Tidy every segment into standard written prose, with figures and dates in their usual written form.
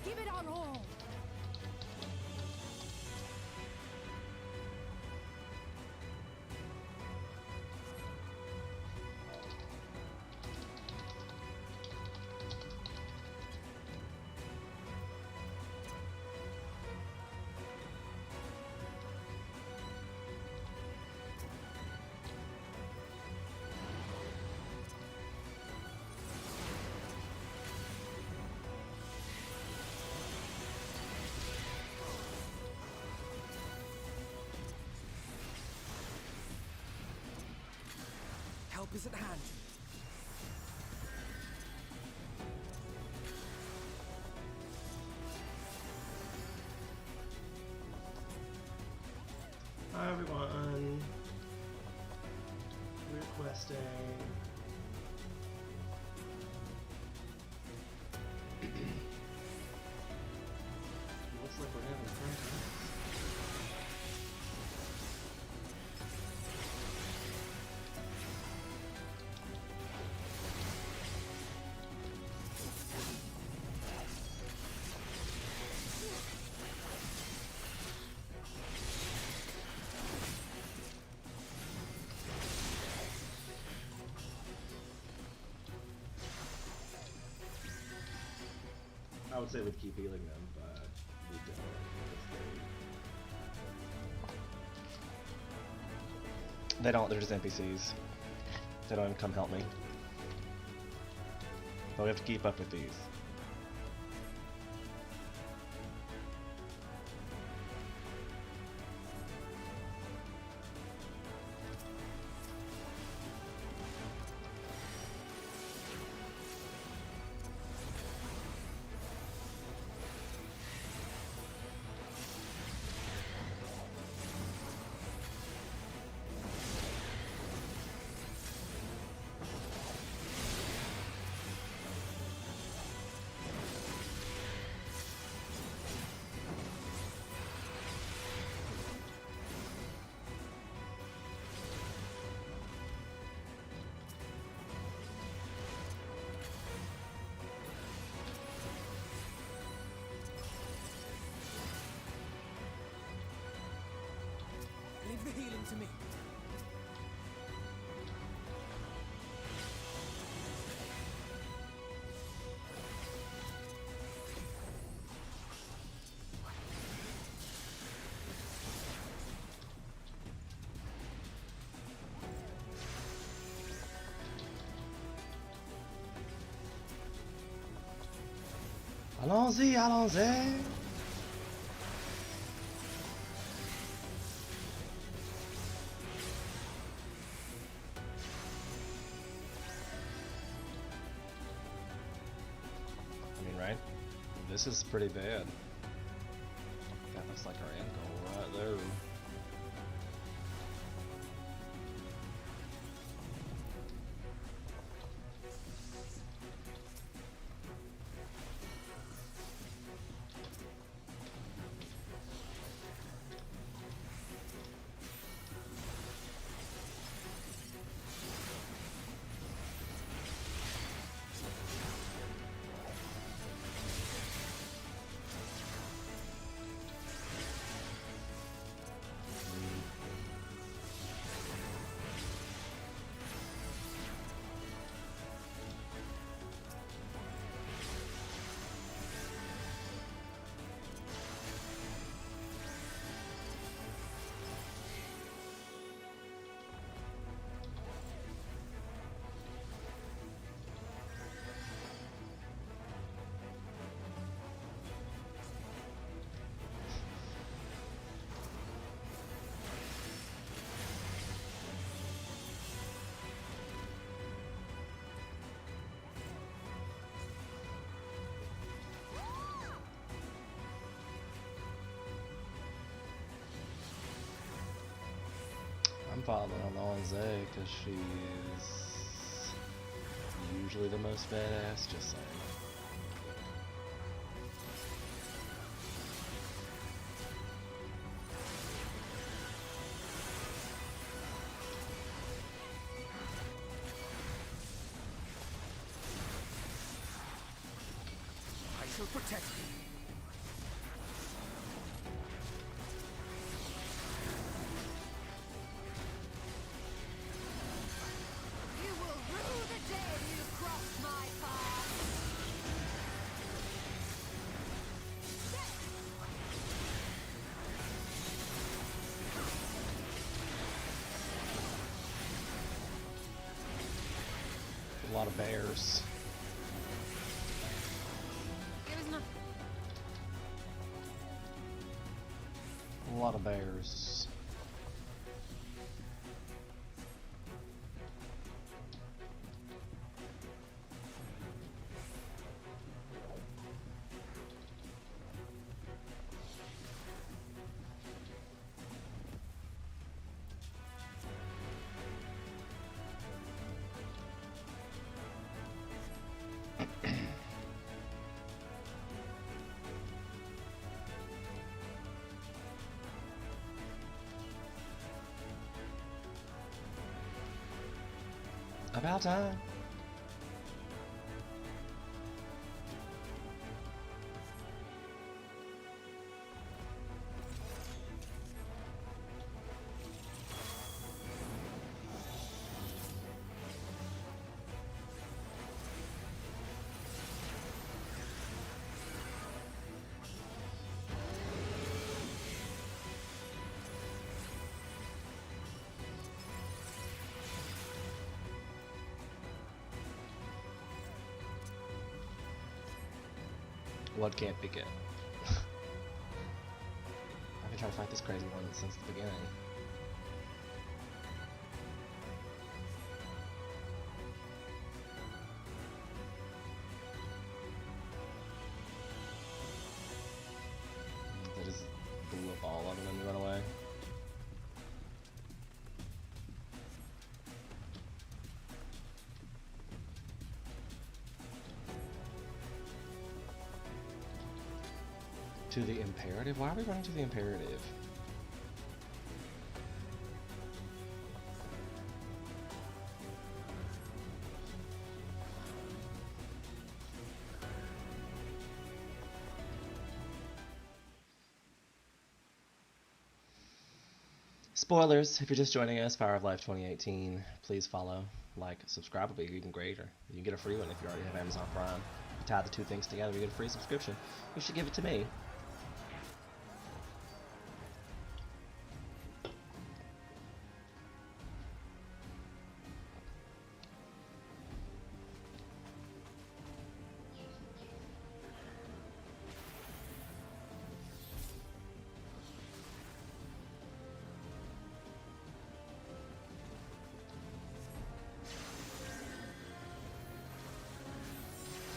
Give it our all. Help is at hand. Hi everyone. Requesting. Looks like we're having fun. I would say we'd keep healing them, but we don't. They don't, they're just NPCs. They don't even come help me. But we have to keep up with these. Leave the healing to me. Allons-y, allons-y! I mean, right? This is pretty bad. That looks like our end goal right there. I'm following Alonze because she's usually the most badass, just saying. I shall protect thee. of bears. There is not. A lot of bears. About time. What can't be good? I've been trying to fight this crazy one since the beginning. They just blew up all of them and run away. To the imperative? Why are we running to the imperative? Spoilers, if you're just joining us, Fire of Life 2018, please follow, like, subscribe would be even greater. You can get a free one if you already have Amazon Prime. You tie the two things together, you get a free subscription. You should give it to me.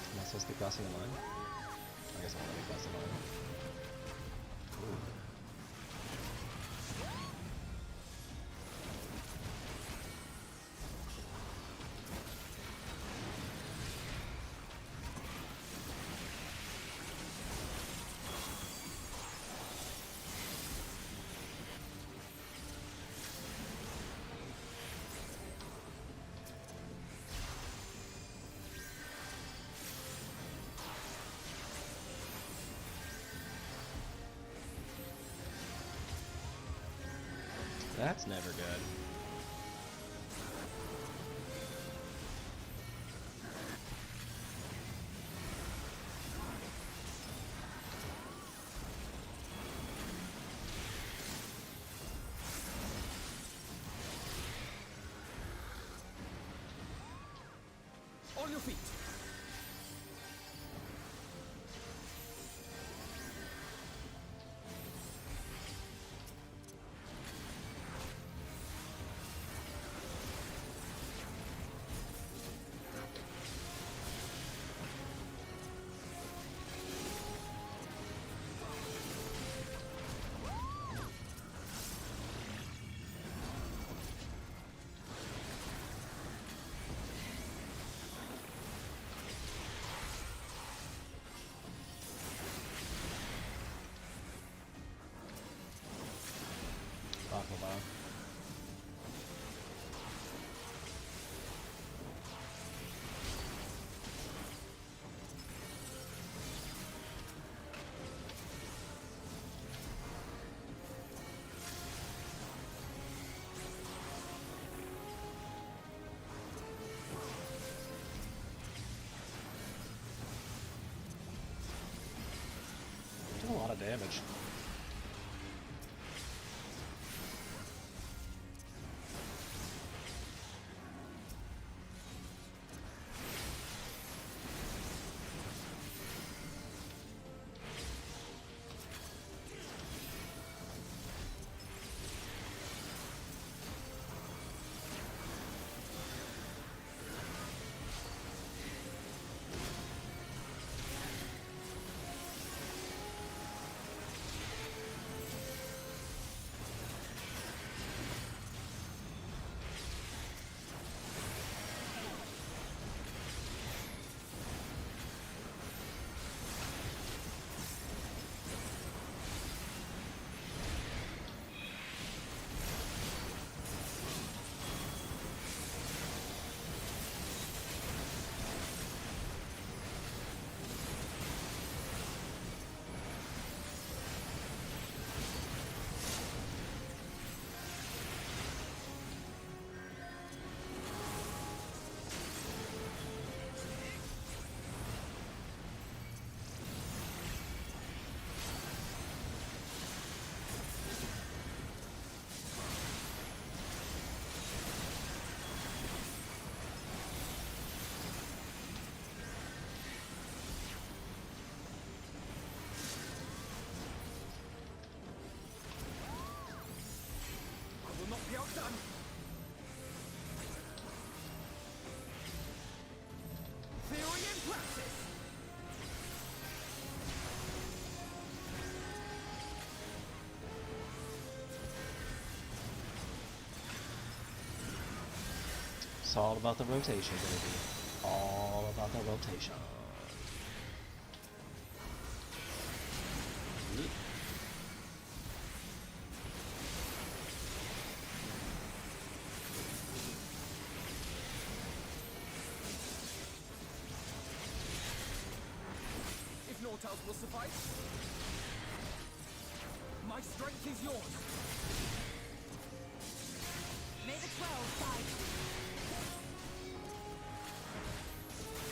Am I supposed to be crossing the line? I guess I'm gonna cross the line. Ooh. That's never good. On your feet. Aquabomb. Did a lot of damage. It's all about the rotation, baby. All about the rotation. If Nortals will suffice, my strength is yours. May the 12 guide you.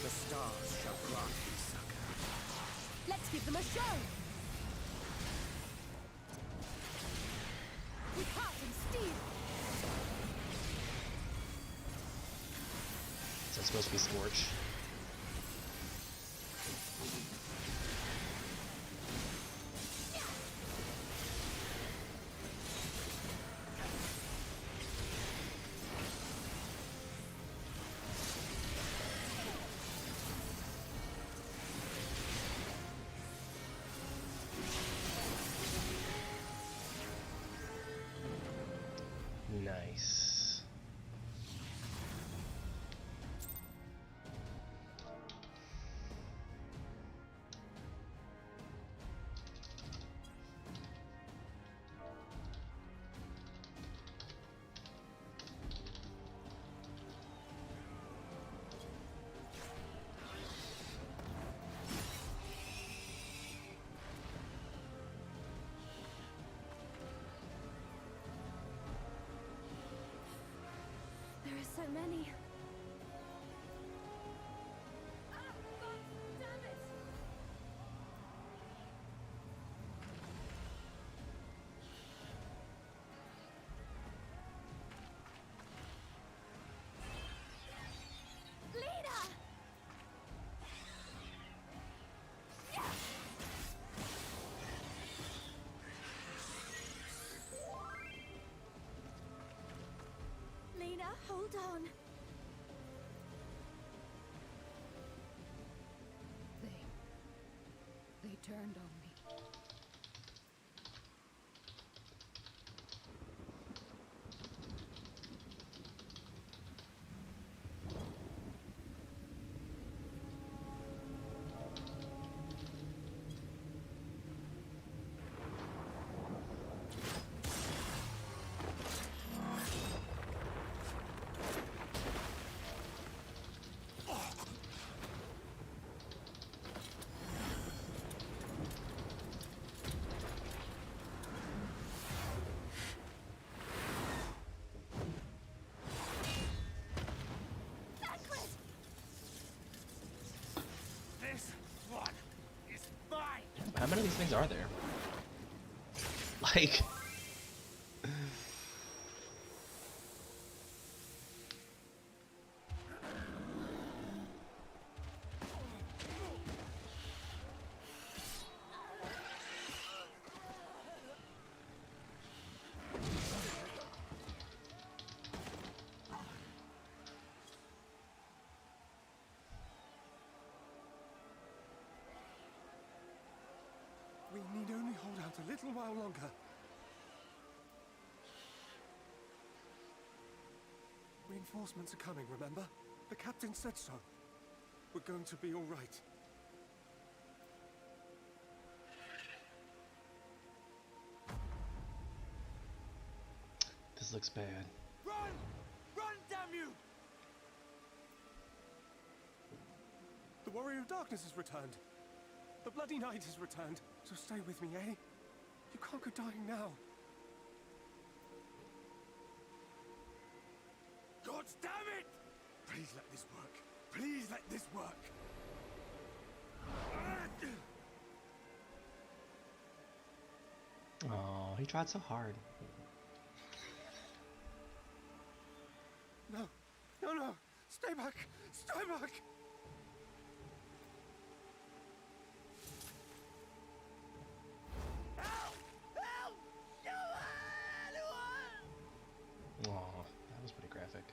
The stars shall grant thee succor. Let's give them a show. With heart and steel. So it's supposed to be Scorch. Nice. There are so many. Damn it! Leader! Lena, hold on. They turned on me. This one is mine. How many of these things are there? Like... We need only hold out a little while longer. Reinforcements are coming, remember? The captain said so. We're going to be all right. This looks bad. Run! Run, damn you! The Warrior of Darkness has returned. The Bloody Knight has returned. So stay with me, eh? You can't go dying now. God damn it! Please let this work. Please let this work. Oh, he tried so hard. No. No, no. Stay back. Stay back. Help! Help! Oh, that was pretty graphic.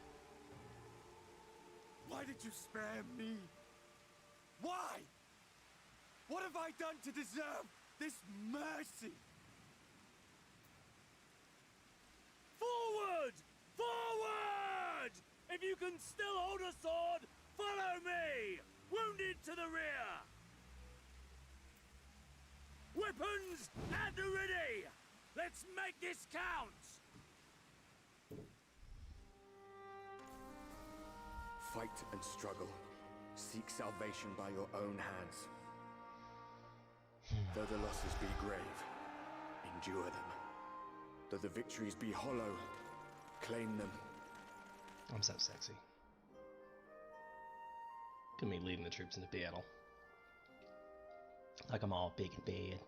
Why did you spare me? Why? What have I done to deserve this mercy? Forward! Forward! If you can still hold a sword, follow me! Wounded to the rear! Weapons at the ready! Let's make this count! Fight and struggle. Seek salvation by your own hands. Though the losses be grave, endure them. Though the victories be hollow, claim them. I'm so sexy. Look at me leading the troops into battle. Like I'm all big and bad.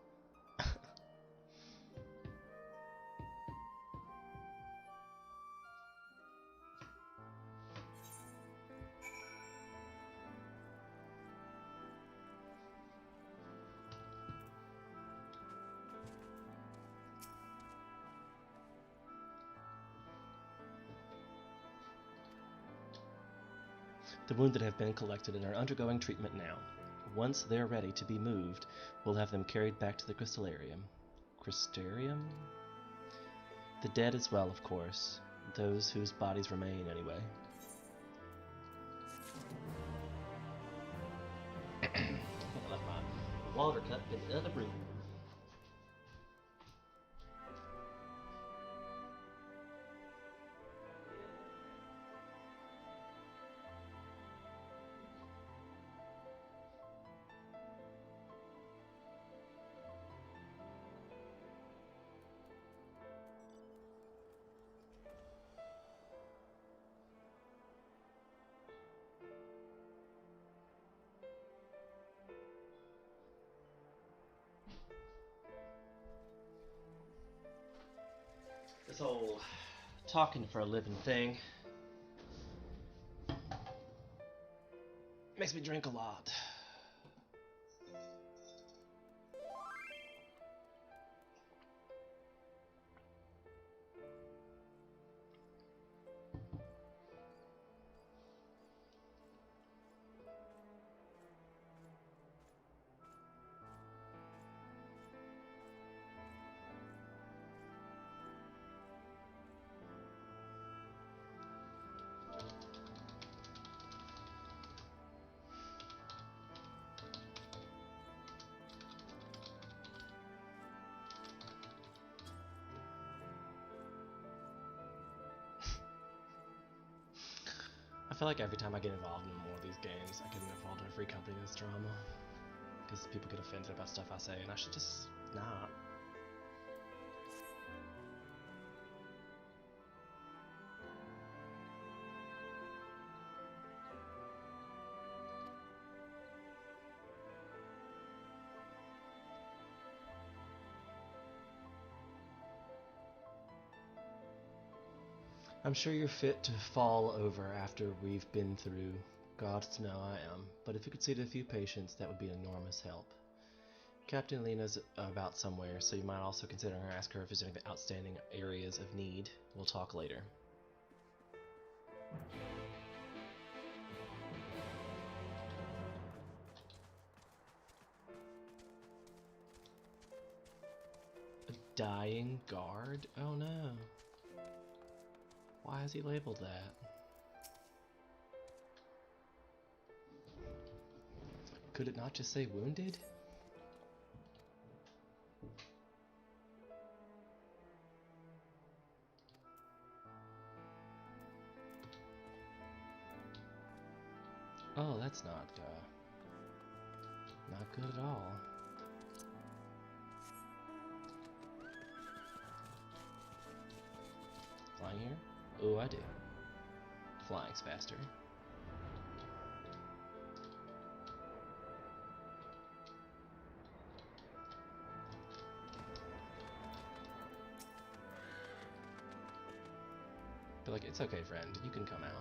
The wounded have been collected and are undergoing treatment now. Once they're ready to be moved, we'll have them carried back to the Crystallarium. Crystarium? The dead as well, of course. Those whose bodies remain, anyway. I left my water cup in the other room. This whole talking for a living thing makes me drink a lot. I feel like every time I get involved in more of these games, I get involved in every company that's drama. Because people get offended about stuff I say, and I should just not. I'm sure you're fit to fall over after we've been through. Gods know I am, but if you could see to a few patients, that would be an enormous help. Captain Lena's about somewhere, so you might also consider her, ask her if there's any outstanding areas of need. We'll talk later. A dying guard? Oh no. Why has he labeled that? Could it not just say wounded? Oh, that's not good at all. Flying here? Oh, I do. Flying's faster. But like, it's okay, friend. You can come out.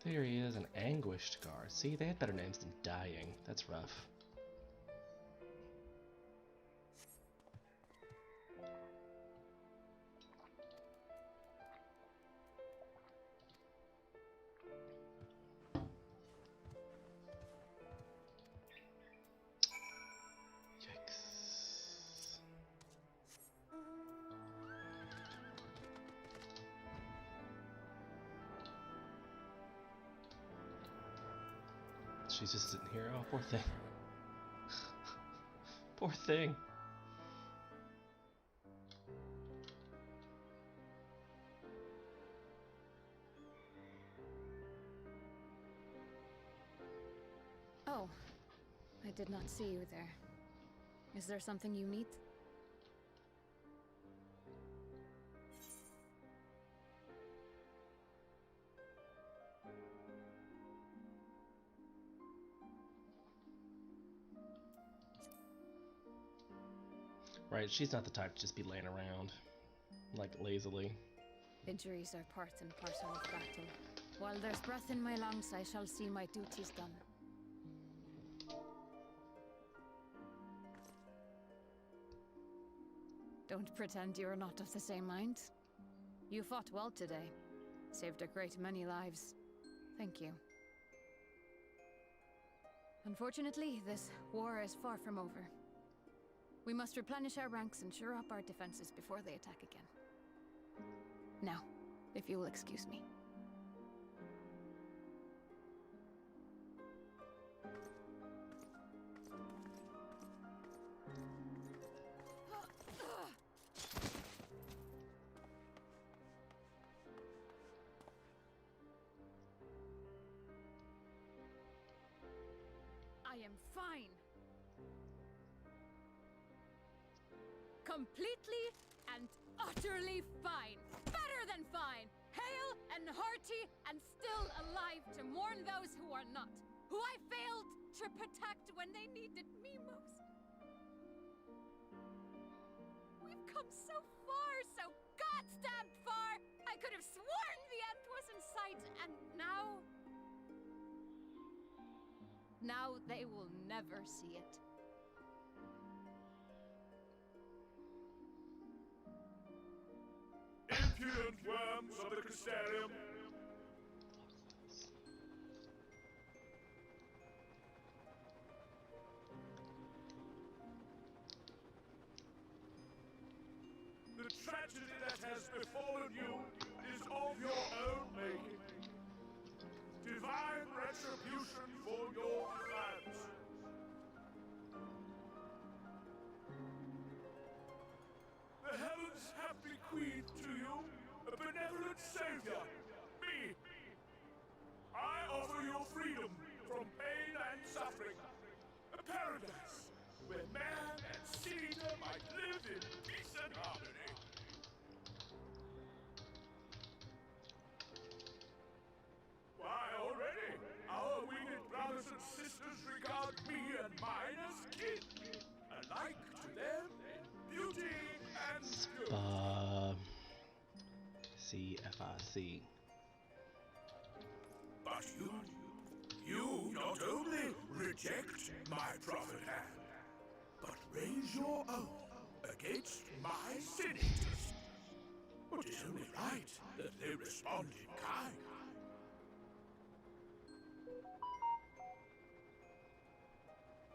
There he is, an anguished guard. See, they had better names than dying. That's rough. Yikes. She's just sitting here. Oh, poor thing. Poor thing. Oh, I did not see you there. Is there something you need? Right, she's not the type to just be laying around, like, lazily. Injuries are part and parcel of battle. While there's breath in my lungs, I shall see my duties done. Don't pretend you're not of the same mind. You fought well today. Saved a great many lives. Thank you. Unfortunately, this war is far from over. We must replenish our ranks and shore up our defenses before they attack again. Now, if you will excuse me. I am fine. Completely and utterly fine. Better than fine. Hale and hearty and still alive to mourn those who are not. Who I failed to protect when they needed me most. We've come so far, so goddamn far. I could have sworn the end was in sight, and now... Now they will never see it. Impudent worms of the Crystarium! The tragedy that has befallen you is of your own making. Divine retribution for your crimes. The heavens have bequeathed to you a benevolent savior, me. I offer you freedom from pain and suffering. A paradise where man and seed might live in peace and harmony. Why, already, our winged brothers and sisters regard me and mine as kin, alike to them in beauty and skill. CFIC. But you not only reject my prophet hand, but raise your own against my senators. It is only right that they respond in kind.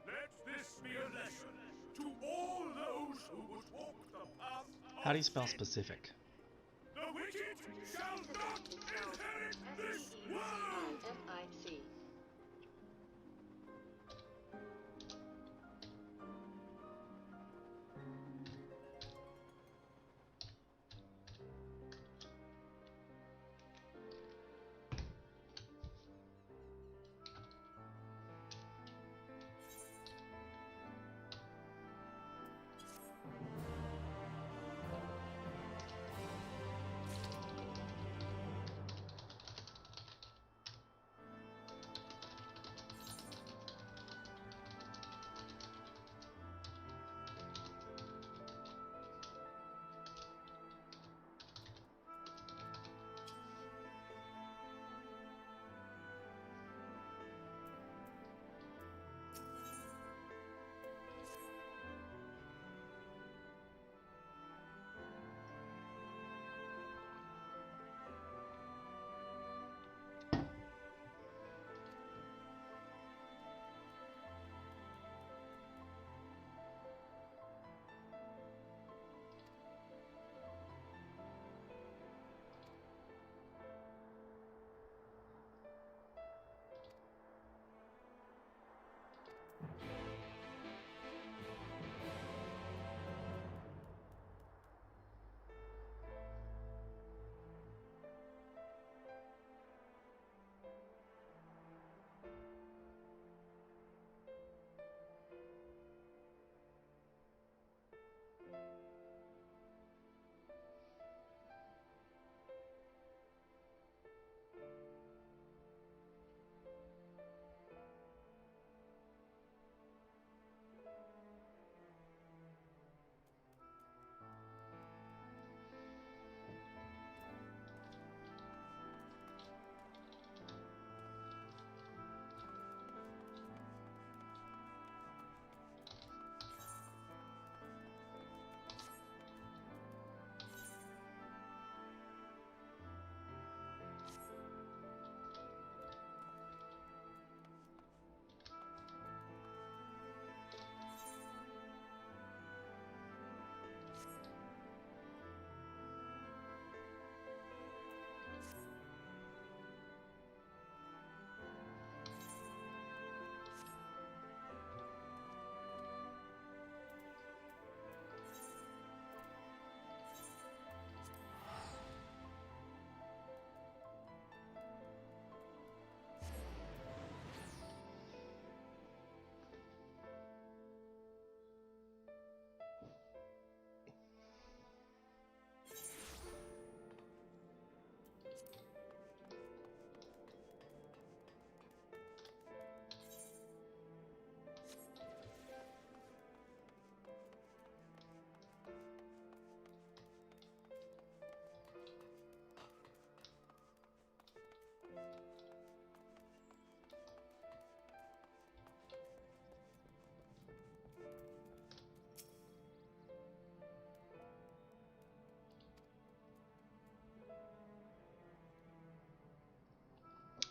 Let this be a lesson to all those who would walk the path of How do you spell sin. specific? The wicked shall not inherit this world! FIC.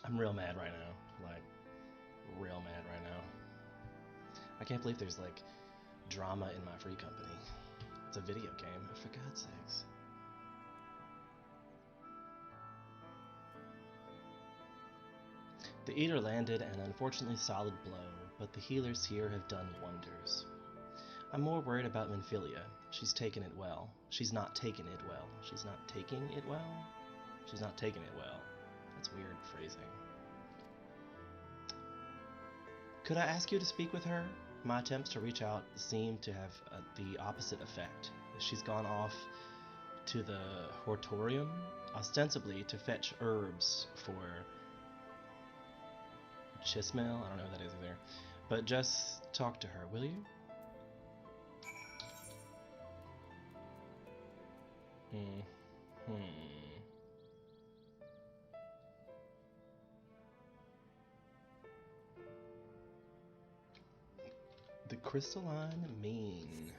I'm real mad right now. Like, real mad right now. I can't believe there's like drama in my free company. It's a video game, for God's sakes. The Eater landed an unfortunately solid blow, but the healers here have done wonders. I'm more worried about Minfilia. She's taken it well. She's not taken it well. She's not taking it well? She's not taking it well. That's weird phrasing. Could I ask you to speak with her? My attempts to reach out seem to have the opposite effect. She's gone off to the Hortorium, ostensibly to fetch herbs for Chismel. I don't know what that is either. But just talk to her, will you? The crystalline mean.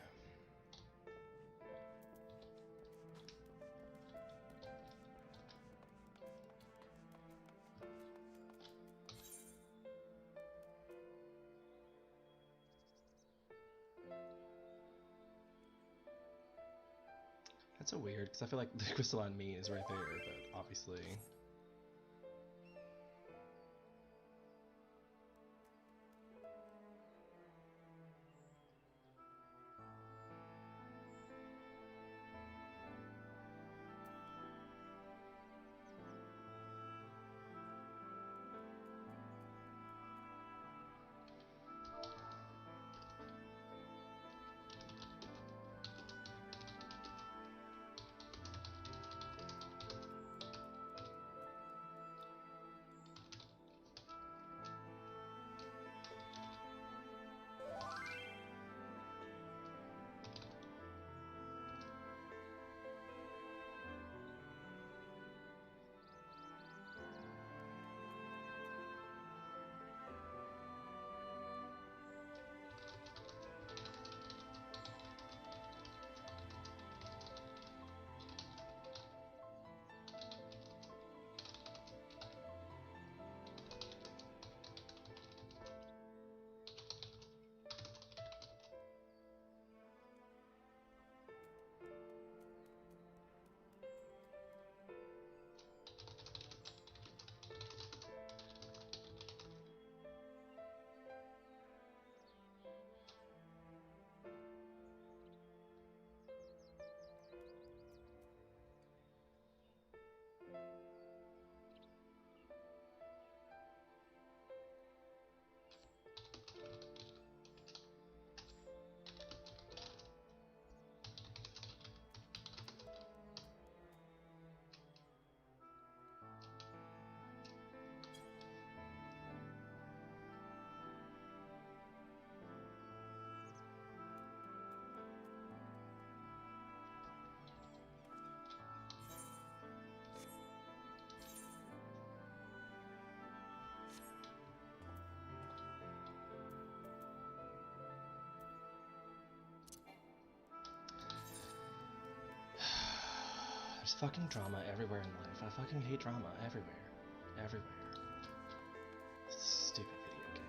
That's so weird, because I feel like the crystalline mean is right there, but obviously... There's fucking drama everywhere in life. I fucking hate drama everywhere. Everywhere. Stupid video game.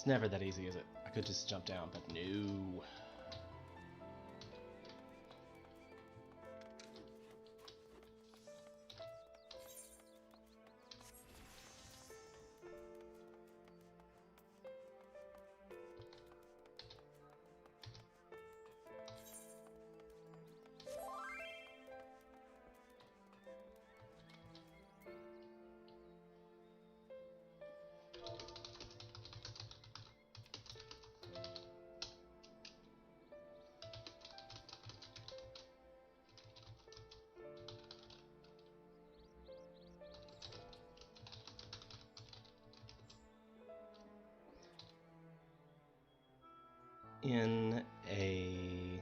It's never that easy, is it? I could just jump down, but no. In a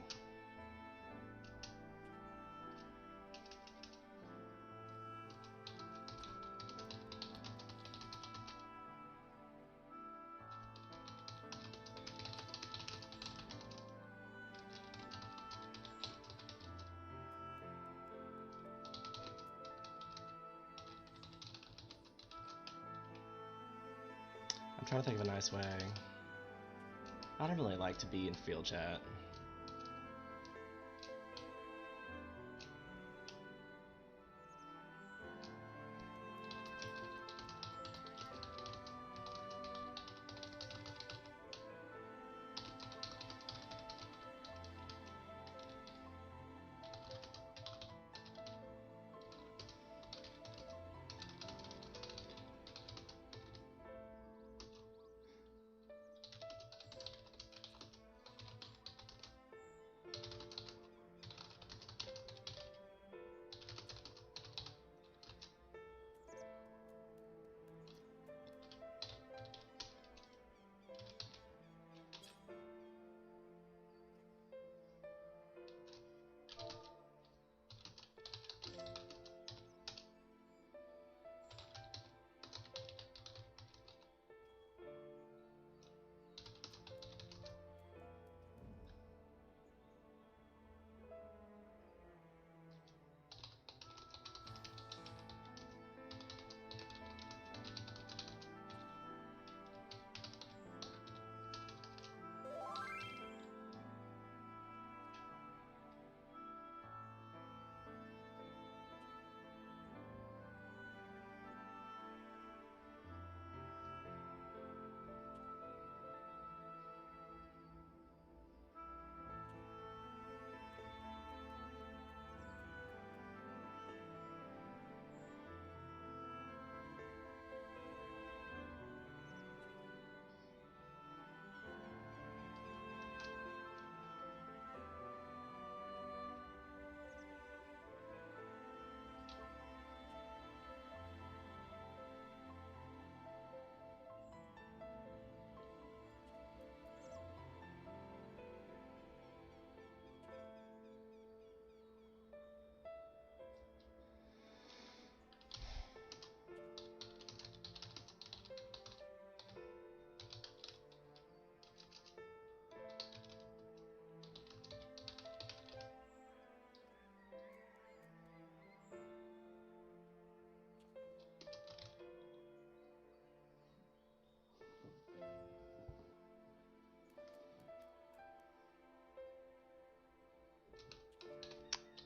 I'm trying to think of a nice way. I don't really like to be in field chat.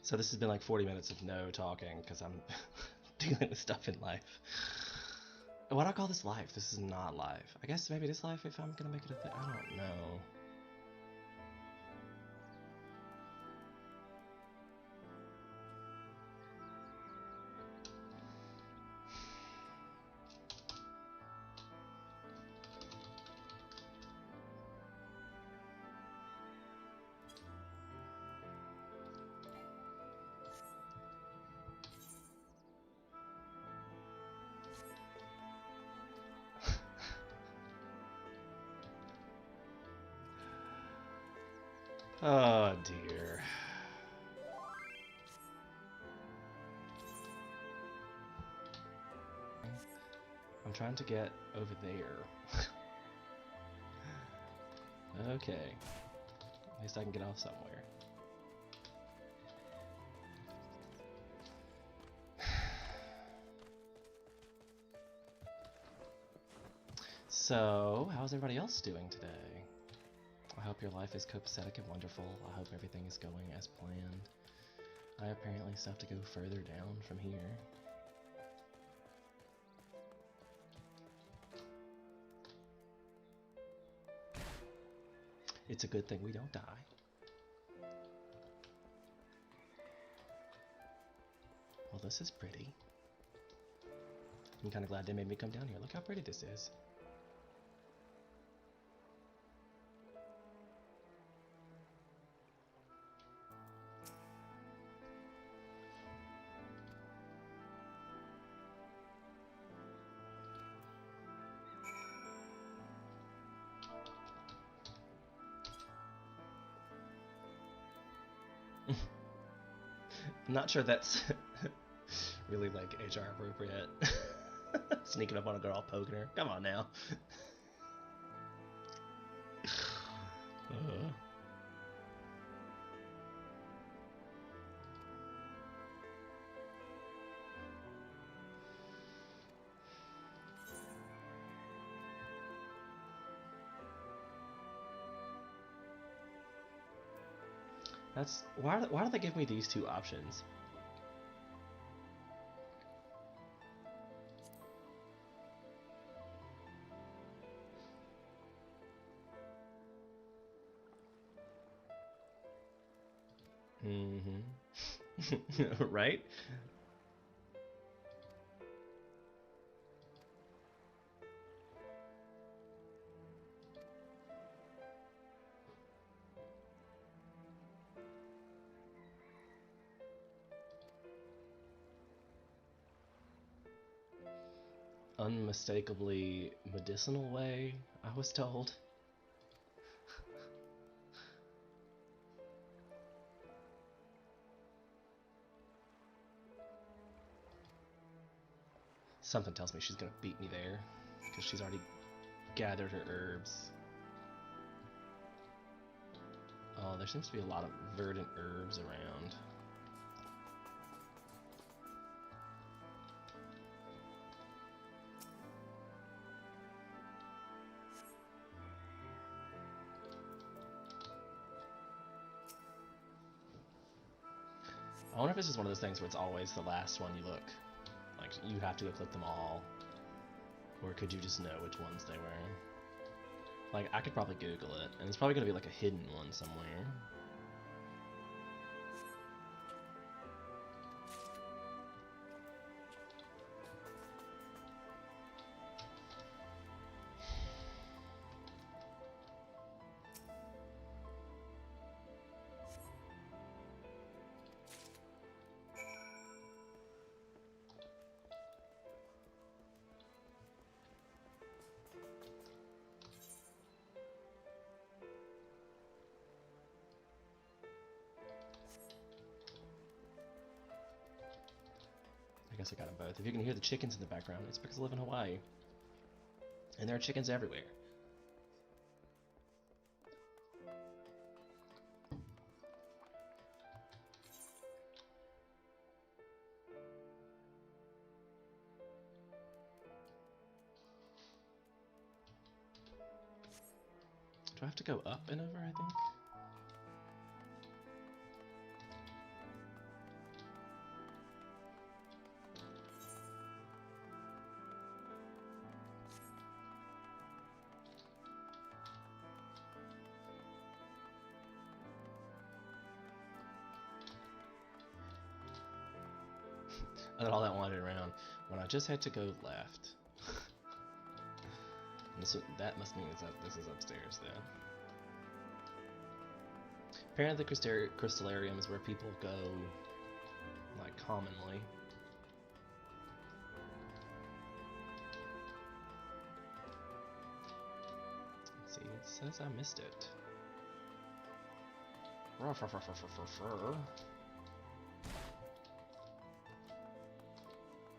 So this has been like 40 minutes of no talking because I'm dealing with stuff in life. Why do I call this life? This is not life. I guess maybe it is life if I'm gonna make it a thing. I don't know. Oh dear. I'm trying to get over there. Okay. At least I can get off somewhere. So, how's everybody else doing today? I hope your life is copacetic and wonderful. I hope everything is going as planned. I apparently still have to go further down from here. It's a good thing we don't die. Well, this is pretty. I'm kind of glad they made me come down here. Look how pretty this is. I'm not sure that's really like HR appropriate. Sneaking up on a girl, poking her. Come on now. That's why do they give me these two options? Right? Unmistakably medicinal way, I was told. Something tells me she's gonna beat me there, because she's already gathered her herbs. Oh, there seems to be a lot of verdant herbs around. I wonder if this is one of those things where it's always the last one you look. Like, you have to go click them all. Or could you just know which ones they were? Like, I could probably Google it, and it's probably gonna be like a hidden one somewhere. I guess I got them both. If you can hear the chickens in the background, it's because I live in Hawaii. And there are chickens everywhere. Do I have to go up and over, I think? I did all that wandering around when I just had to go left. That must mean this is upstairs then. Apparently the Crystallarium is where people go, like, commonly. Let's see, it says I missed it.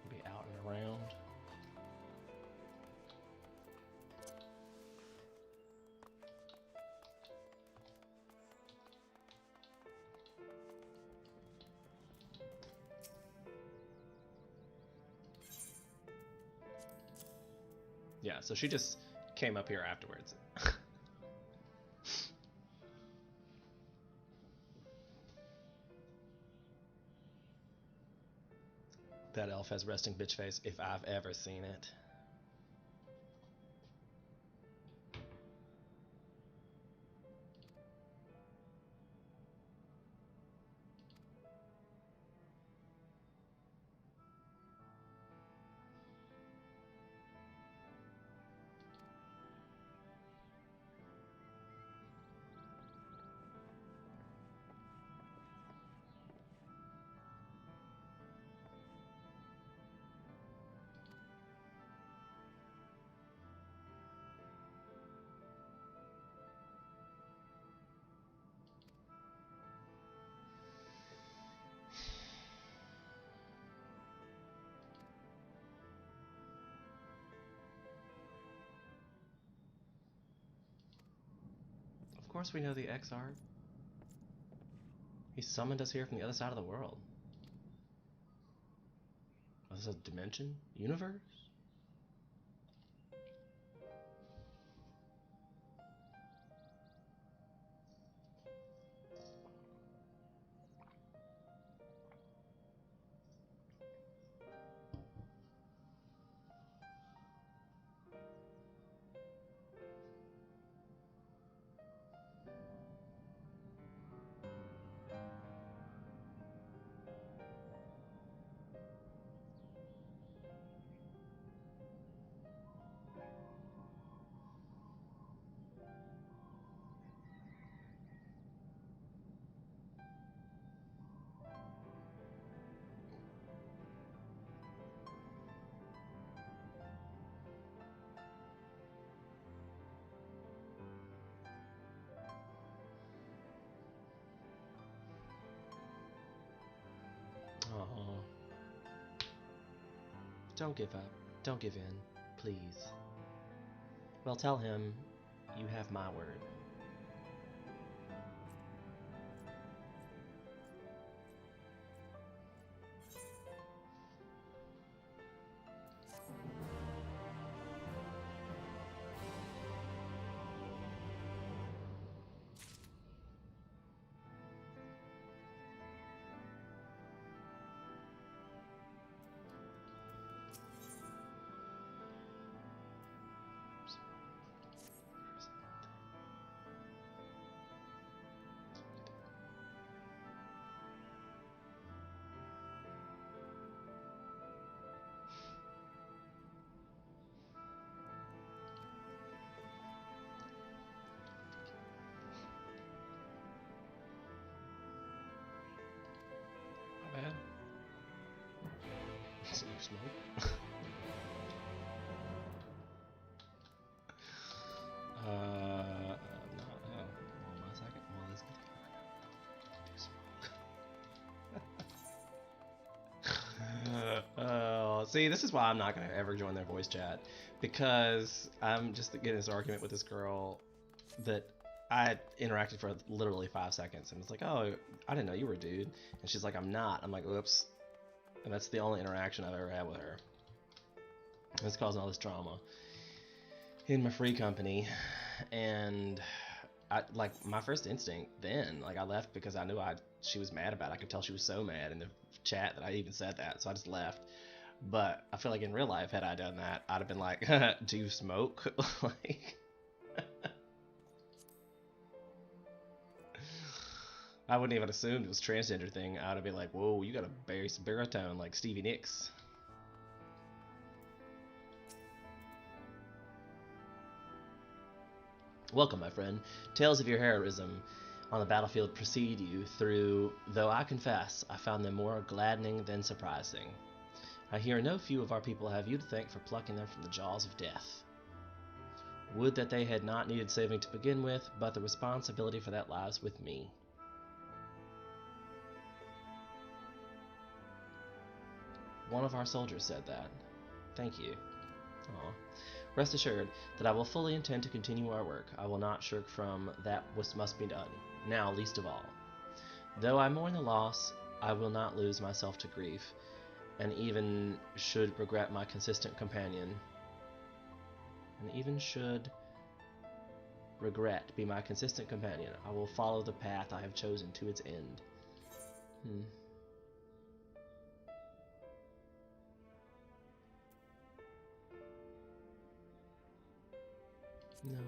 Be out and around. Yeah, so she just came up here afterwards. That elf has resting bitch face if I've ever seen it. Of course we know the X-Art. He summoned us here from the other side of the world. Is this a dimension? Universe? Oh. Don't give up. Don't give in. Please. Well, tell him you have my word. Bad. So you smoke? No, hold on a second. Well, this oh, see, this is why I'm not gonna ever join their voice chat, because I'm just getting this argument with this girl that I interacted for literally 5 seconds, and it's like, oh, I didn't know you were a dude. And she's like, I'm not. I'm like, oops. And that's the only interaction I've ever had with her. And it's causing all this drama in my free company. And I, like, my first instinct then, like, I left because I knew she was mad about it. I could tell she was so mad in the chat that I even said that, so I just left. But I feel like in real life, had I done that, I'd have been like, do you smoke? Like... I wouldn't even assume it was transgender thing. I would be like, whoa, you got a baritone like Stevie Nicks. Welcome, my friend. Tales of your heroism on the battlefield precede you through, though I confess I found them more gladdening than surprising. I hear no few of our people have you to thank for plucking them from the jaws of death. Would that they had not needed saving to begin with, but the responsibility for that lies with me. One of our soldiers said that. Thank you. Aw. Rest assured that I will fully intend to continue our work. I will not shirk from that which must be done, now least of all. Though I mourn the loss, I will not lose myself to grief, and even should regret my consistent companion. and even should regret be my consistent companion, I will follow the path I have chosen to its end. No.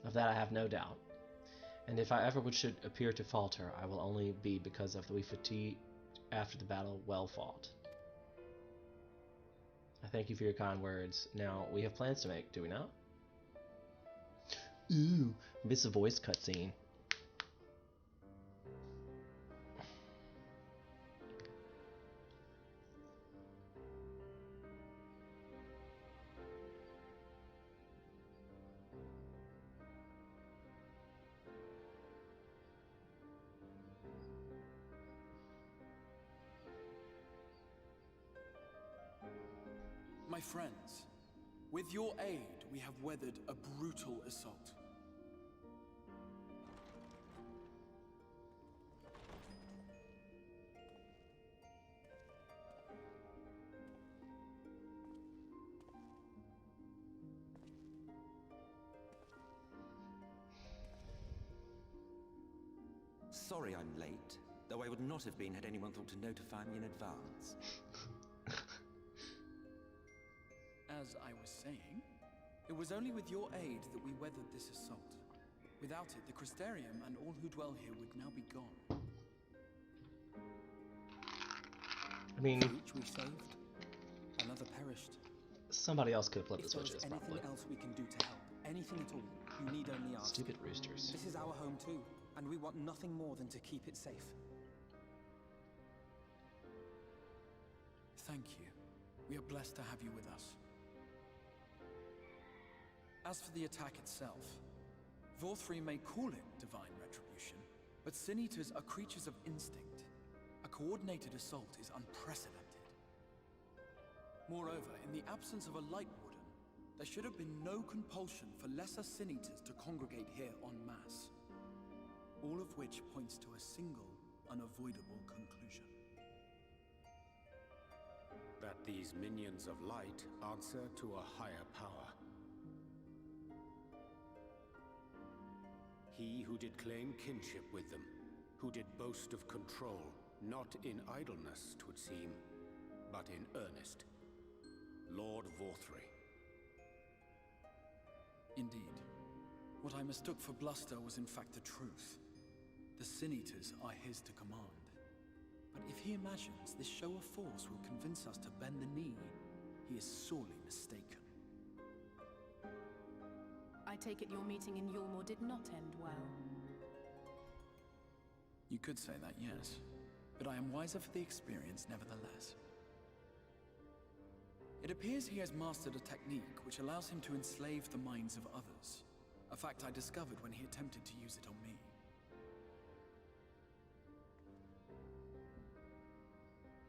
Of that I have no doubt. And if I ever should appear to falter, I will only be because of the fatigue after the battle well fought. I thank you for your kind words. Now, we have plans to make, do we not? Ooh, miss a voice cutscene. My friends, with your aid, we have weathered a brutal assault. Sorry I'm late, though I would not have been had anyone thought to notify me in advance. As I was saying, it was only with your aid that we weathered this assault. Without it, the Crystarium and all who dwell here would now be gone. I mean, Each we saved, another perished. somebody else could have flipped the If there's switches, anything probably. else we can do to help, anything at all, you need only ask. Stupid roosters. This is our home too, and we want nothing more than to keep it safe. Thank you. We are blessed to have you with us. As for the attack itself, Vorthri may call it divine retribution, but Sin Eaters are creatures of instinct. A coordinated assault is unprecedented. Moreover, in the absence of a Light Warden, there should have been no compulsion for lesser Sin Eaters to congregate here en masse. All of which points to a single, unavoidable conclusion. That these minions of light answer to a higher power. He who did claim kinship with them, who did boast of control, not in idleness, 'twould seem, but in earnest. Lord Vorthri. Indeed. What I mistook for bluster was in fact the truth. The Sin Eaters are his to command. But if he imagines this show of force will convince us to bend the knee, he is sorely mistaken. I take it your meeting in Yulmore did not end well. You could say that, yes. But I am wiser for the experience nevertheless. It appears he has mastered a technique which allows him to enslave the minds of others. A fact I discovered when he attempted to use it on me.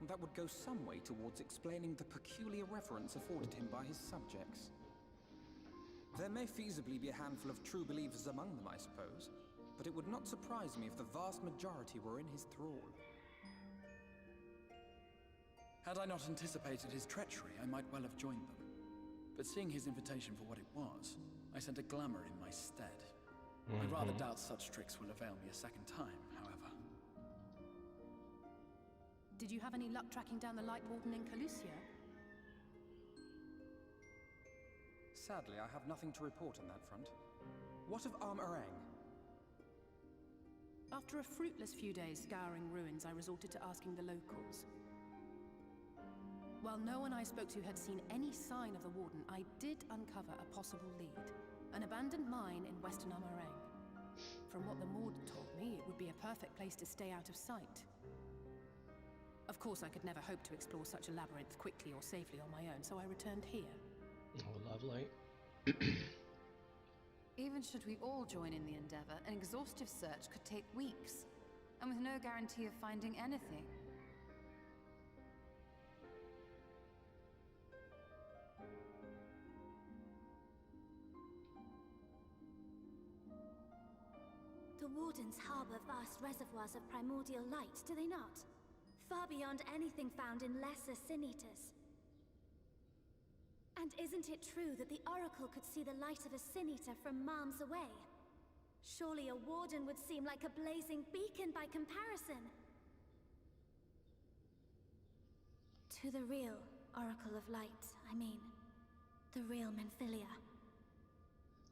That would go some way towards explaining the peculiar reverence afforded him by his subjects. There may feasibly be a handful of true believers among them, I suppose, but it would not surprise me if the vast majority were in his thrall. Had I not anticipated his treachery, I might well have joined them. But seeing his invitation for what it was, I sent a glamour in my stead. I rather doubt such tricks will avail me a second time, however. Did you have any luck tracking down the Light Warden in Calusia? Sadly, I have nothing to report on that front. What of Arm-Arang? After a fruitless few days scouring ruins, I resorted to asking the locals. While no one I spoke to had seen any sign of the Warden, I did uncover a possible lead. An abandoned mine in western Arm-Arang. From what the Mord told me, it would be a perfect place to stay out of sight. Of course, I could never hope to explore such a labyrinth quickly or safely on my own, so I returned here. Oh, lovely. Even should we all join in the endeavor, an exhaustive search could take weeks, and with no guarantee of finding anything. The Wardens harbor vast reservoirs of primordial light, do they not? Far beyond anything found in lesser Sin Eaters. And isn't it true that the Oracle could see the light of a Sin Eater from miles away? Surely a Warden would seem like a blazing beacon by comparison. To the real Oracle of Light, I mean. The real Minfilia.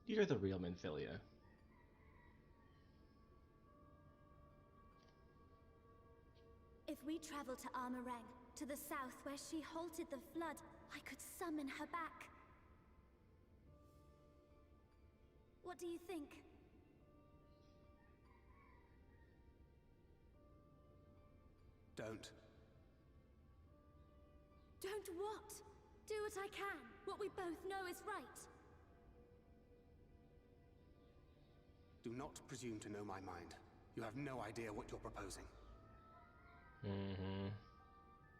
You're the real Minfilia. If we travel to Armorang, to the south where she halted the flood, I could summon her back. What do you think? Don't. Don't what? Do what I can. What we both know is right. Do not presume to know my mind. You have no idea what you're proposing. Mm-hmm.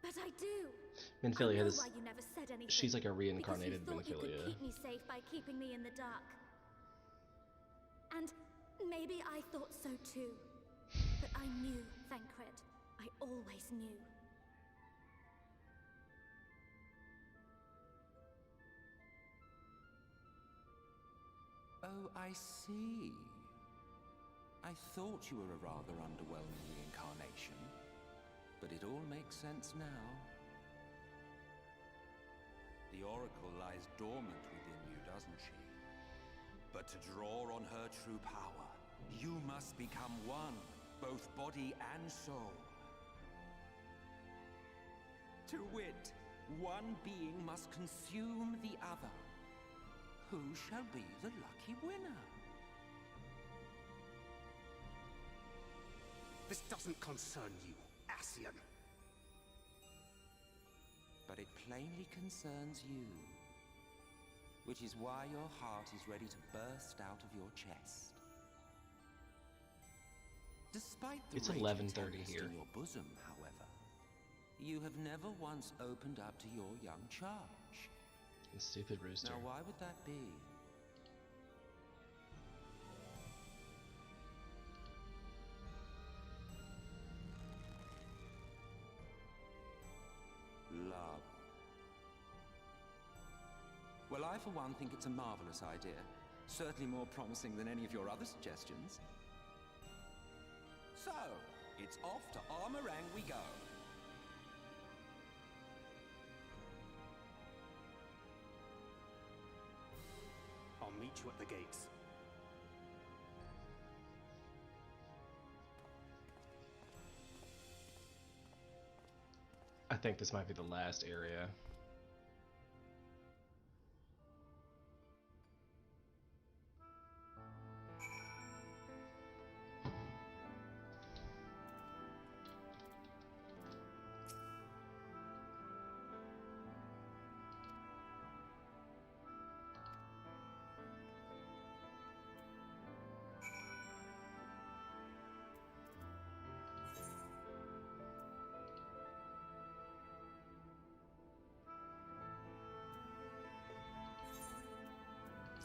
But I do. Minfilia I know is... why you never said anything. She's like a reincarnated because you thought you Minfilia. could keep me safe by keeping me in the dark. And maybe I thought so too. But I knew, Thancred. I always knew. Oh, I see. I thought you were a rather underwhelming reincarnation, but it all makes sense now. The Oracle lies dormant within you, doesn't she? But to draw on her true power, you must become one, both body and soul. To wit, one being must consume the other. Who shall be the lucky winner? This doesn't concern you, Ascian. But it plainly concerns you. Which is why your heart is ready to burst out of your chest. Despite the It's raging 11:30 tempest here. in your bosom, however, you have never once opened up to your young charge. You stupid rooster. Now why would that be? Love. Well, I for one think it's a marvelous idea. Certainly more promising than any of your other suggestions. So, it's off to Armorang we go. I'll meet you at the gates. I think this might be the last area.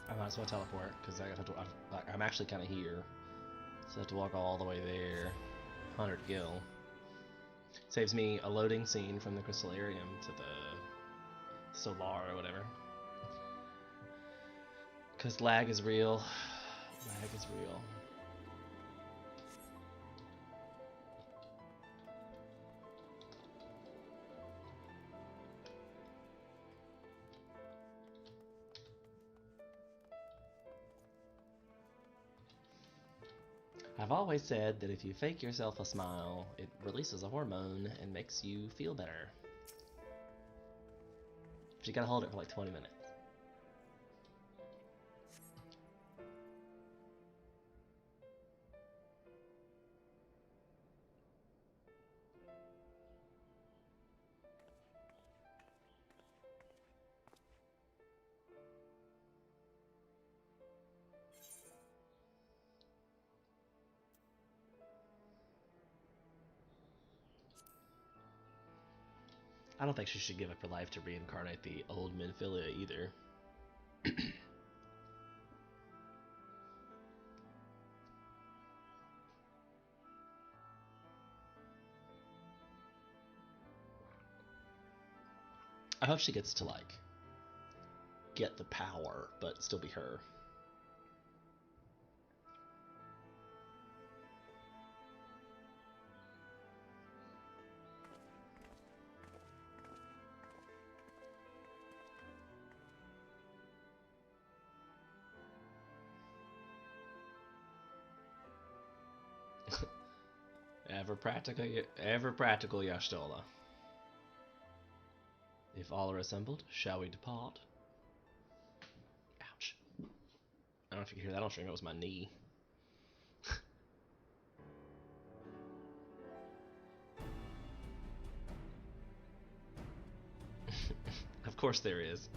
I might as well teleport because I have to. I'm actually kind of here, so I have to walk all the way there. 100 gil saves me a loading scene from the Crystallarium to the Solar or whatever. Because lag is real. Lag is real. I've always said that if you fake yourself a smile, it releases a hormone and makes you feel better. But you gotta hold it for like 20 minutes. I don't think she should give up her life to reincarnate the old Minfilia either. I hope she gets to like get the power, but still be her. Ever practical Y'shtola. If all are assembled, shall we depart? Ouch. I don't know if you can hear that. I don't think it was my knee. Of course there is.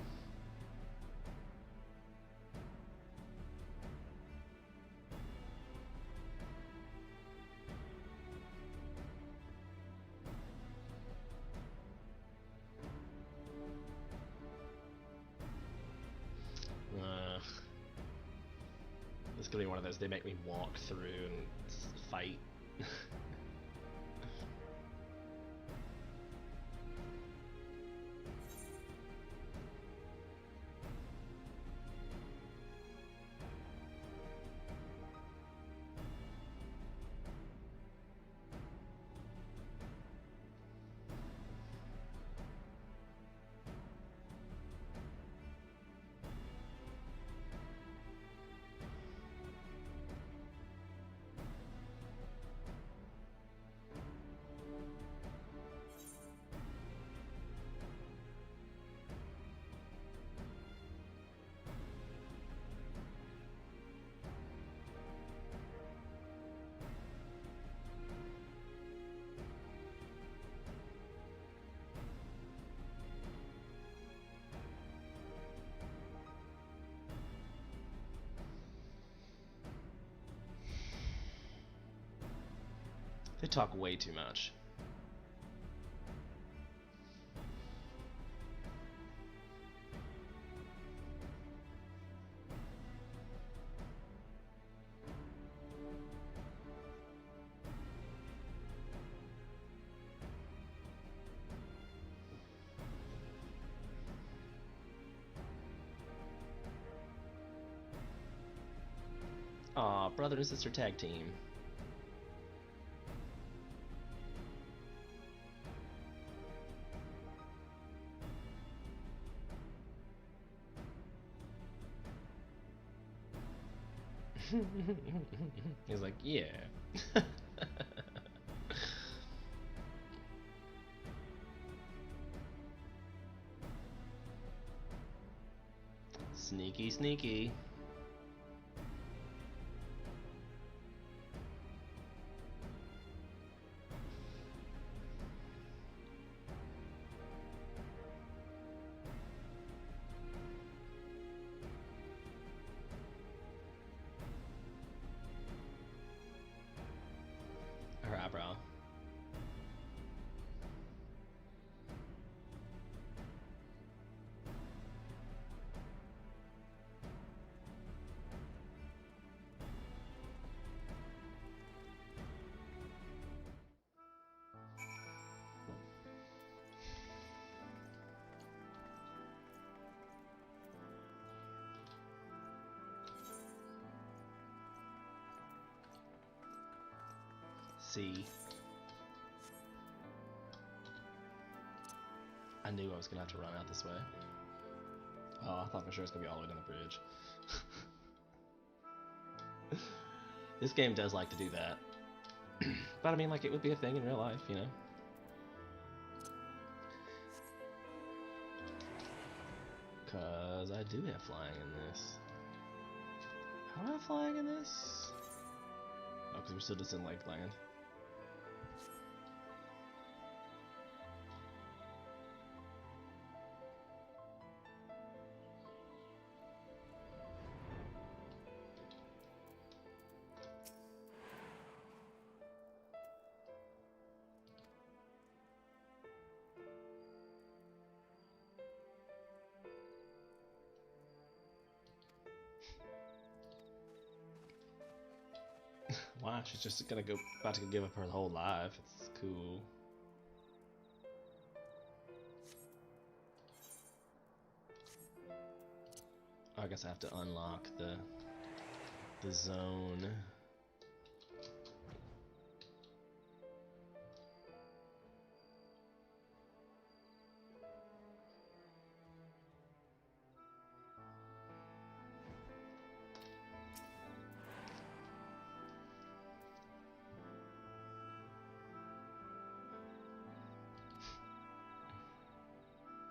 It's gonna be one of those they make me walk through and fight. They talk way too much. Aw, brother and sister tag team. He's like, yeah. Sneaky, sneaky. Her eyebrow. See. I knew I was gonna have to run out this way. Oh, I thought for sure it was gonna be all the way down the bridge. This game does like to do that. But I mean, like, it would be a thing in real life, you know? Because I do have flying in this. How do I have flying in this? Oh, because we're still just in Lakeland. Wow, she's just about to give up her whole life. It's cool. I guess I have to unlock the zone.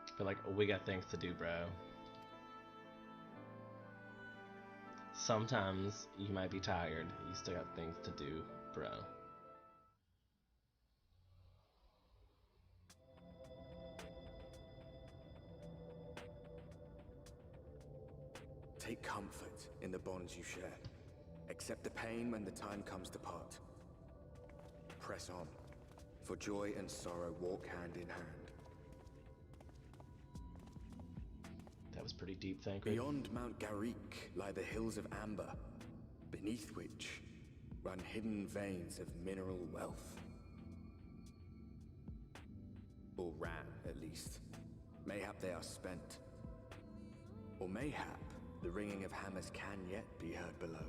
I feel like we got things to do, bro. Sometimes you might be tired. You still got things to do, bro. Take comfort in the bonds you share. Accept the pain when the time comes to part. Press on, for joy and sorrow walk hand in hand. That was pretty deep, thank you. Beyond Mount Garrick lie the hills of Amber, beneath which run hidden veins of mineral wealth. Or ran, at least. Mayhap they are spent. Or mayhap the ringing of hammers can yet be heard below.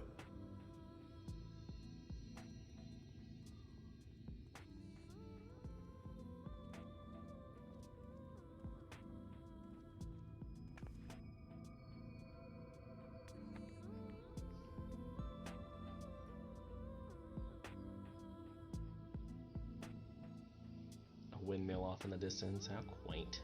A windmill off in the distance, how quaint.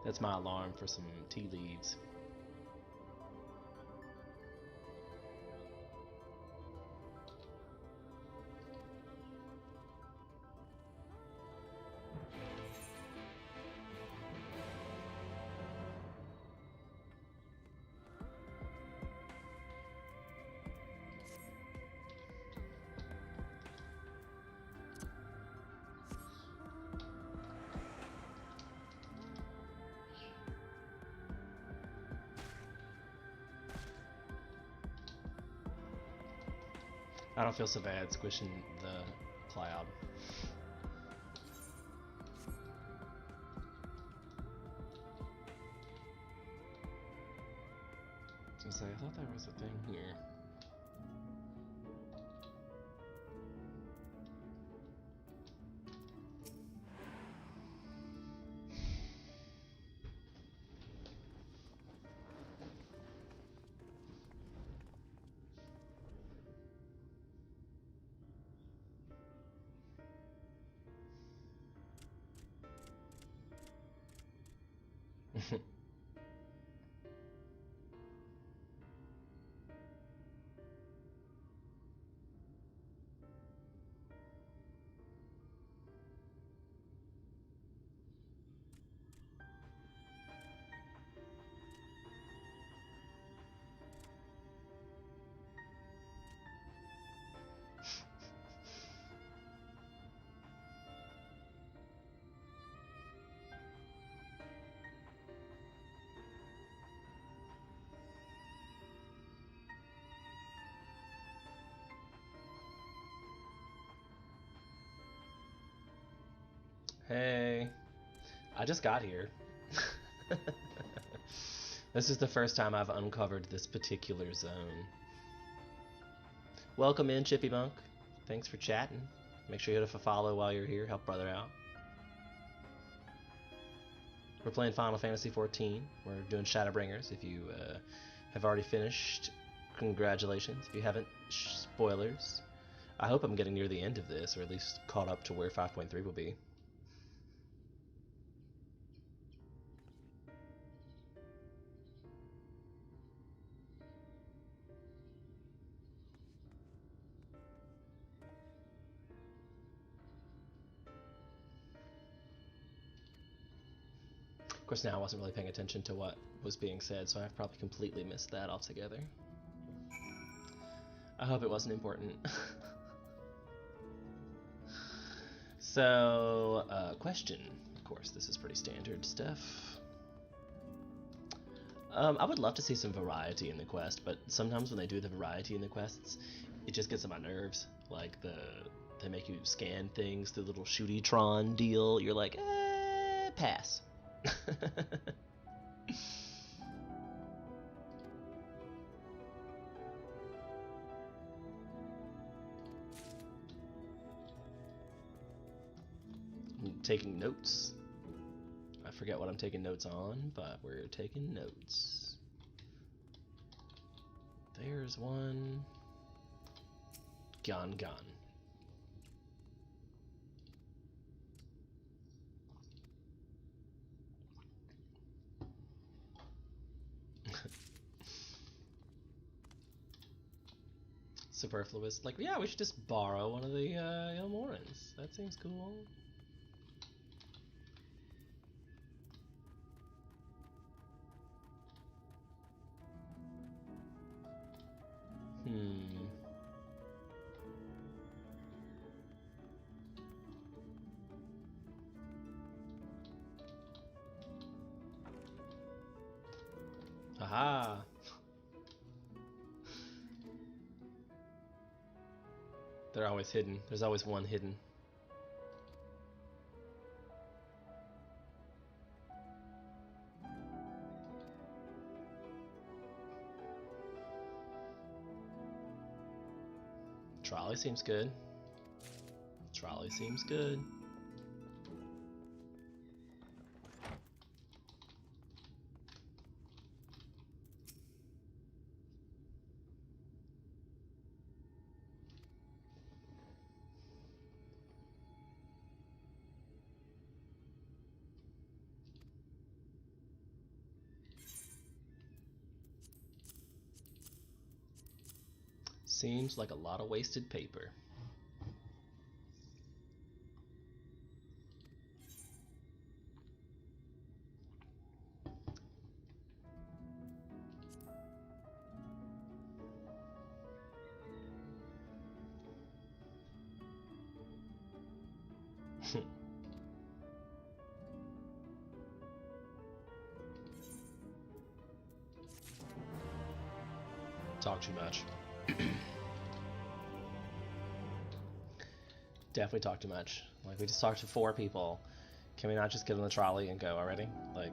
That's my alarm for some tea leaves. I don't feel so bad squishing the cloud. I was gonna say, I thought there was a thing here. Hey, I just got here. This is the first time I've uncovered this particular zone. Welcome in, Chippy Monk. Thanks for chatting. Make sure you hit a follow while you're here. Help brother out. We're playing Final Fantasy XIV. We're doing Shadowbringers. If you have already finished, congratulations. If you haven't, spoilers. I hope I'm getting near the end of this, or at least caught up to where 5.3 will be. course, now I wasn't really paying attention to what was being said, so I've probably completely missed that altogether. I hope it wasn't important. So, question. Of course, this is pretty standard stuff. I would love to see some variety in the quest, but sometimes when they do the variety in the quests, it just gets on my nerves. Like, they make you scan things through the little shooty-tron deal. You're like, pass. I'm taking notes. I forget what I'm taking notes on, but we're taking notes. There's one. Gone. Superfluous. Like, yeah, we should just borrow one of the Ilmorans. That seems cool. Aha! They're always hidden. There's always one hidden. Trolley seems good. Trolley seems good. Seems like a lot of wasted paper. Talk too much. Definitely talk too much. Like, we just talked to 4 people. Can we not just get on the trolley and go already? Like,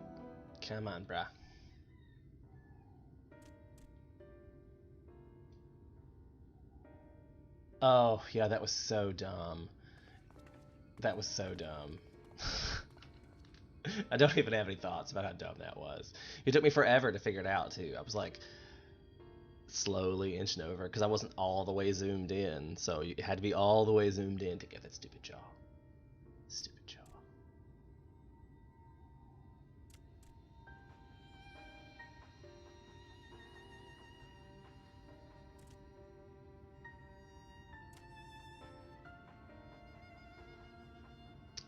come on, bruh. Oh, yeah, that was so dumb. That was so dumb. I don't even have any thoughts about how dumb that was. It took me forever to figure it out, too. I was like, slowly inching over because I wasn't all the way zoomed in, so you had to be all the way zoomed in to get that stupid jaw. Stupid jaw.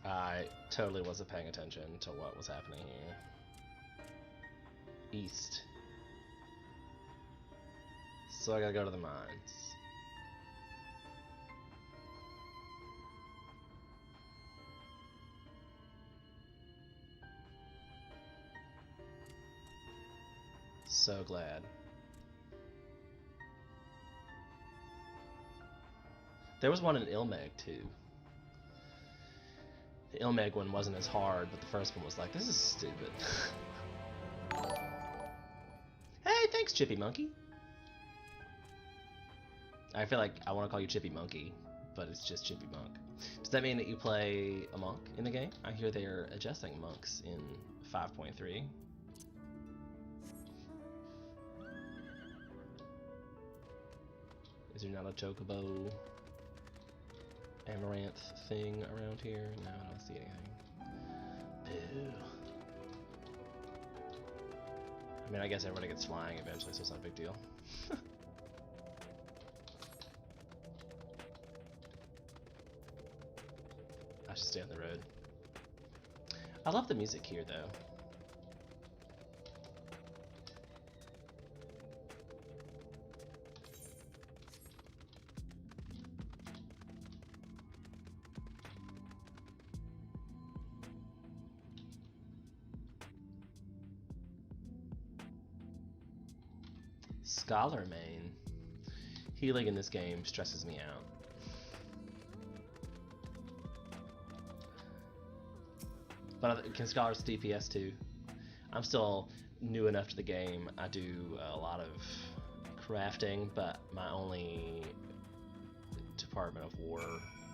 I totally wasn't paying attention to what was happening here. East. So I gotta go to the mines. So glad. There was one in Ilmeg too. The Ilmeg one wasn't as hard, but the first one was like, this is stupid. Hey, thanks, Chippy Monkey. I feel like I want to call you Chippy Monkey, but it's just Chippy Monk. Does that mean that you play a monk in the game? I hear they're adjusting monks in 5.3. Is there not a chocobo amaranth thing around here? No, I don't see anything. Boo. I mean, I guess everybody gets flying eventually, so it's not a big deal. I should stay on the road. I love the music here, though. Scholar main. Healing in this game stresses me out. But can Scholars DPS too? I'm still new enough to the game. I do a lot of crafting, but my only Department of War,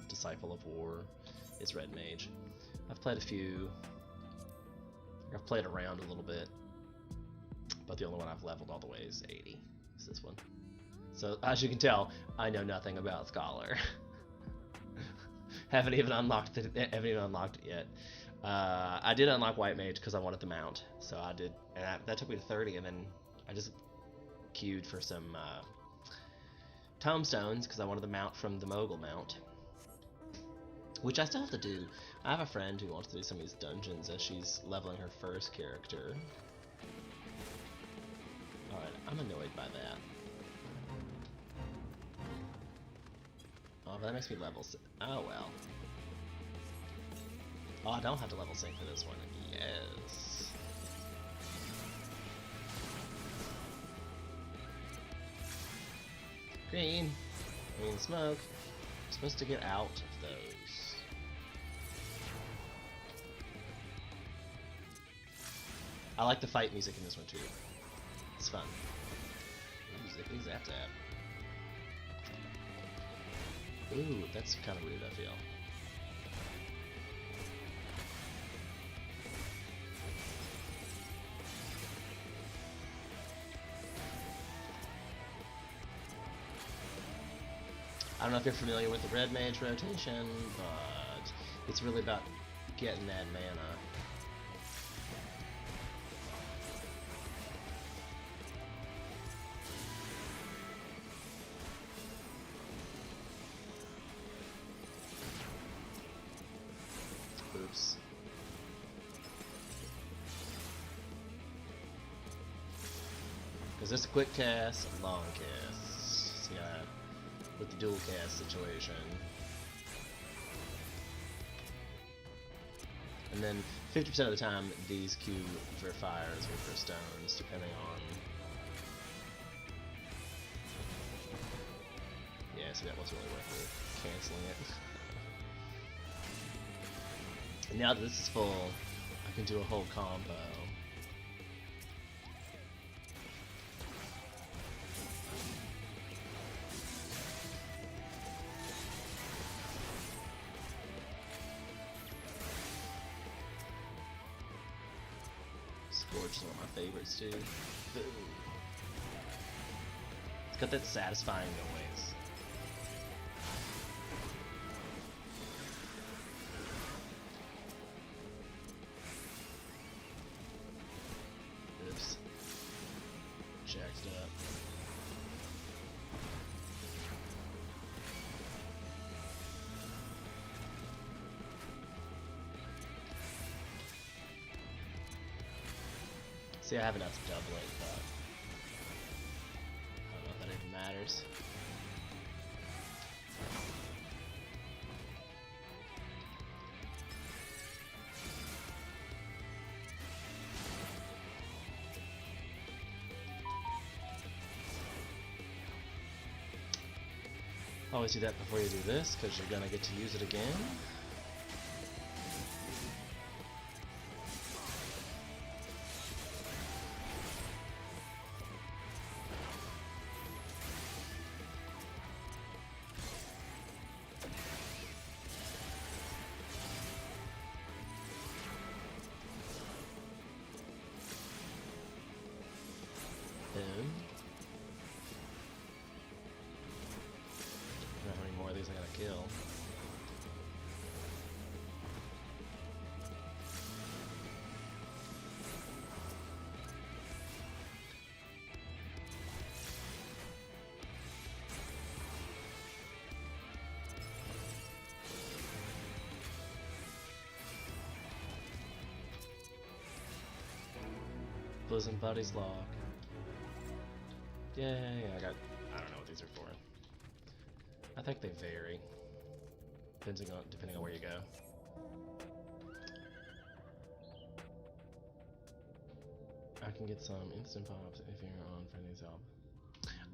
Disciple of War, is Red Mage. I've played a few. I've played around a little bit, but the only one I've leveled all the way is 80. Is this one? So as you can tell, I know nothing about Scholar. haven't even unlocked it yet. I did unlock White Mage because I wanted the mount, so I did, and that took me to 30, and then I just queued for some tomestones because I wanted the mount from the Mogul mount, which I still have to do. I have a friend who wants to do some of these dungeons as she's leveling her first character. Alright, I'm annoyed by that. Oh, but that makes me level 6. Oh well. Oh, I don't have to level sync for this one. Yes. Green. Green smoke. I'm supposed to get out of those. I like the fight music in this one too. It's fun. Ooh, zippity zap zap. Ooh, that's kind of weird, I feel. I don't know if you're familiar with the Red Mage rotation, but it's really about getting that mana. Oops. Because there's a quick cast, a long cast. See, with the dual cast situation. And then 50% of the time, these queue for fires or for stones, depending on... Yeah, so that wasn't really worth it. Canceling it. Now that this is full, I can do a whole combo. Scourge is one of my favorites too. Boom. It's got that satisfying noise. Oops. Jacked up. See, I haven't had to double it, but I don't know if that even matters. Always do that before you do this, because you're gonna get to use it again. Kill. Bosom Buddies log. Yay, I don't know what these are for. I think they vary, depending on where you go. I can get some instant pops if you're on Freddy's album.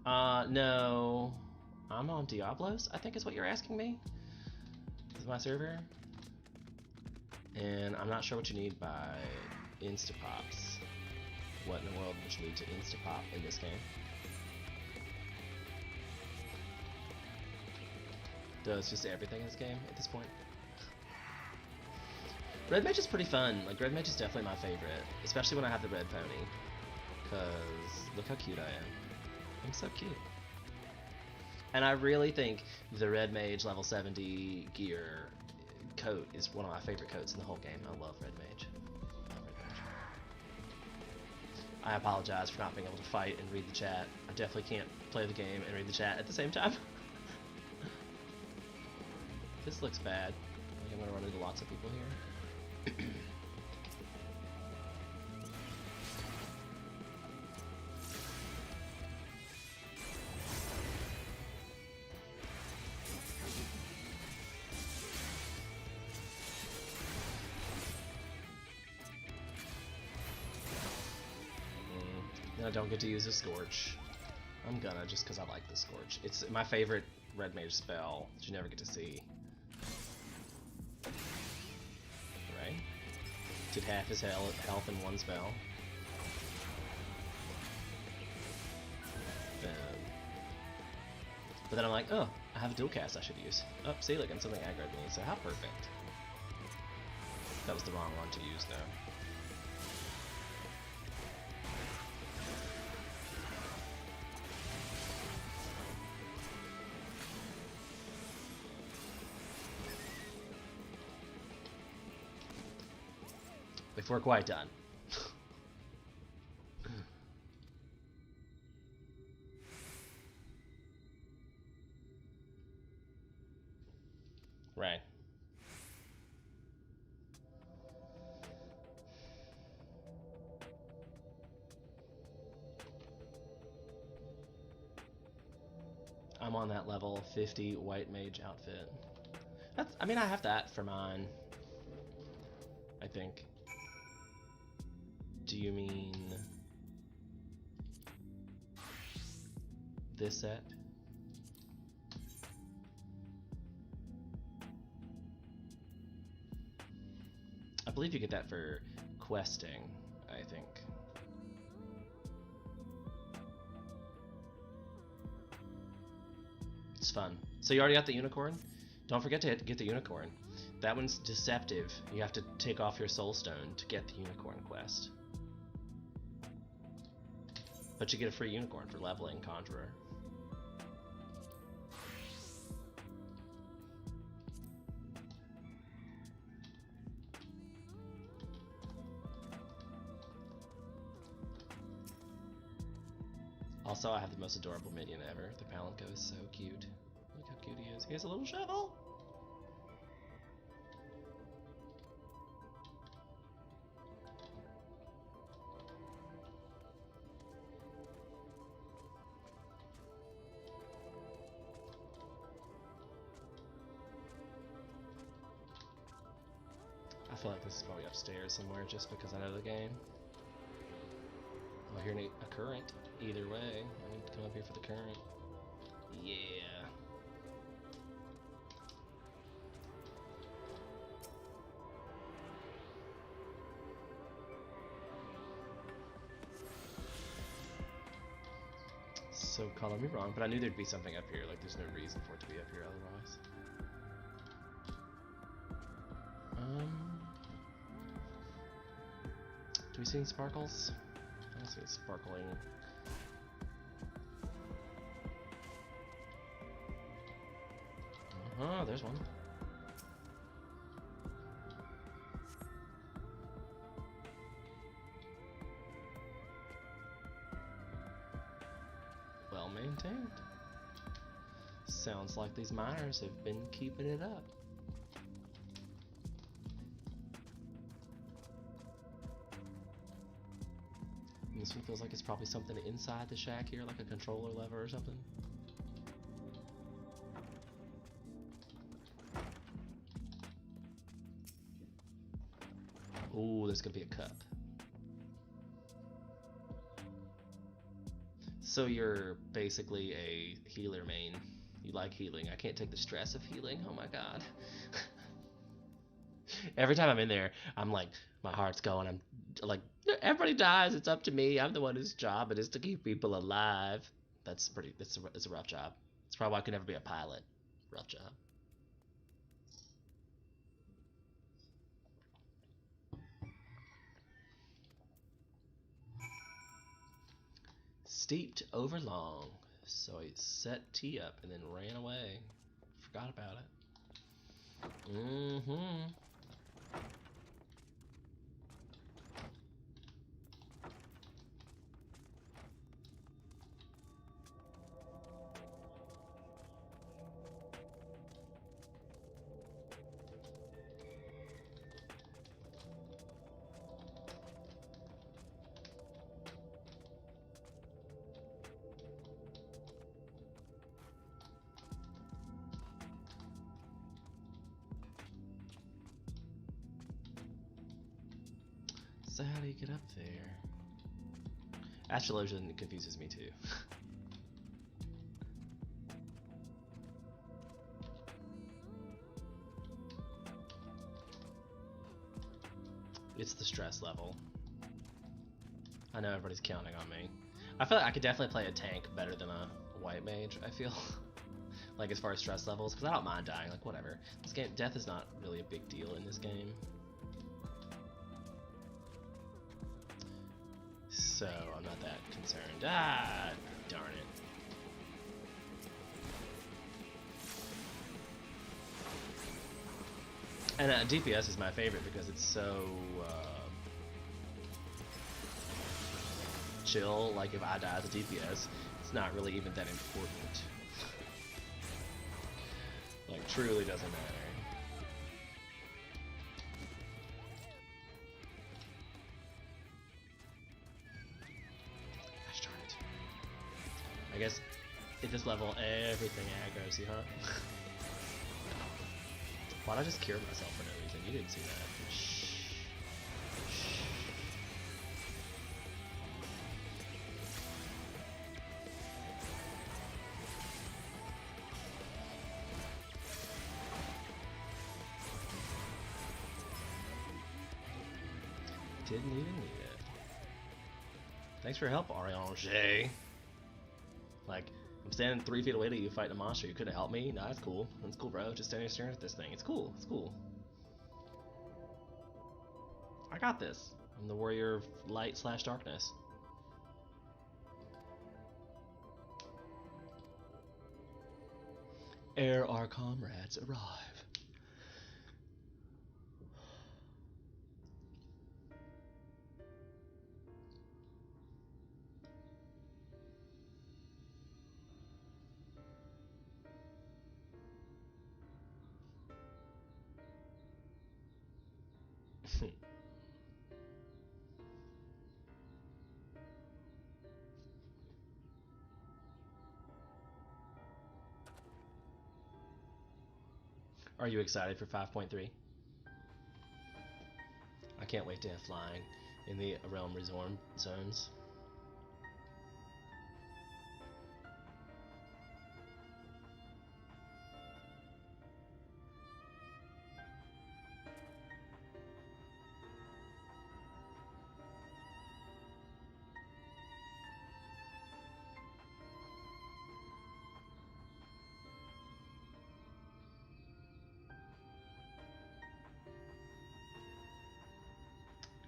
No. I'm on Diablos, I think is what you're asking me. This is my server. And I'm not sure what you need by Instapops. What in the world would you need to Instapop in this game? Does just everything in this game at this point? Red Mage is pretty fun. Like, Red Mage is definitely my favorite. Especially when I have the red pony. Because look how cute I am. I'm so cute. And I really think the Red Mage level 70 gear coat is one of my favorite coats in the whole game. I love Red Mage. I apologize for not being able to fight and read the chat. I definitely can't play the game and read the chat at the same time. This looks bad. I'm gonna run into lots of people here. I don't get to use a Scorch. I'm gonna, just because I like the Scorch. It's my favorite Red Mage spell that you never get to see. Right? Did half his health in one spell. But then I'm like, oh, I have a dual cast I should use. Oh, see, look, and something aggroed me, so how perfect. That was the wrong one to use, though. If we're quite done. Right. I'm on that level 50 white mage outfit. That's, I mean, I have that for mine. I think. Do you mean this set? I believe you get that for questing, I think. It's fun. So you already got the unicorn? Don't forget to get the unicorn. That one's deceptive. You have to take off your soul stone to get the unicorn quest. But you get a free unicorn for leveling Conjurer. Also, I have the most adorable minion ever. The Palanco is so cute. Look how cute he is. He has a little shovel! I feel like this is probably upstairs somewhere just because I know the game. Oh, here need a current. Either way, I need to come up here for the current. Yeah. So color me wrong, but I knew there'd be something up here. Like, there's no reason for it to be up here otherwise. Do we see any sparkles? I see it sparkling. There's one. Well maintained. Sounds like these miners have been keeping it up. This one feels like it's probably something inside the shack here, like a controller lever or something. Ooh, there's gonna be a cup. So you're basically a healer main. You like healing. I can't take the stress of healing. Oh my god. Every time I'm in there, I'm like, my heart's going. I'm like, everybody dies. It's up to me. I'm the one whose job it is to keep people alive. That's pretty. It's a rough job. It's probably why I could never be a pilot. Rough job. Steeped over long. So he set T up and then ran away. Forgot about it. Mm-hmm. So how do you get up there? Astrologian confuses me too. It's the stress level. I know everybody's counting on me. I feel like I could definitely play a tank better than a white mage, I feel. Like as far as stress levels, because I don't mind dying, like whatever. This game, death is not really a big deal in this game. So I'm not that concerned. Ah, darn it. And DPS is my favorite because it's so chill. Like if I die as a DPS, it's not really even that important. Like truly doesn't matter. I guess at this level, everything aggroes you, huh? Why'd I just cure myself for no reason? You didn't see that. Shh. Didn't even need it. Thanks for your help, Ariane. Like, I'm standing 3 feet away to you fighting a monster. You couldn't help me? Nah, that's cool. That's cool, bro. Just standing staring at this thing. It's cool. It's cool. I got this. I'm the warrior of light / darkness. Ere our comrades arrive. Are you excited for 5.3? I can't wait to have flying in the Realm Resort zones.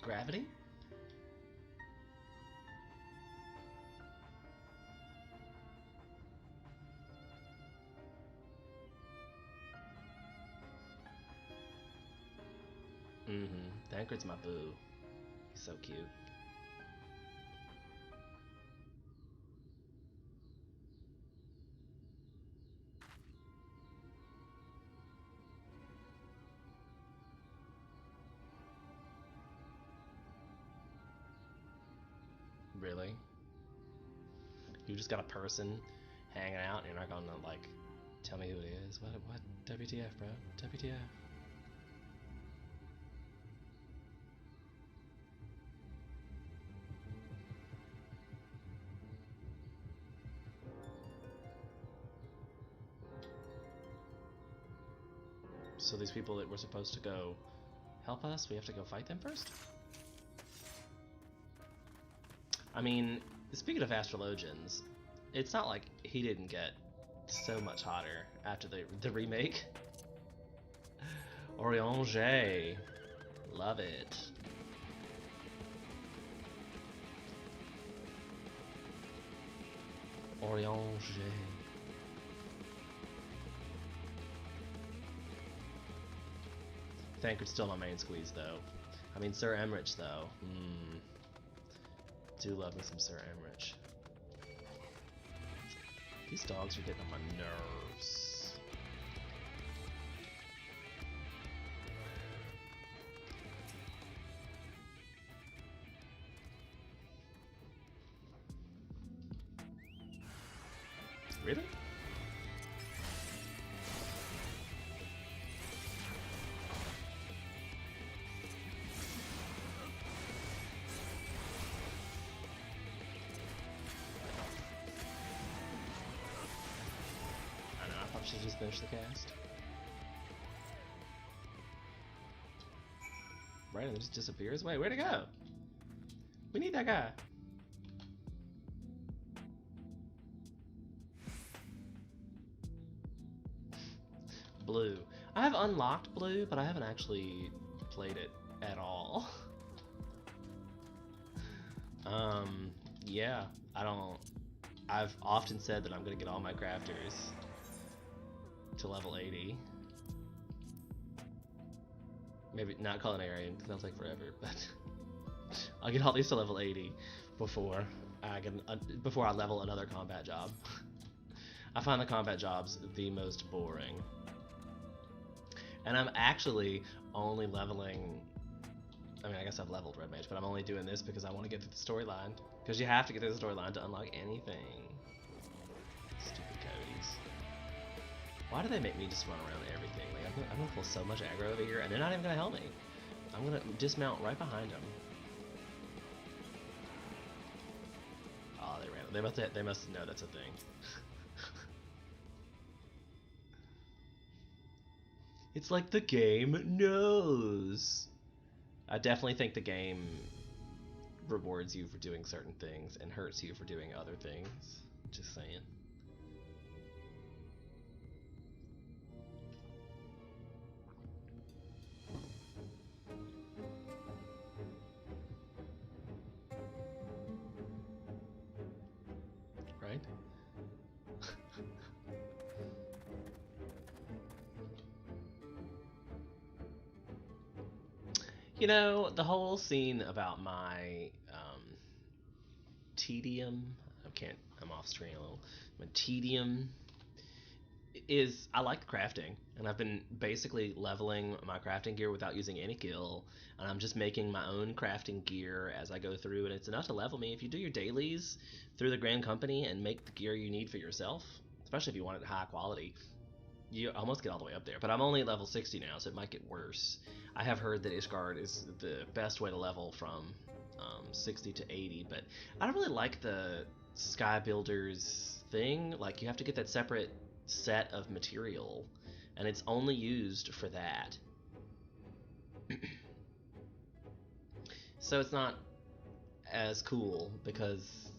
Gravity? Thancred's my boo. He's so cute. Really? You just got a person hanging out and you're not gonna like tell me who it is? What WTF, bro? WTF? So these people that were supposed to go help us, we have to go fight them first? I mean, speaking of astrologians, it's not like he didn't get so much hotter after the remake. Oriange. Love it. Oriange. Thancred's still my main squeeze, though. I mean, Sir Emmerich, though. Do love me some Sir Emmerich. These dogs are getting on my nerves. Really? I should just finish the cast. Right, and it just disappears? Wait, where'd it go? We need that guy. Blue. I have unlocked Blue, but I haven't actually played it at all. Yeah, I've often said that I'm gonna get all my crafters to level 80. Maybe not culinarian, because that'll take forever, but I'll get all these to level 80 before I level another combat job. I find the combat jobs the most boring. And I'm actually only leveling, I mean, I guess I've leveled Red Mage, but I'm only doing this because I want to get through the storyline. Because you have to get through the storyline to unlock anything. Stupid Cody's. Why do they make me just run around everything? Like, I'm gonna pull so much aggro over here, and they're not even gonna help me. I'm gonna dismount right behind them. Oh, they ran. They must know that's a thing. It's like the game knows. I definitely think the game rewards you for doing certain things and hurts you for doing other things. Just saying. Right? You know, the whole scene about my tedium, I'm off screen a little, my tedium is, I like crafting, and I've been basically leveling my crafting gear without using any gil, and I'm just making my own crafting gear as I go through, and it's enough to level me. If you do your dailies through the Grand Company and make the gear you need for yourself, especially if you want it high quality, you almost get all the way up there. But I'm only at level 60 now, so it might get worse. I have heard that Ishgard is the best way to level from 60 to 80, but I don't really like the Sky Builders thing. Like, you have to get that separate set of material, and it's only used for that. So it's not as cool because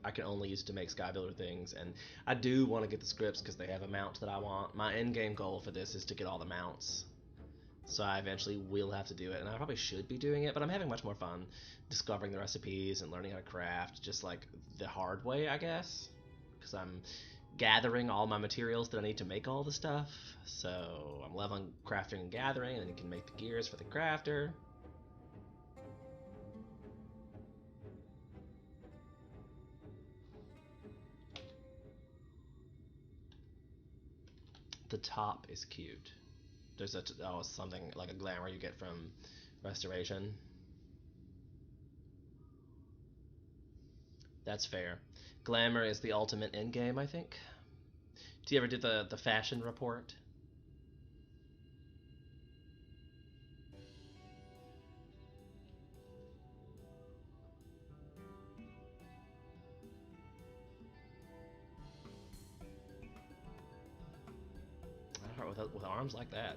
I can only use it to make Sky Builder things, and I do want to get the scripts because they have a mount that I want. My end game goal for this is to get all the mounts, so I eventually will have to do it, and I probably should be doing it, but I'm having much more fun discovering the recipes and learning how to craft just like the hard way, I guess, because I'm gathering all my materials that I need to make all the stuff. So I'm leveling crafting and gathering, and then you can make the gears for the crafter. The top is cute. There's something like a glamour you get from restoration. That's fair. Glamour is the ultimate endgame, I think. Do you ever do the fashion report? With arms like that.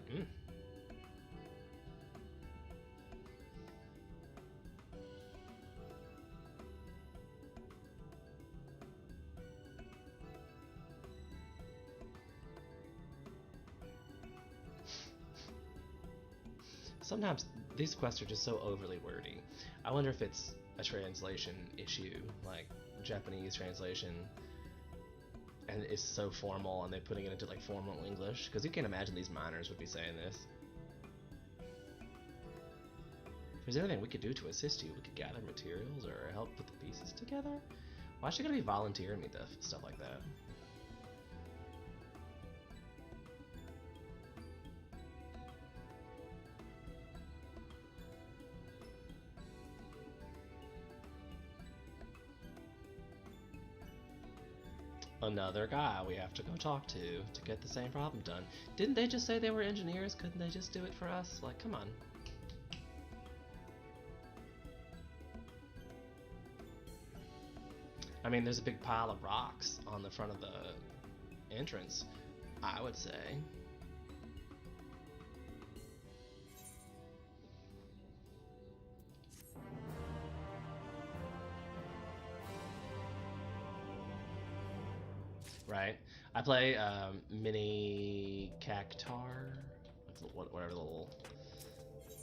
sometimes these quests are just so overly wordy. I wonder if it's a translation issue, like Japanese translation, and it's so formal and they're putting it into like formal English, because you can't imagine these miners would be saying this. If there's anything we could do to assist you, we could gather materials or help put the pieces together. Why should I be volunteering me stuff like that? Another guy we have to go talk to get the same problem done. Didn't they just say they were engineers? Couldn't they just do it for us? Like, come on. I mean, there's a big pile of rocks on the front of the entrance, I would say. Right. I play Mini Cactar, whatever the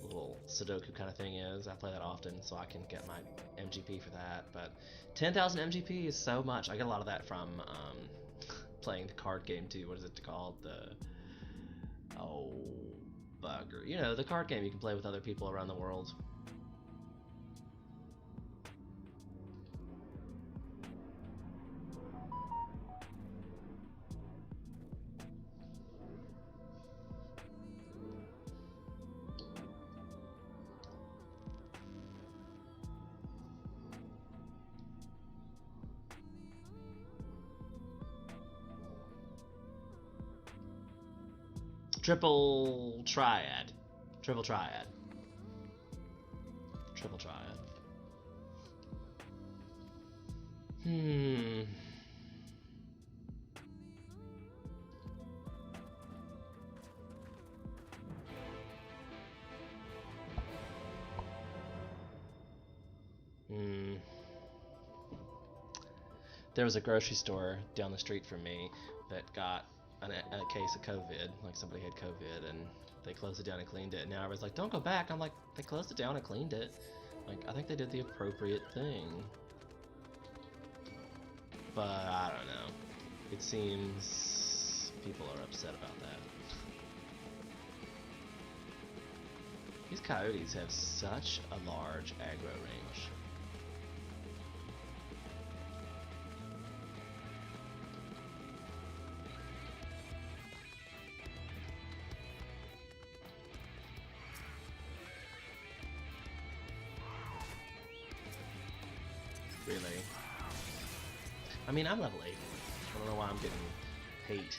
little Sudoku kind of thing is. I play that often, so I can get my MGP for that. But 10,000 MGP is so much. I get a lot of that from playing the card game too. What is it called? Bugger. You know, the card game you can play with other people around the world. Triple triad. Triple triad. Triple triad. There was a grocery store down the street from me that got a case of COVID, like somebody had COVID and they closed it down and cleaned it, and now everybody's like, don't go back. I'm like, they closed it down and cleaned it. Like, I think they did the appropriate thing. But I don't know. It seems people are upset about that. These coyotes have such a large aggro range. Really? I mean, I'm level 80. I don't know why I'm getting hate.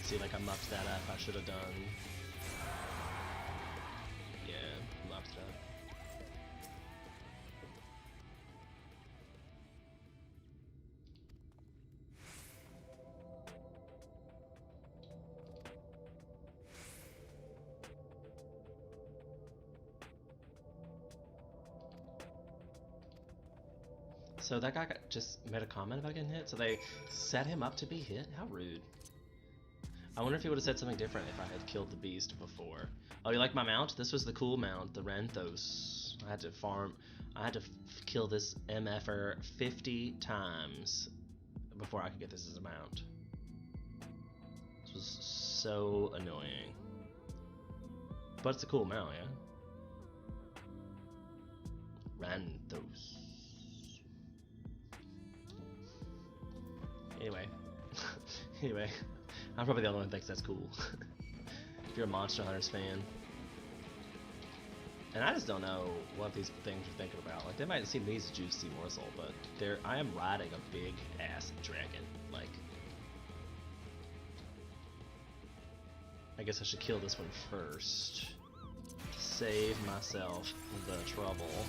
See, like, I mucked that up. I should have done... Yeah, mucked it up. So that guy just made a comment about getting hit, so they set him up to be hit? How rude. I wonder if he would have said something different if I had killed the beast before. Oh, you like my mount? This was the cool mount, the Renthos. I had to kill this MFer 50 times before I could get this as a mount. This was so annoying. But it's a cool mount, yeah? Renthos. Anyway, I'm probably the only one who thinks that's cool. If you're a Monster Hunters fan. And I just don't know what these things are thinking about. Like, they might seem these a juicy morsel, but I am riding a big ass dragon. Like, I guess I should kill this one first. Save myself the trouble.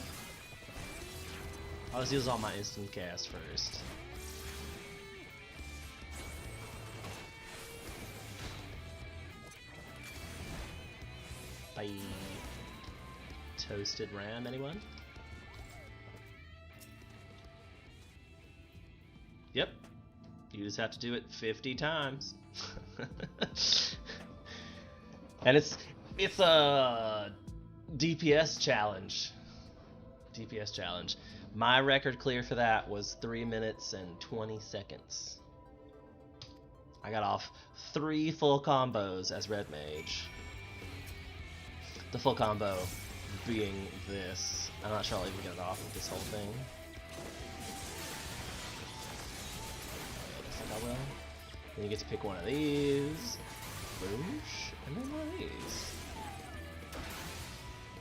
I'll just use all my instant cast first. Bye. Toasted ram, anyone? Yep. You just have to do it 50 times. And it's a DPS challenge. DPS challenge. My record clear for that was 3 minutes and 20 seconds. I got off 3 full combos as Red Mage. The full combo being this. I'm not sure I'll even get it off with this whole thing. I guess I will. Then you get to pick one of these. Boosh. And then one of these.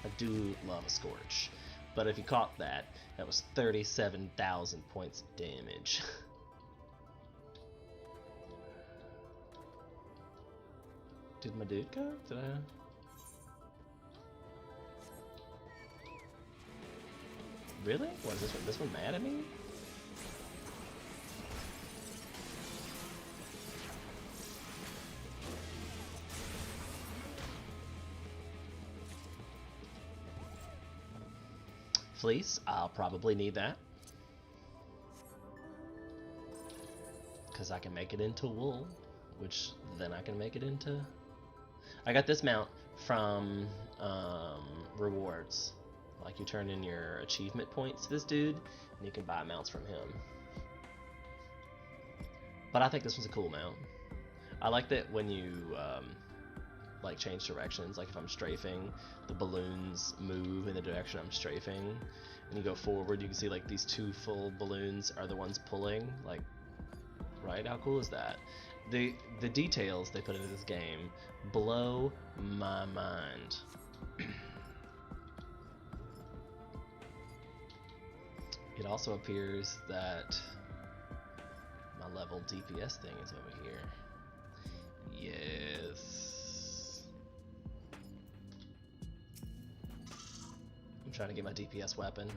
I do love a Scorch. But if you caught that, that was 37,000 points of damage. Did my dude go? Did I? Really? What is this one? This one mad at me? Fleece, I'll probably need that. Because I can make it into wool, which then I can make it into... I got this mount from rewards. Like, you turn in your achievement points to this dude, and you can buy mounts from him. But I think this one's a cool mount. I like that when you like change directions, like if I'm strafing, the balloons move in the direction I'm strafing, and you go forward, you can see like these 2 full balloons are the ones pulling, like, right? How cool is that? The details they put into this game blow my mind. It also appears that my level DPS thing is over here. Yes. I'm trying to get my DPS weapon.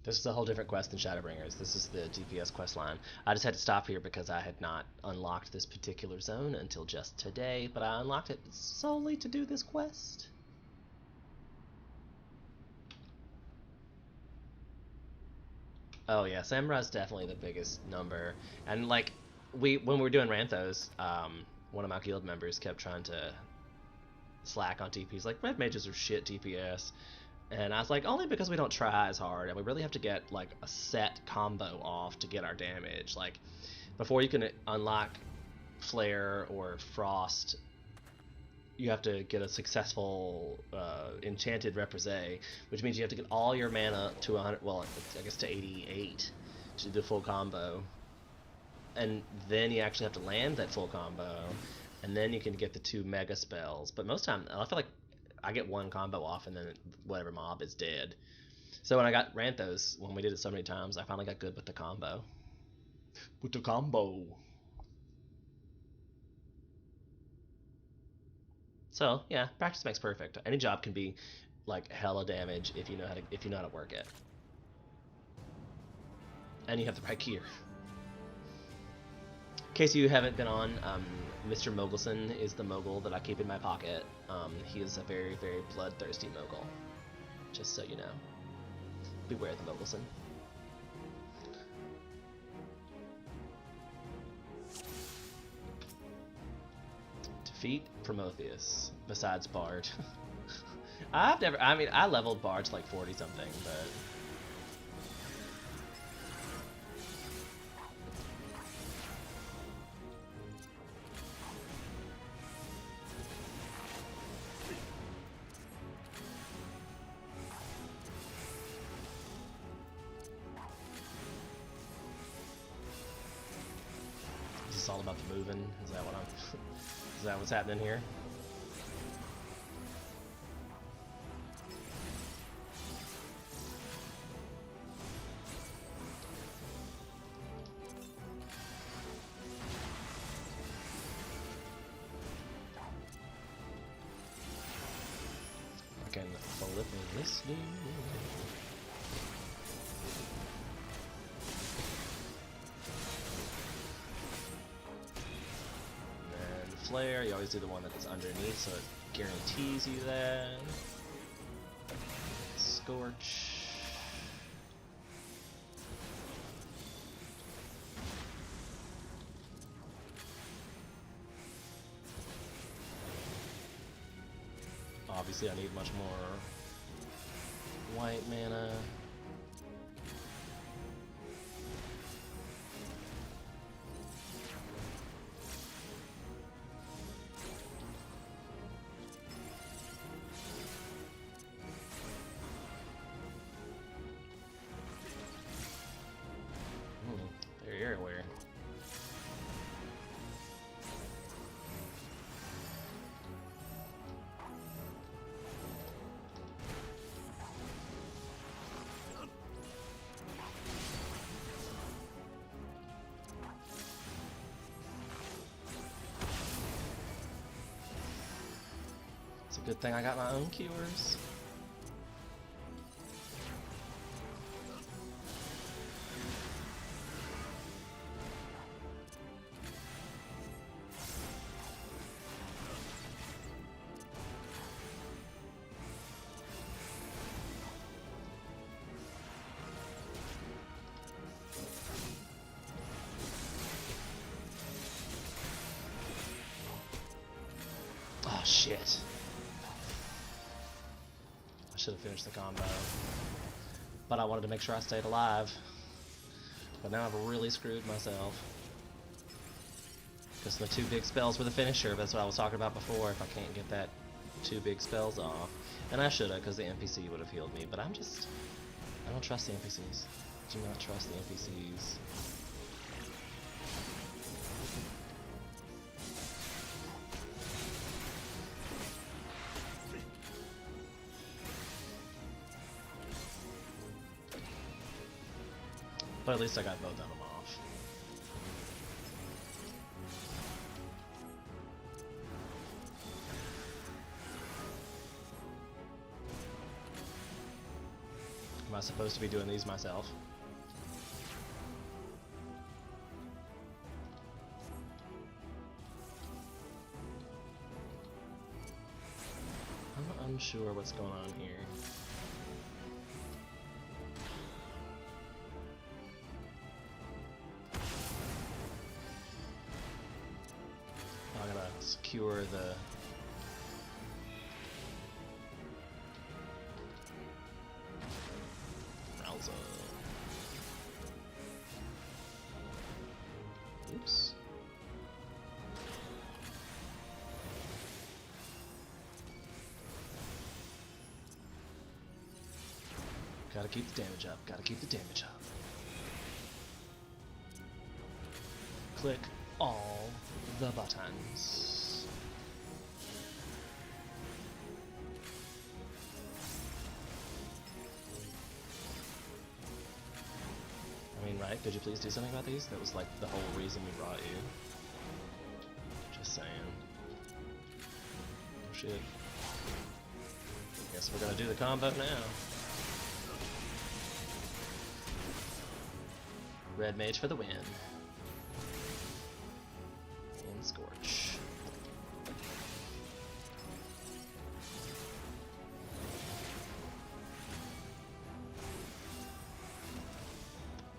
This is a whole different quest than Shadowbringers. This is the DPS quest line. I just had to stop here because I had not unlocked this particular zone until just today, but I unlocked it solely to do this quest. Oh yeah, Samurai's definitely the biggest number. And like, when we were doing Ranthos, one of my guild members kept trying to slack on DPS, like, Red Mages are shit DPS. And I was like, only because we don't try as hard, and we really have to get like a set combo off to get our damage. Like, before you can unlock Flare or Frost, you have to get a successful enchanted Reprise, which means you have to get all your mana to 100, well, I guess to 88 to do the full combo. And then you actually have to land that full combo, and then you can get the 2 mega spells. But most time, I feel like I get 1 combo off, and then whatever mob is dead. So when I got Ranthos, when we did it so many times, I finally got good with the combo. With the combo. So yeah, practice makes perfect. Any job can be like hella damage if you know how to work it, and you have the right gear. In case you haven't been on, Mr. Mogulson is the mogul that I keep in my pocket. He is a very, very bloodthirsty mogul. Just so you know. Beware the Mogulson. Defeat Prometheus, besides Bard. I leveled Bard to like 40 something, but... Is this all about the moving? Is that what is that what's happening here? I can flip this dude. Flare, you always do the one that's underneath, so it guarantees you that. Scorch. Obviously, I need much more white mana. They're everywhere. It's a good thing I got my own cures. Oh shit. I should have finished the combo. But I wanted to make sure I stayed alive. But now I've really screwed myself. Because the two big spells were the finisher. That's what I was talking about before. If I can't get that two big spells off. And I should have, because the NPC would have healed me. But I don't trust the NPCs. Do not trust the NPCs. But at least I got both of them off. Am I supposed to be doing these myself? I'm unsure what's going on here. Secure the browser. Oops. Gotta keep the damage up. Gotta keep the damage up. Click all the buttons. I mean, right? Could you please do something about these? That was like the whole reason we brought you. Just saying. Oh shit. Guess we're gonna do the combo now. Red Mage for the win. And Scorch.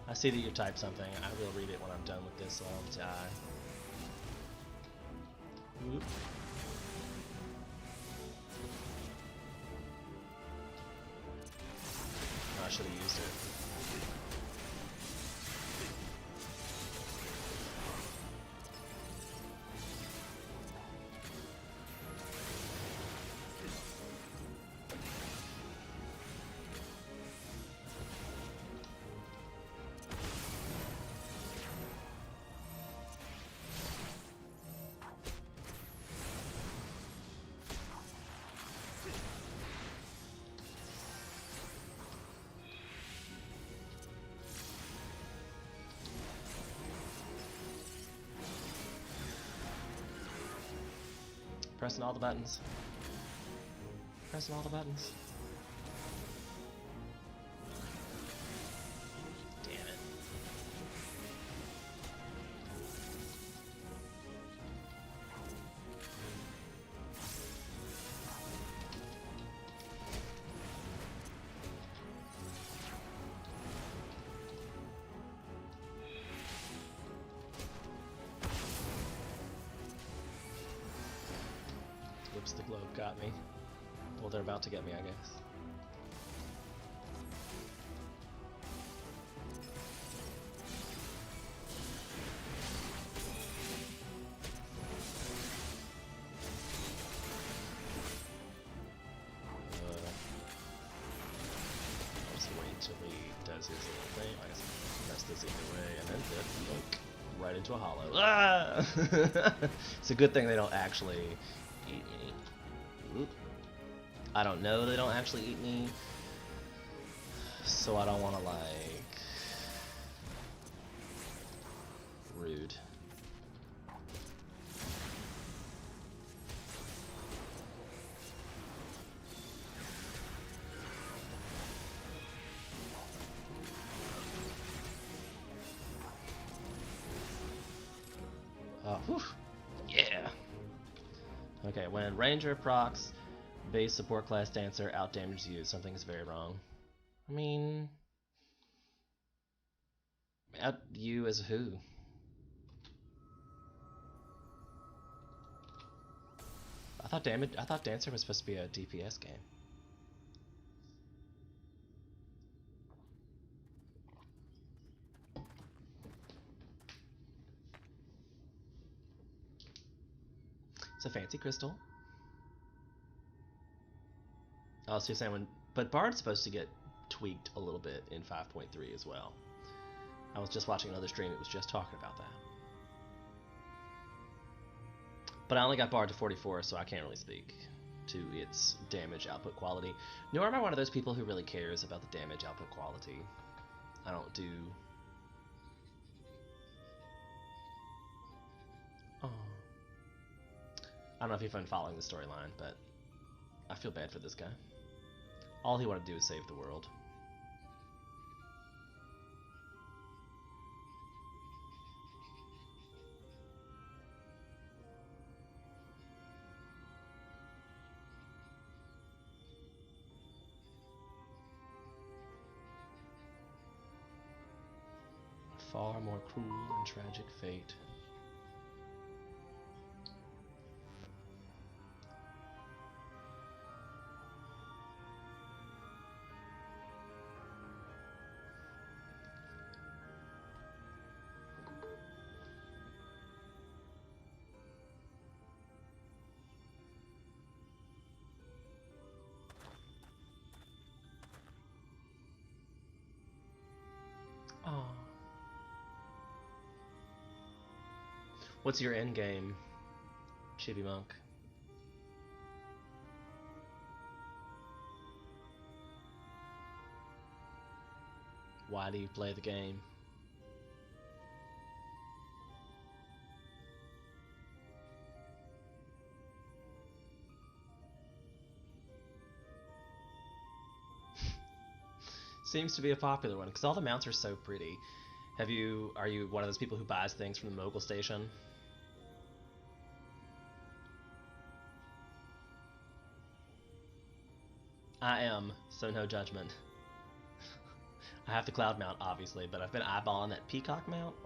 I see that you typed something. I will read it when I'm done with this, so I don't die. Oop. Oh, I should have used it. Pressing all the buttons. Pressing all the buttons. Damn it. Oops, the globe got me. Well, they're about to get me, I guess. Let's wait till he does his little thing. I guess I messed this either way, and then yoink, right into a hollow. Ah! It's a good thing they don't actually eat me. Oop. I don't know they don't actually eat me, so I don't want to, like, rude. Whew. Yeah. Okay, when Ranger procs base support class dancer outdamages you, something is very wrong. I mean, out you as who? I thought dancer was supposed to be a DPS game. It's a fancy crystal. Oh, so you're saying but Bard's supposed to get tweaked a little bit in 5.3 as well. I was just watching another stream, it was just talking about that. But I only got Bard to 44, so I can't really speak to its damage output quality. Nor am I one of those people who really cares about the damage output quality. I don't do... Oh. I don't know if you've been following the storyline, but I feel bad for this guy. All he wanted to do is save the world. A far more cruel and tragic fate. What's your end game, Chibi Monk? Why do you play the game? Seems to be a popular one because all the mounts are so pretty. Are you one of those people who buys things from the Mogul Station? I am, so no judgment. I have the Cloud mount, obviously, but I've been eyeballing that Peacock mount.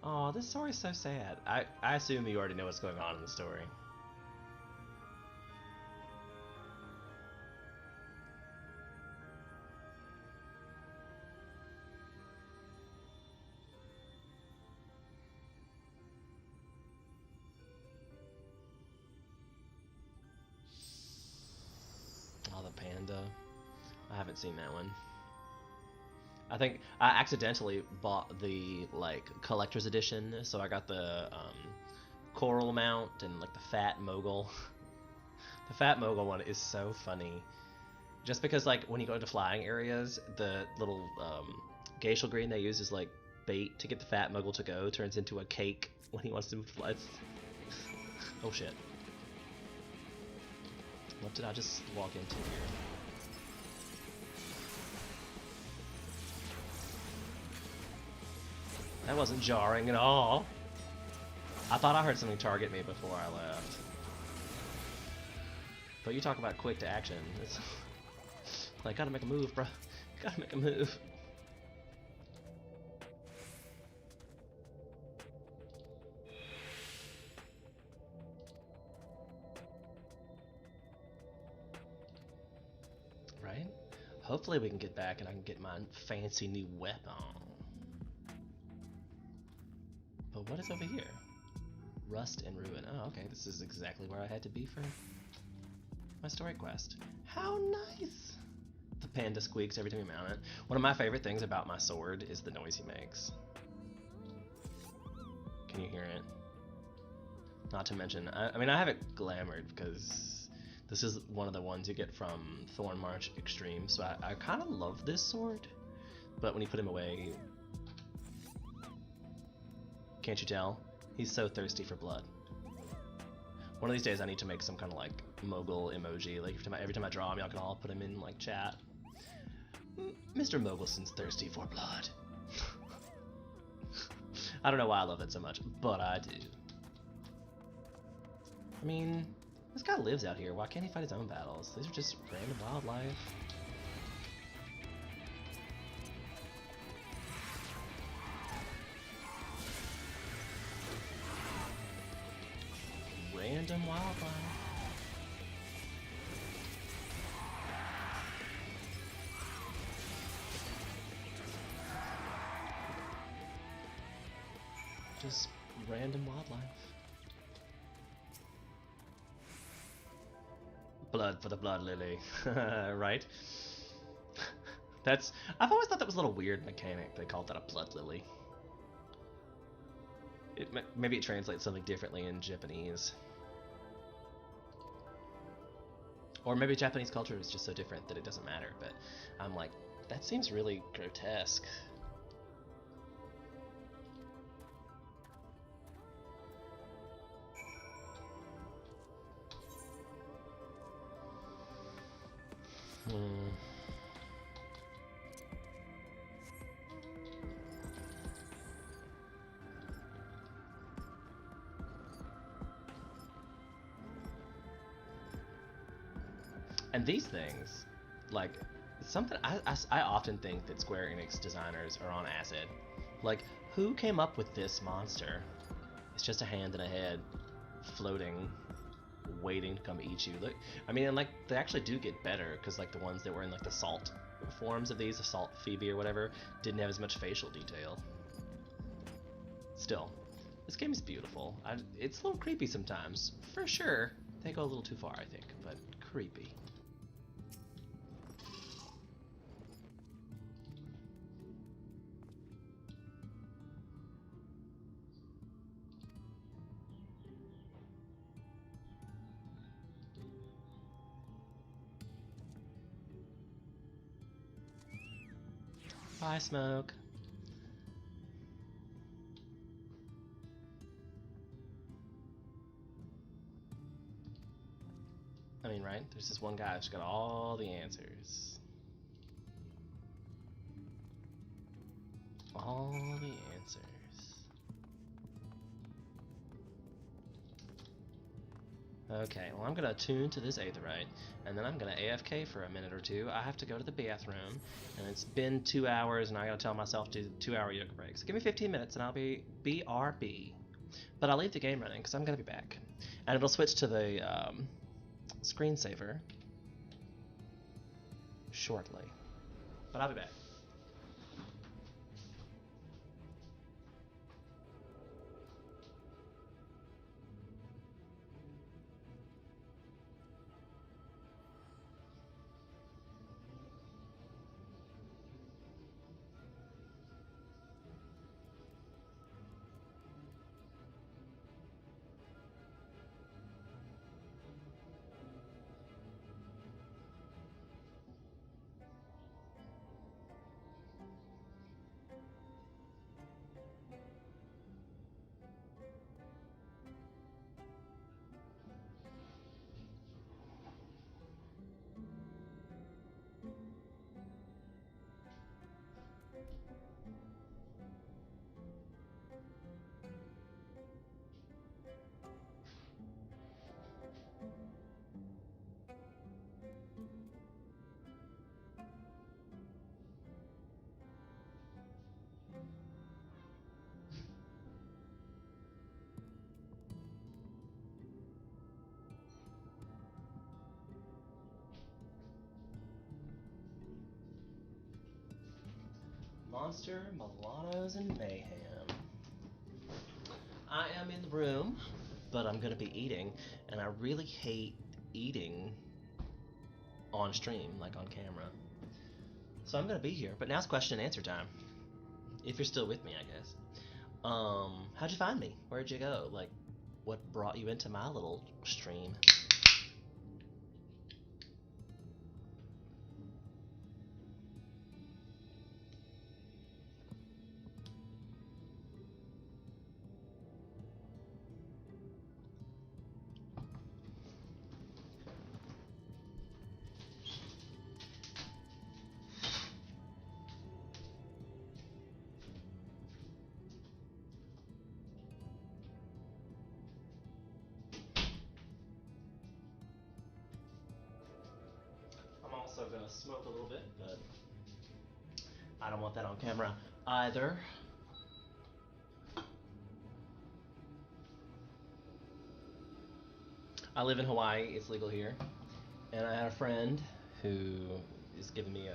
Oh, this story's so sad. I assume you already know what's going on in the story. Panda. I haven't seen that one. I think I accidentally bought the like collector's edition, so I got the coral mount and like the Fat Mogul. The Fat Mogul one is so funny, just because like when you go into flying areas, the little glacial green they use is like bait to get the Fat Mogul to go turns into a cake when he wants to fly. Oh shit. What did I just walk into here? That wasn't jarring at all. I thought I heard something target me before I left. But you talk about quick to action. It's like, gotta make a move, bro. Gotta make a move. right? Hopefully we can get back and I can get my fancy new weapon. But what is over here? Rust and ruin. Oh, okay. This is exactly where I had to be for my story quest. How nice! The panda squeaks every time you mount it. One of my favorite things about my sword is the noise he makes. Can you hear it? Not to mention, I mean, I have it glamored because this is one of the ones you get from Thornmarch Extreme, so I kind of love this sword, but when you put him away, can't you tell? He's so thirsty for blood. One of these days I need to make some kind of like Mogul emoji, like every time I draw him, y'all can all put him in like chat. Mr. Mogulson's thirsty for blood. I don't know why I love that so much, but I do. I mean, this guy lives out here. Why can't he fight his own battles? These are just random wildlife. Random wildlife. Just random wildlife. Blood for the blood lily, right? I've always thought that was a little weird mechanic. They called that a blood lily. Maybe it translates something differently in Japanese. Or maybe Japanese culture is just so different that it doesn't matter, but I'm like, that seems really grotesque. And these things, like, something I often think that Square Enix designers are on acid. Like, who came up with this monster? It's just a hand and a head floating, waiting to come eat you. Look, I mean, and like, they actually do get better, because like the ones that were in like the salt forms of these, the salt Phoebe or whatever, didn't have as much facial detail. Still, this game is beautiful. It's a little creepy sometimes, for sure. They go a little too far, I think, but creepy. Bye, Smoke. I mean, right? There's this one guy who's got all the answers. All the answers. Okay, well, I'm gonna attune to this Aetheryte, and then I'm gonna AFK for a minute or two. I have to go to the bathroom, and it's been 2 hours, and I gotta tell myself to do 2-hour yoga breaks. So give me 15 minutes, and I'll be BRB. But I'll leave the game running, because I'm gonna be back. And it'll switch to the screensaver shortly. But I'll be back. Monster, Mulattoes, and Mayhem. I am in the room, but I'm gonna be eating, and I really hate eating on stream, like on camera. So I'm gonna be here, but now it's question and answer time. If you're still with me, I guess. How'd you find me? Where'd you go? Like, what brought you into my little stream? Also gonna smoke a little bit, but I don't want that on camera either. I live in Hawaii, it's legal here, and I had a friend who is giving me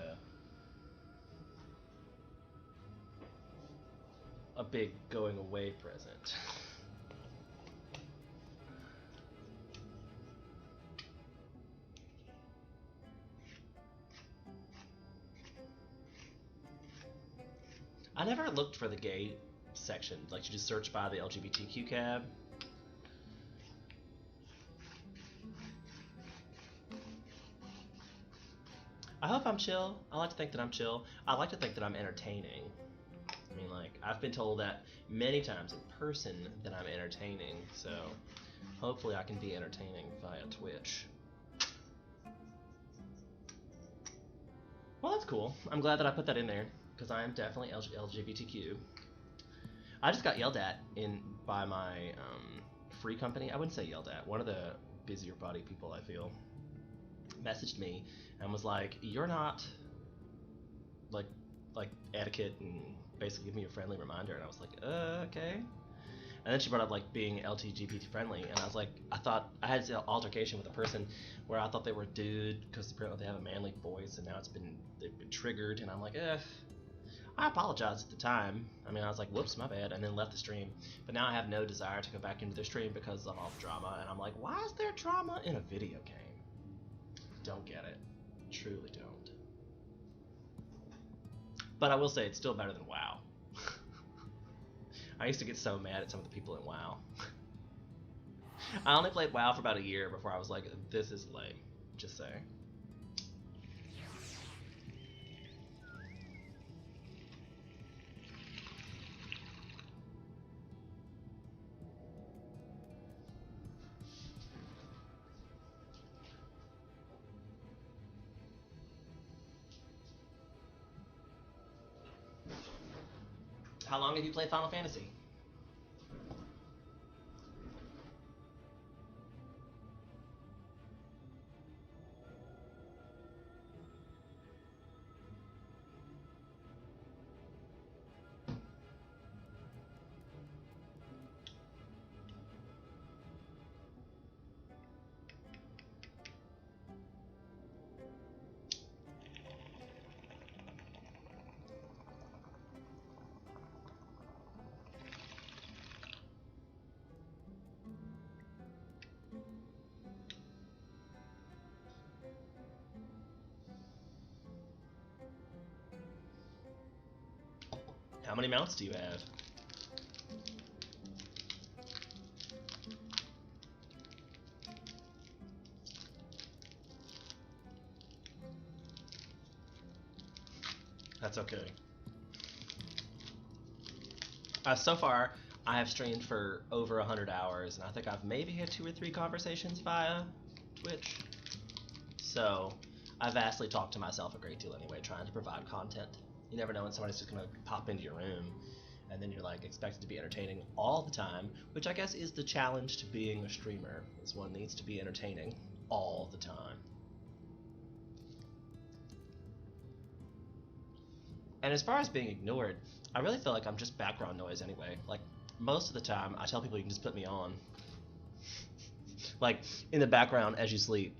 a big going away present. I never looked for the gay section. Like, you just search by the LGBTQ tab. I hope I'm chill. I like to think that I'm chill. I like to think that I'm entertaining. I mean, like, I've been told that many times in person that I'm entertaining, so hopefully I can be entertaining via Twitch. Well, that's cool. I'm glad that I put that in there, because I am definitely LGBTQ. I just got yelled at by my free company. I wouldn't say yelled at. One of the busier body people, I feel, messaged me and was like, "You're not like etiquette," and basically give me a friendly reminder. And I was like, okay. And then she brought up like being LGBT friendly, and I was like, I had this altercation with a person where I thought they were a dude because apparently they have a manly voice, and now they've been triggered, and I'm like, I apologized at the time. I mean, I was like, whoops, my bad, and then left the stream. But now I have no desire to go back into the stream because of all the drama, and I'm like, why is there drama in a video game? Don't get it. Truly don't. But I will say it's still better than WoW. I used to get so mad at some of the people in WoW. I only played WoW for about a year before I was like, this is lame. Just saying. How long have you played Final Fantasy? How many mounts do you have? That's okay. So far, I have streamed for over 100 hours, and I think I've maybe had 2 or 3 conversations via Twitch. So, I vastly talk to myself a great deal anyway, trying to provide content. You never know when somebody's just gonna pop into your room, and then you're like expected to be entertaining all the time, which I guess is the challenge to being a streamer, is one needs to be entertaining all the time. And as far as being ignored, I really feel like I'm just background noise anyway. Like, most of the time, I tell people you can just put me on. Like, in the background as you sleep.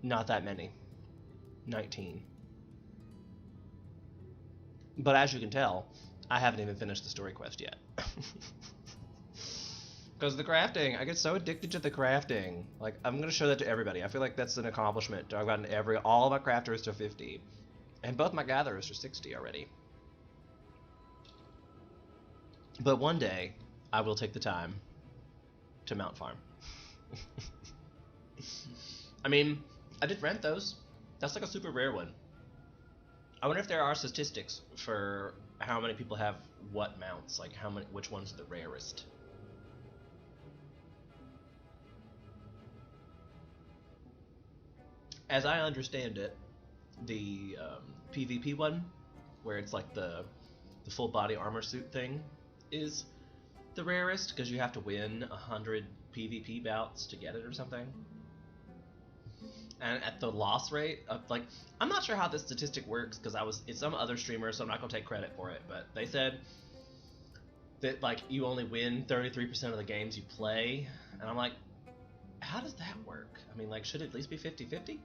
Not that many. 19. But as you can tell, I haven't even finished the story quest yet. Because the crafting, I get so addicted to the crafting. Like, I'm going to show that to everybody. I feel like that's an accomplishment. I've gotten all of my crafters to 50. And both my gatherers are 60 already. But one day, I will take the time to mount farm. I mean, I did rent those. That's like a super rare one. I wonder if there are statistics for how many people have what mounts, like which one's the rarest. As I understand it, the PvP one, where it's like the full body armor suit thing, is the rarest because you have to win 100 PvP bouts to get it or something. And at the loss rate of, like, I'm not sure how this statistic works because it's some other streamer, so I'm not gonna take credit for it, but they said that like you only win 33% of the games you play, and I'm like, how does that work? I mean, like, should it at least be 50-50?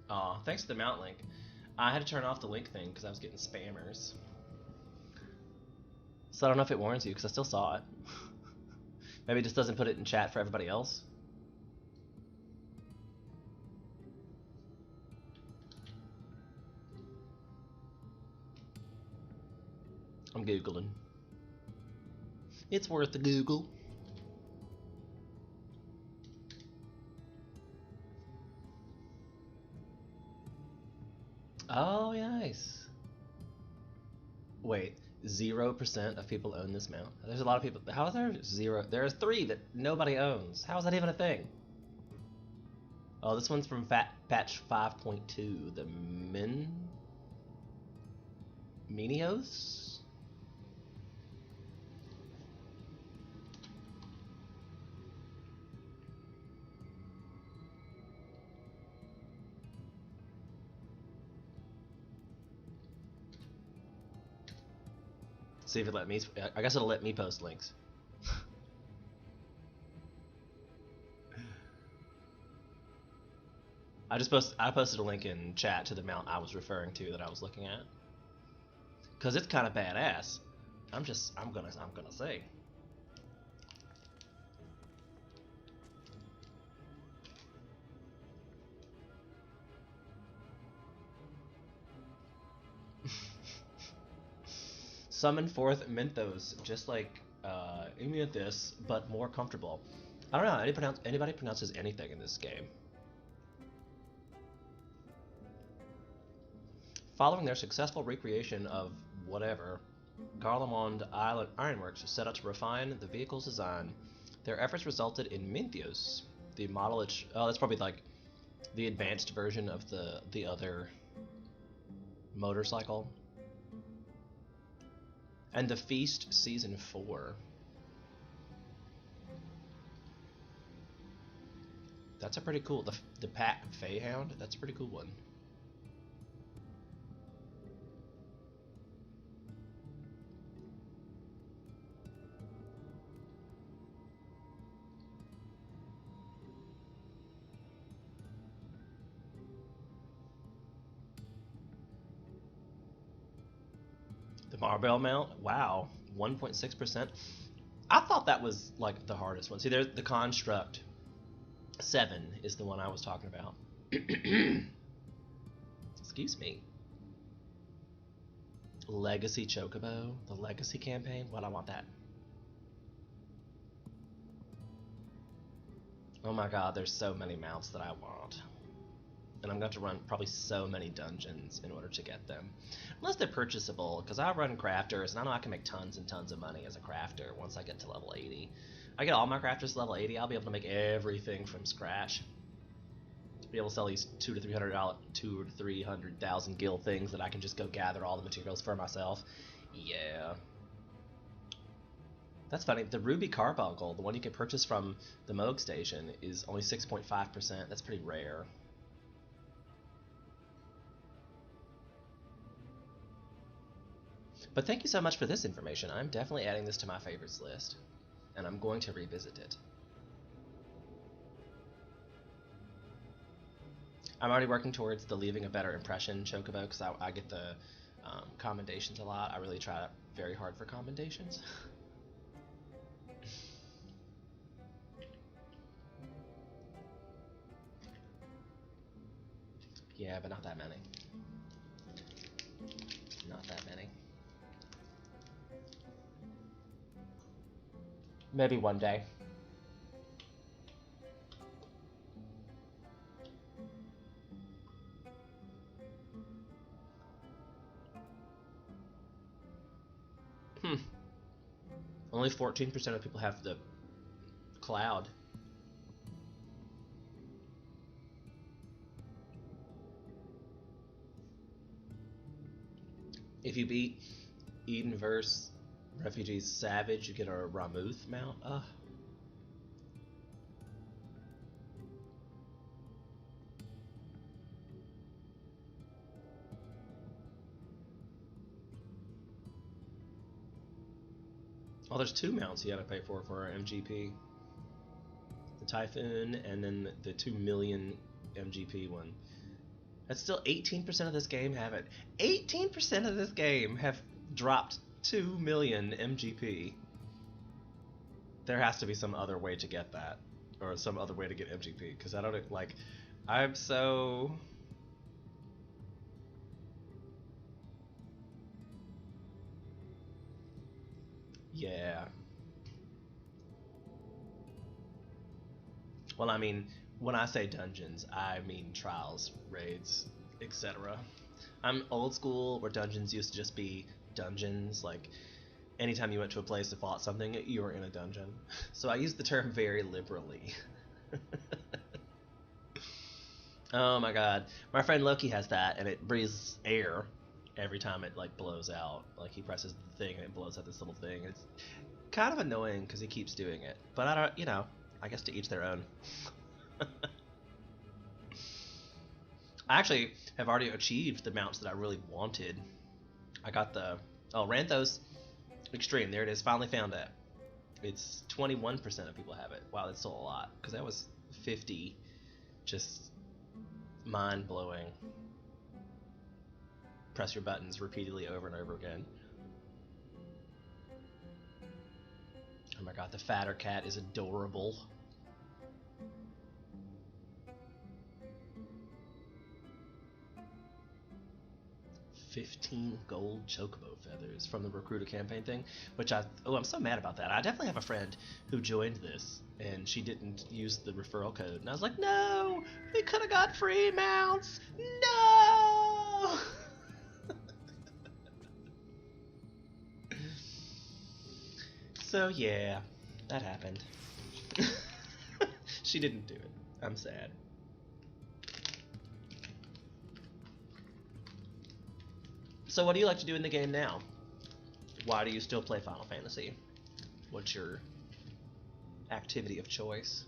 Aw, thanks to the mount link. I had to turn off the link thing because I was getting spammers. So I don't know if it warns you because I still saw it. Maybe it just doesn't put it in chat for everybody else. I'm Googling. It's worth the Google. Oh, nice. Wait, 0% of people own this mount. There's a lot of people. How is there 0? There are 3 that nobody owns. How is that even a thing? Oh, this one's from patch 5.2. The Minios? See if it let me. I guess it'll let me post links. I posted a link in chat to the mount I was referring to that I was looking at. Cause it's kind of badass. I'm gonna say. Summon forth Menthos, just like Immunithus, but more comfortable. I don't know, anybody pronounces anything in this game. Following their successful recreation of whatever, Garlemald Ironworks set out to refine the vehicle's design. Their efforts resulted in Minthios, the model. That's probably like the advanced version of the other motorcycle. And The Feast Season 4. That's a pretty cool. The Pack Feyhound. That's a pretty cool one. Barbell mount, wow, 1.6%. I thought that was like the hardest one. See, there's the Construct 7 is the one I was talking about. Excuse me. Legacy Chocobo, the Legacy campaign. What, I want that. Oh my god, there's so many mounts that I want. And I'm going to run probably so many dungeons in order to get them. Unless they're purchasable, because I run crafters, and I know I can make tons and tons of money as a crafter once I get to level 80. I get all my crafters to level 80, I'll be able to make everything from scratch. Be able to sell these $200,000 to $300,000 gil things that I can just go gather all the materials for myself. Yeah. That's funny. The Ruby Carbuncle, the one you can purchase from the Moog Station, is only 6.5%. That's pretty rare. But thank you so much for this information. I'm definitely adding this to my favorites list. and I'm going to revisit it. I'm already working towards the leaving a better impression Chocobo, because I get the commendations a lot. I really try very hard for commendations. Yeah, but not that many. Not that many. Maybe one day. Only 14% of people have the cloud. If you beat Eden vs. Refugees Savage, you get a Ramuth mount. Oh, there's two mounts you gotta pay for MGP. The Typhoon and then the 2 million MGP one. That's still 18% of this game have it. 18% of this game have dropped 2 million MGP. There has to be some other way to get that. Or some other way to get MGP. Because I don't, like, I'm so... Yeah. Well, I mean, when I say dungeons, I mean trials, raids, etc. I'm old school, where dungeons used to just be dungeons. Like, anytime you went to a place to fought something, you were in a dungeon. So I use the term very liberally. Oh my god. My friend Loki has that, and it breathes air every time it, like, blows out. Like, he presses the thing, and it blows out this little thing. It's kind of annoying, because he keeps doing it. But I don't, you know, I guess to each their own. I actually have already achieved the mounts that I really wanted. I got the... Oh, Ranthos Extreme. There it is. Finally found that. It's 21% of people have it. Wow, that's still a lot. Because that was 50. Just mind-blowing. Press your buttons repeatedly over and over again. Oh my god, the fatter cat is adorable. $15 gold chocobo feathers from the recruiter campaign thing, which I'm so mad about that. I definitely have a friend who joined this and she didn't use the referral code, and I was like, no, we could have got free mounts. No. So yeah, that happened. She didn't do it. I'm sad. So what do you like to do in the game now? Why do you still play Final Fantasy? What's your activity of choice?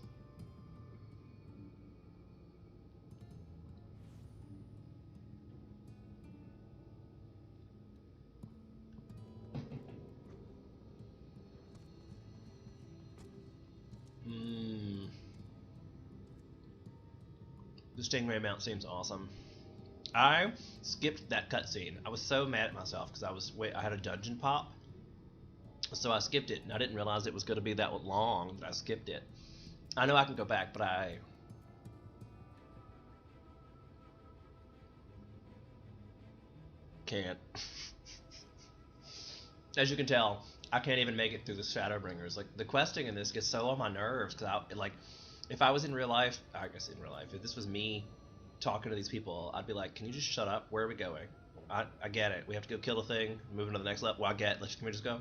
The Stingray mount seems awesome. I skipped that cutscene. I was so mad at myself because I had a dungeon pop, so I skipped it, and I didn't realize it was going to be that long that I skipped it. I know I can go back, but I can't. As you can tell, I can't even make it through the Shadowbringers. Like, the questing in this gets so on my nerves because if I was in real life, I guess in real life, if this was me talking to these people, I'd be like, can you just shut up? Where are we going? I get it. We have to go kill the thing, move into the next level. Well, I get it. Can we just go?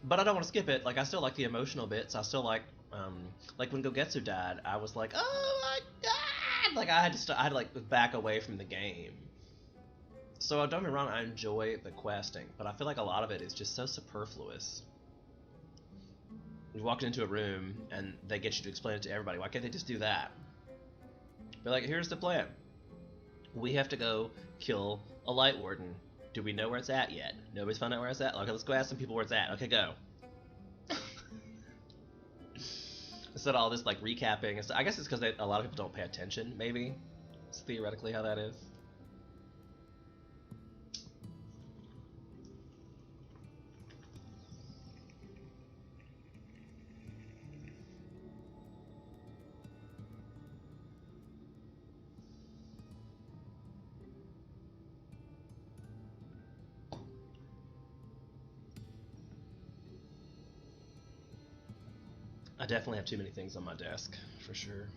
But I don't want to skip it. Like, I still like the emotional bits. I still like when Gogetsu died, I was like, oh my god! Like, I had to like back away from the game. So don't get me wrong, I enjoy the questing, but I feel like a lot of it is just so superfluous. You walk into a room and they get you to explain it to everybody. Why can't they just do that? They're like, here's the plan. We have to go kill a Light Warden. Do we know where it's at yet? Nobody's found out where it's at? Okay, let's go ask some people where it's at. Okay, go. Instead of all this like recapping, I guess it's because a lot of people don't pay attention, maybe. It's theoretically how that is. I definitely have too many things on my desk, for sure.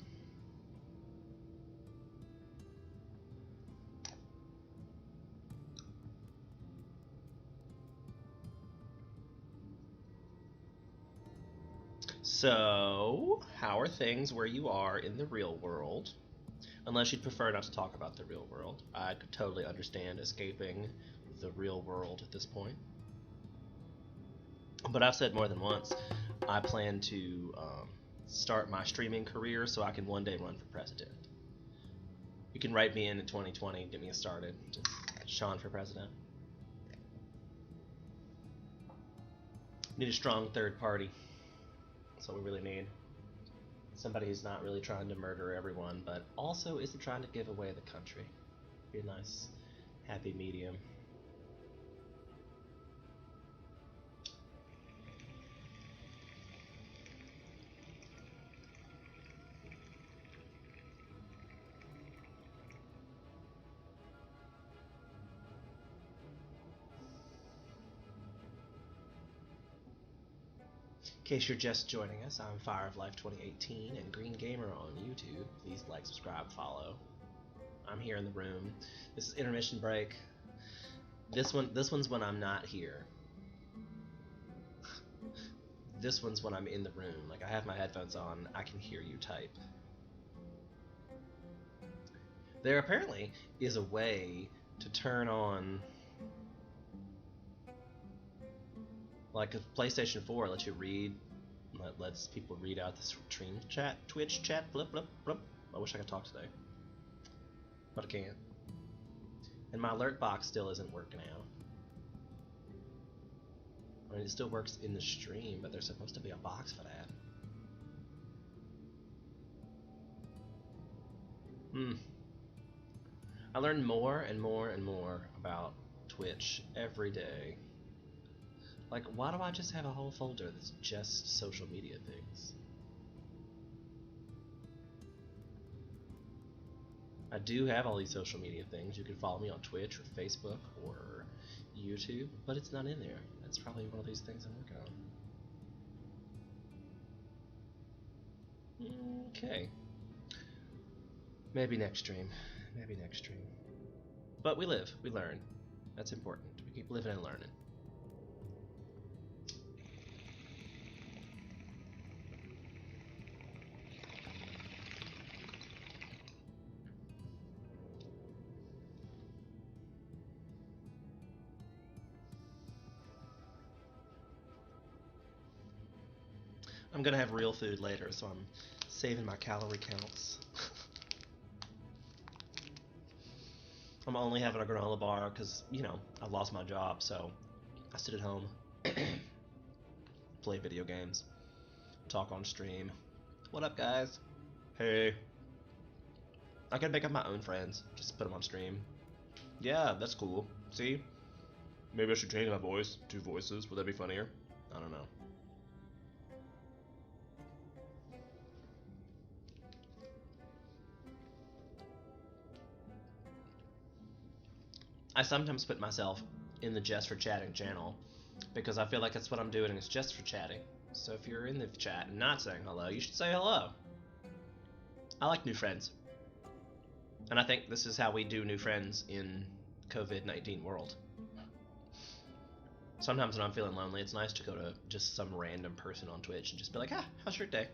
So, how are things where you are in the real world? Unless you'd prefer not to talk about the real world. I could totally understand escaping the real world at this point. But I've said more than once, I plan to start my streaming career so I can one day run for president. You can write me in 2020, get me started. Just Sean for president. Need a strong third party. That's what we really need. Somebody who's not really trying to murder everyone, but also isn't trying to give away the country. Be a nice, happy medium. In case you're just joining us, I'm Fire of Life 2018 and Green Gamer on YouTube. Please like, subscribe, follow. I'm here in the room. This is intermission break. This one's when I'm not here. This one's when I'm in the room. Like I have my headphones on, I can hear you type. There apparently is a way to turn on, like if PlayStation 4 lets you read, lets people read out the stream chat, Twitch chat, blip blip blip. I wish I could talk today, but I can't. And my alert box still isn't working out. I mean, it still works in the stream, but there's supposed to be a box for that. I learn more and more and more about Twitch every day. Like, why do I just have a whole folder that's just social media things? I do have all these social media things. You can follow me on Twitch or Facebook or YouTube, but it's not in there. That's probably one of these things I'm working on. Okay. Maybe next stream. Maybe next stream. But we live. We learn. That's important. We keep living and learning. I'm gonna have real food later, so I'm saving my calorie counts. I'm only having a granola bar because, you know, I've lost my job, so I sit at home, play video games, talk on stream. What up, guys? Hey. I can make up my own friends, just put them on stream. Yeah, that's cool. See? Maybe I should change my voice. 2 voices, would that be funnier? I don't know. I sometimes put myself in the Just for Chatting channel because I feel like that's what I'm doing, it's just for chatting. So if you're in the chat and not saying hello, you should say hello. I like new friends. And I think this is how we do new friends in COVID-19 world. Sometimes when I'm feeling lonely, it's nice to go to just some random person on Twitch and just be like, ah, how's your day?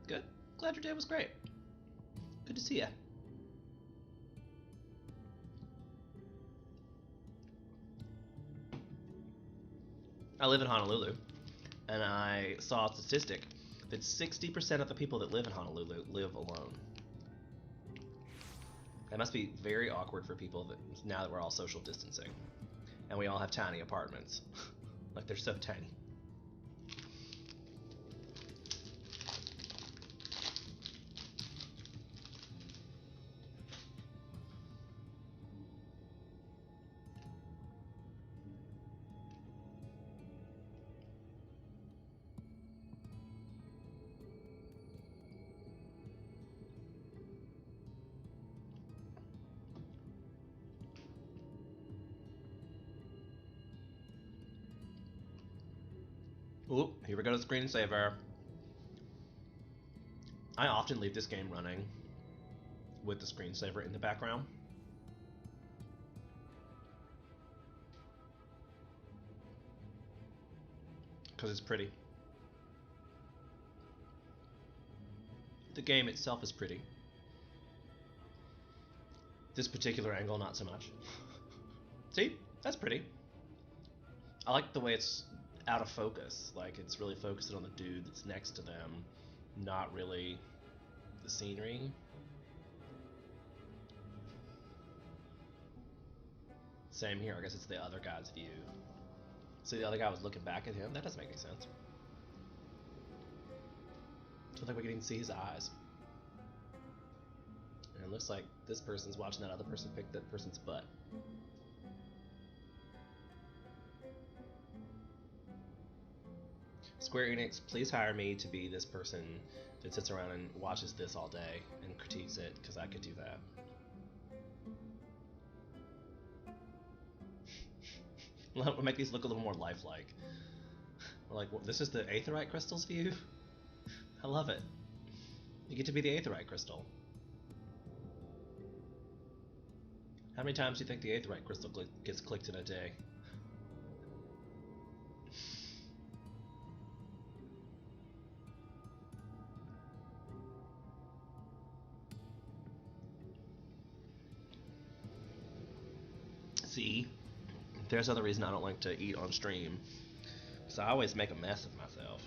Good. Glad your day was great. Good to see ya. I live in Honolulu, and I saw a statistic that 60% of the people that live in Honolulu live alone. That must be very awkward for people that, now that we're all social distancing. And we all have tiny apartments. Like, they're so tiny. Oop, here we go to screensaver. I often leave this game running with the screensaver in the background. Because it's pretty. The game itself is pretty. This particular angle, not so much. See? That's pretty. I like the way it's out of focus. Like, it's really focused on the dude that's next to them, not really the scenery. Same here. I guess it's the other guy's view. So the other guy was looking back at him? That doesn't make any sense. I don't think we can even see his eyes. And it looks like this person's watching that other person pick that person's butt. Square Enix, please hire me to be this person that sits around and watches this all day and critiques it, because I could do that. We'll make these look a little more lifelike. Like, well, this is the Aetheryte Crystal's view? I love it. You get to be the Aetheryte Crystal. How many times do you think the Aetheryte Crystal gets clicked in a day? See? There's another reason I don't like to eat on stream. Because I always make a mess of myself.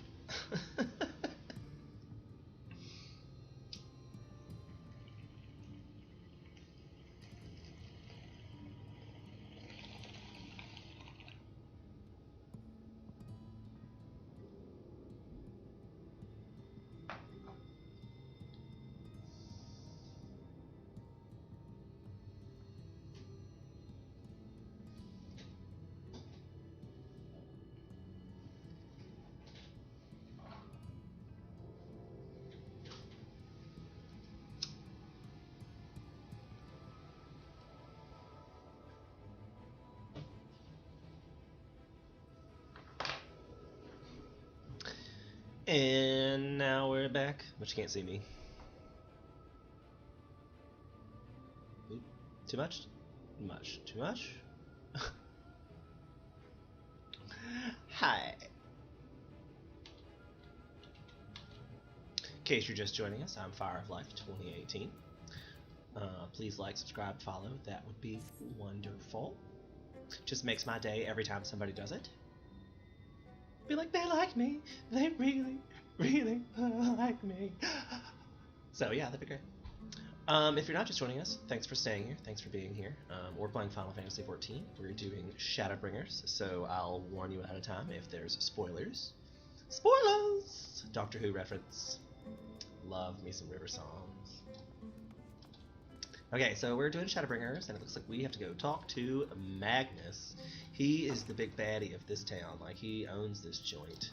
And now we're back, but you can't see me. Oop. Too much? Much. Too much? Hi. In case you're just joining us, I'm Fire of Life 2018. Please like, subscribe, follow. That would be wonderful. Just makes my day every time somebody does it. Be like, they like me. They really, really like me. So yeah, that'd be great. If you're not just joining us, thanks for staying here. Thanks for being here. We're playing Final Fantasy XIV. We're doing Shadowbringers, so I'll warn you ahead of time if there's spoilers. Spoilers! Doctor Who reference. Love me some River songs. Okay, so we're doing Shadowbringers, and it looks like we have to go talk to Magnus. He is the big baddie of this town. Like, he owns this joint.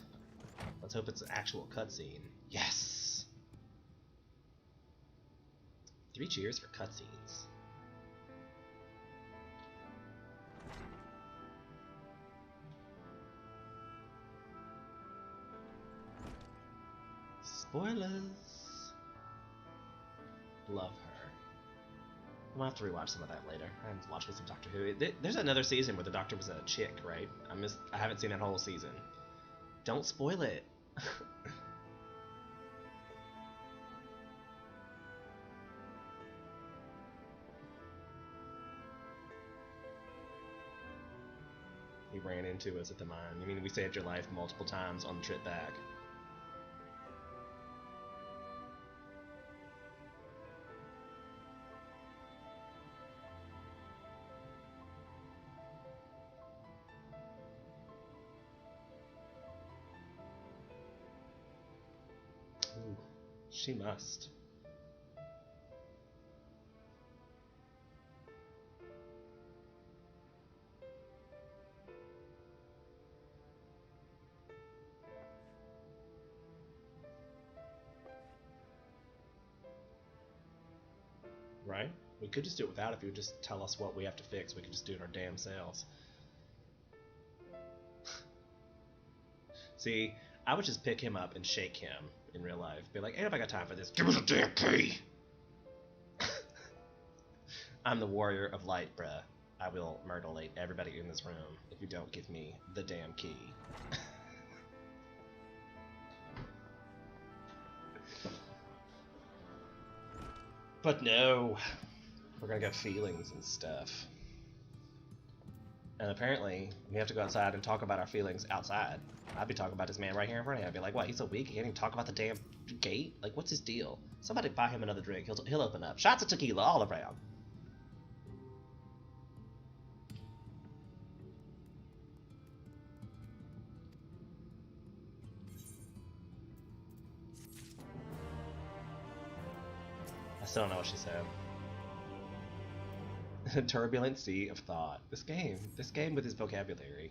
Let's hope it's an actual cutscene. Yes! 3 cheers for cutscenes. Spoilers! Love her. I'm gonna have to rewatch some of that later. I haven't watched some Doctor Who. There's another season where the Doctor was a chick, right? I haven't seen that whole season. Don't spoil it. He ran into us at the mine. I mean, we saved your life multiple times on the trip back. She must. Right? We could just do it without if you would just tell us what we have to fix. We could just do it our damn selves. See, I would just pick him up and shake him in real life. Be like, ain't nobody got time for this. Give us a damn key! I'm the warrior of light, bruh. I will mutilate everybody in this room if you don't give me the damn key. But no, we're gonna get feelings and stuff. And apparently, we have to go outside and talk about our feelings outside. I'd be talking about this man right here in front of me. I'd be like, what, he's so weak, he can't even talk about the damn gate? Like, what's his deal? Somebody buy him another drink, he'll open up. Shots of tequila all around. I still don't know what she said. A turbulent sea of thought. This game with his vocabulary.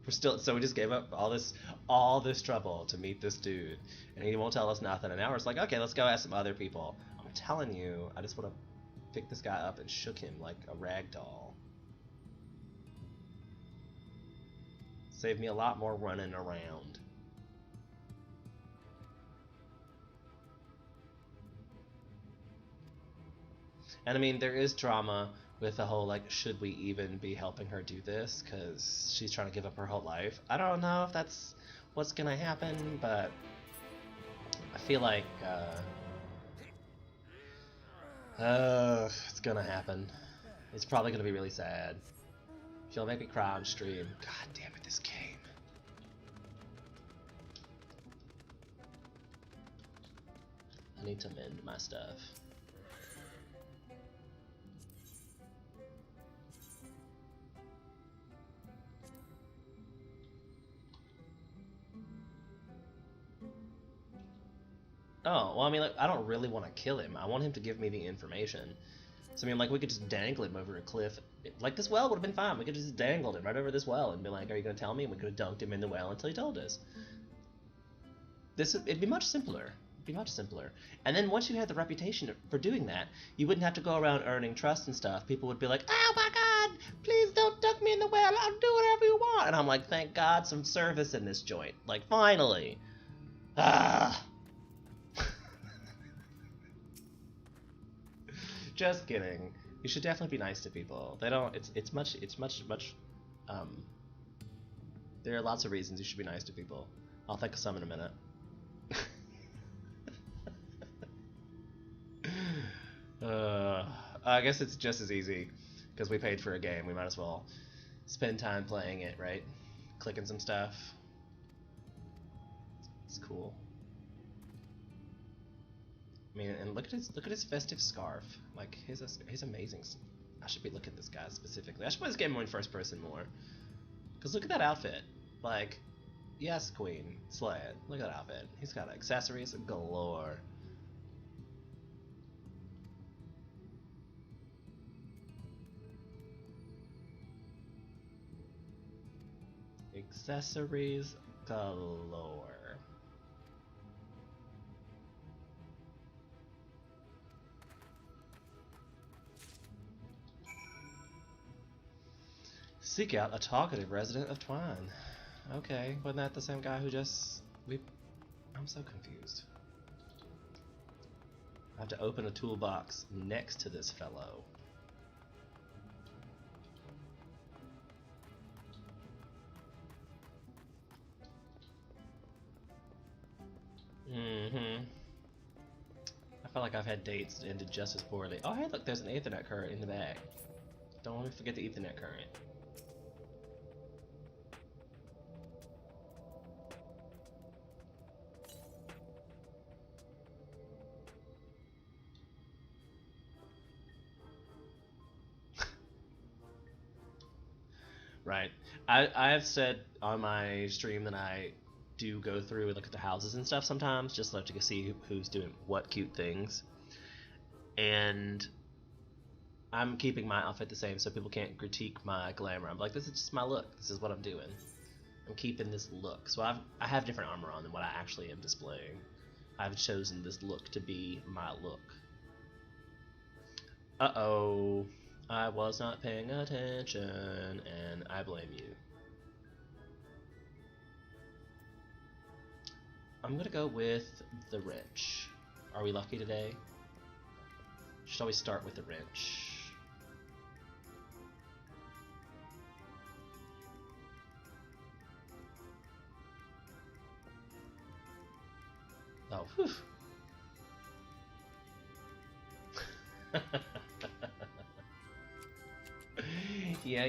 So we just gave up all this trouble to meet this dude, and he won't tell us nothing. And now we're just like, okay, let's go ask some other people. I'm telling you, I just want to pick this guy up and shook him like a rag doll. Save me a lot more running around. And I mean, there is drama with the whole, like, should we even be helping her do this? Because she's trying to give up her whole life. I don't know if that's what's gonna happen, but I feel like, it's gonna happen. It's probably gonna be really sad. She'll make me cry on stream. God damn it, this game. I need to mend my stuff. Oh, well, I mean, like, I don't really want to kill him. I want him to give me the information. So, I mean, like, we could just dangle him over a cliff. Like, this well would have been fine. We could have just dangled him right over this well and be like, are you going to tell me? And we could have dunked him in the well until he told us. It'd be much simpler. It'd be much simpler. And then once you had the reputation for doing that, you wouldn't have to go around earning trust and stuff. People would be like, oh my god, please don't dunk me in the well. I'll do whatever you want. And I'm like, thank God, some service in this joint. Like, finally. Ah. Just kidding. You should definitely be nice to people. They don't. It's much. There are lots of reasons you should be nice to people. I'll think of some in a minute. I guess it's just as easy because we paid for a game. We might as well spend time playing it, right? Clicking some stuff. It's cool. I mean, and look at his festive scarf. Like, he's amazing. I should be looking at this guy specifically. I should play this game in first person more. Cause look at that outfit. Like, yes, queen, slay it. Look at that outfit. He's got accessories galore. Accessories galore. Seek out a talkative resident of Twine. Okay, wasn't that the same guy who just... I'm so confused. I have to open a toolbox next to this fellow. Mm-hmm. I feel like I've had dates that ended just as poorly. Oh, hey, look, there's an Ethernet current in the bag. Don't let me forget the Ethernet current. Right. I have said on my stream that I do go through and look at the houses and stuff sometimes, just like to see who's doing what cute things. And I'm keeping my outfit the same so people can't critique my glamour. I'm like, this is just my look. This is what I'm doing. I'm keeping this look. So I have different armor on than what I actually am displaying. I've chosen this look to be my look. Uh-oh. I was not paying attention, and I blame you. I'm gonna go with the wrench. Are we lucky today? Should always start with the wrench. Oh, whew. Yeah.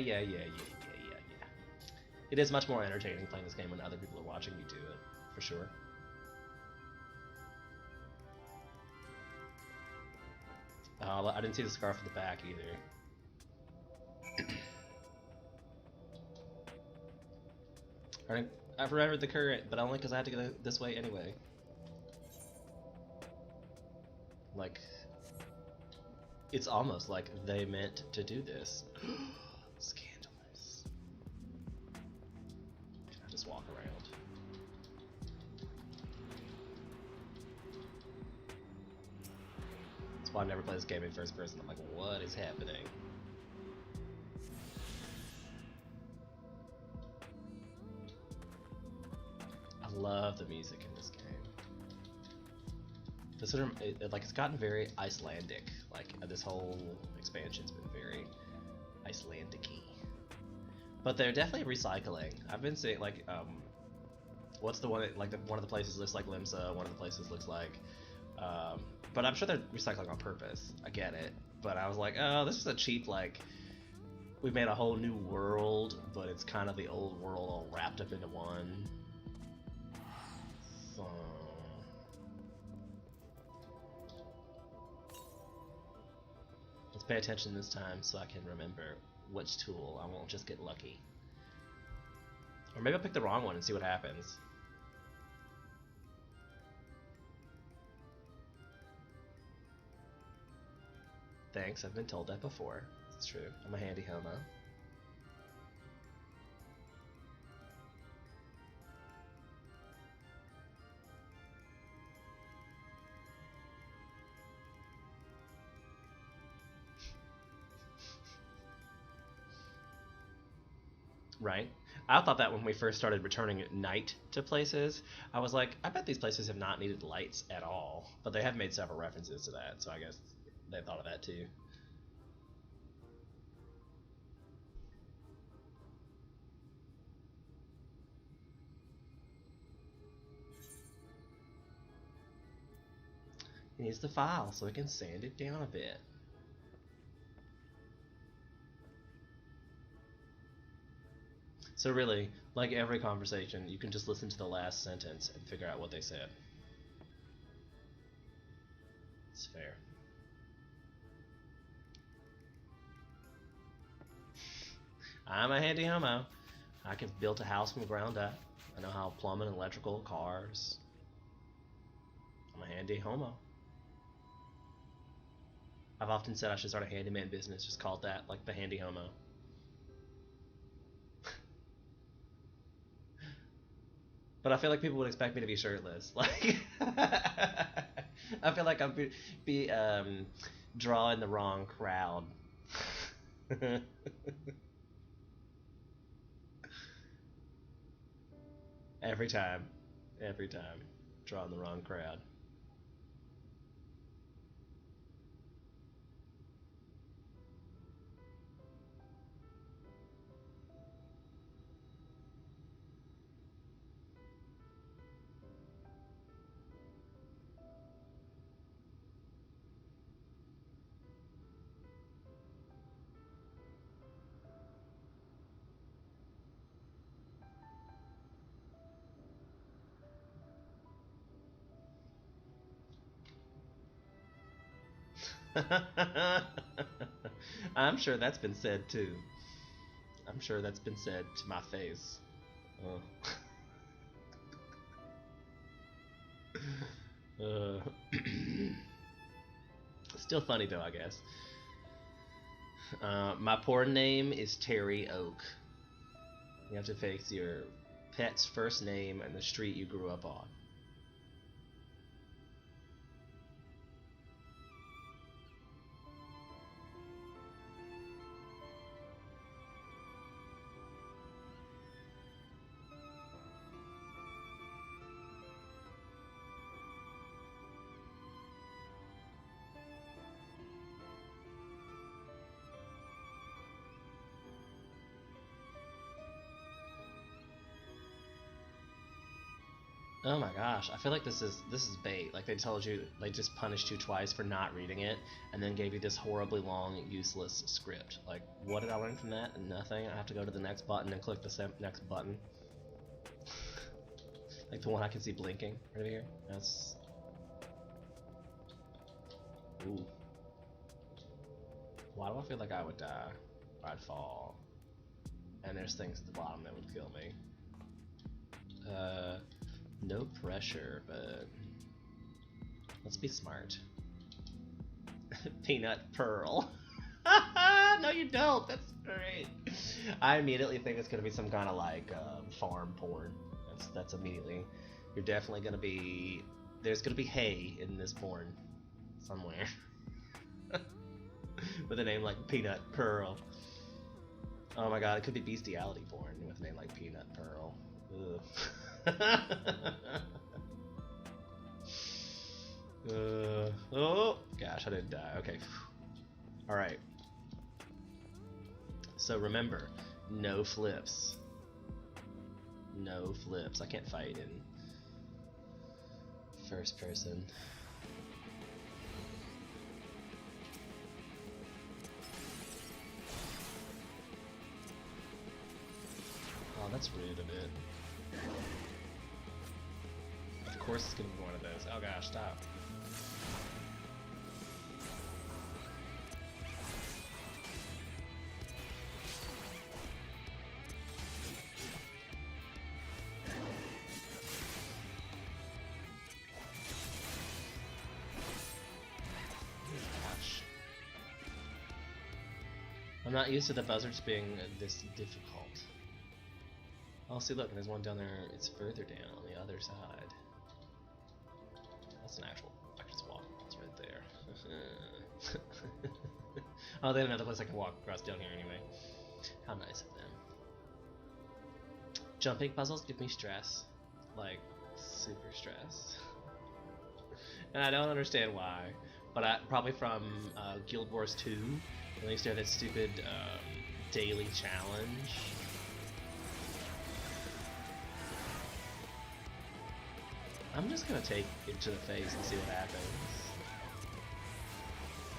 It is much more entertaining playing this game when other people are watching me do it, for sure. I didn't see the scarf at the back either. I remembered the current, but only because I had to go this way anyway. Like, it's almost like they meant to do this. Scandalous. Can I just walk around? That's why I never play this game in first person. I'm like, what is happening? I love the music in this game. It's gotten very Icelandic. Like this whole expansion's been very Icelandic-y. But they're definitely recycling. I've been seeing what's the one that, one of the places looks like Limsa, one of the places looks like but I'm sure they're recycling on purpose. I get it. But I was like, oh, this is a cheap, we made a whole new world, but it's kind of the old world all wrapped up into one. So let's pay attention this time so I can remember which tool. I won't just get lucky. Or maybe I'll pick the wrong one and see what happens. Thanks, I've been told that before. It's true. I'm a handy homo. Right? I thought that when we first started returning at night to places, I was like, I bet these places have not needed lights at all. But they have made several references to that, so I guess they thought of that too. He needs the file so he can sand it down a bit. So really, like every conversation, you can just listen to the last sentence and figure out what they said. It's fair. I'm a handy homo. I can build a house from the ground up. I know how plumbing, electrical, cars. I'm a handy homo. I've often said I should start a handyman business, just called that, like the handy homo. But I feel like people would expect me to be shirtless. Like, I feel like I'm drawing the wrong crowd. Every time, drawing the wrong crowd. I'm sure that's been said too. I'm sure that's been said to my face. Still funny though, I guess. My porn name is Terry Oak. You have to fix your pet's first name and the street you grew up on. Oh my gosh, I feel like this is bait. Like they told you, they just punished you twice for not reading it, and then gave you this horribly long, useless script. Like, what did I learn from that? Nothing. I have to go to the next button and click the next button. Like the one I can see blinking right here. That's... Ooh. Why do I feel like I would die? Or I'd fall. And there's things at the bottom that would kill me. No pressure, but let's be smart. Peanut Pearl. No, you don't. That's great. I immediately think it's gonna be some kind of like farm porn. That's immediately. You're definitely gonna be. There's gonna be hay in this porn somewhere with a name like Peanut Pearl. Oh my god, it could be bestiality porn with a name like Peanut Pearl. Ugh. Oh gosh, I didn't die. Okay. All right. So remember, no flips. No flips. I can't fight in first person. Oh, that's rude a bit. Of course it's gonna be one of those. Oh gosh, stop. Gosh. I'm not used to the buzzards being this difficult. Oh, see, look, there's one down there. It's further down on the other side. That's an actual. I can just walk. It's right there. Oh, they have another place I can walk across down here anyway. How nice of them. Jumping puzzles give me stress. Like, super stress. And I don't understand why. But probably from Guild Wars 2, when they used to have that stupid daily challenge. I'm just gonna take it to the face and see what happens.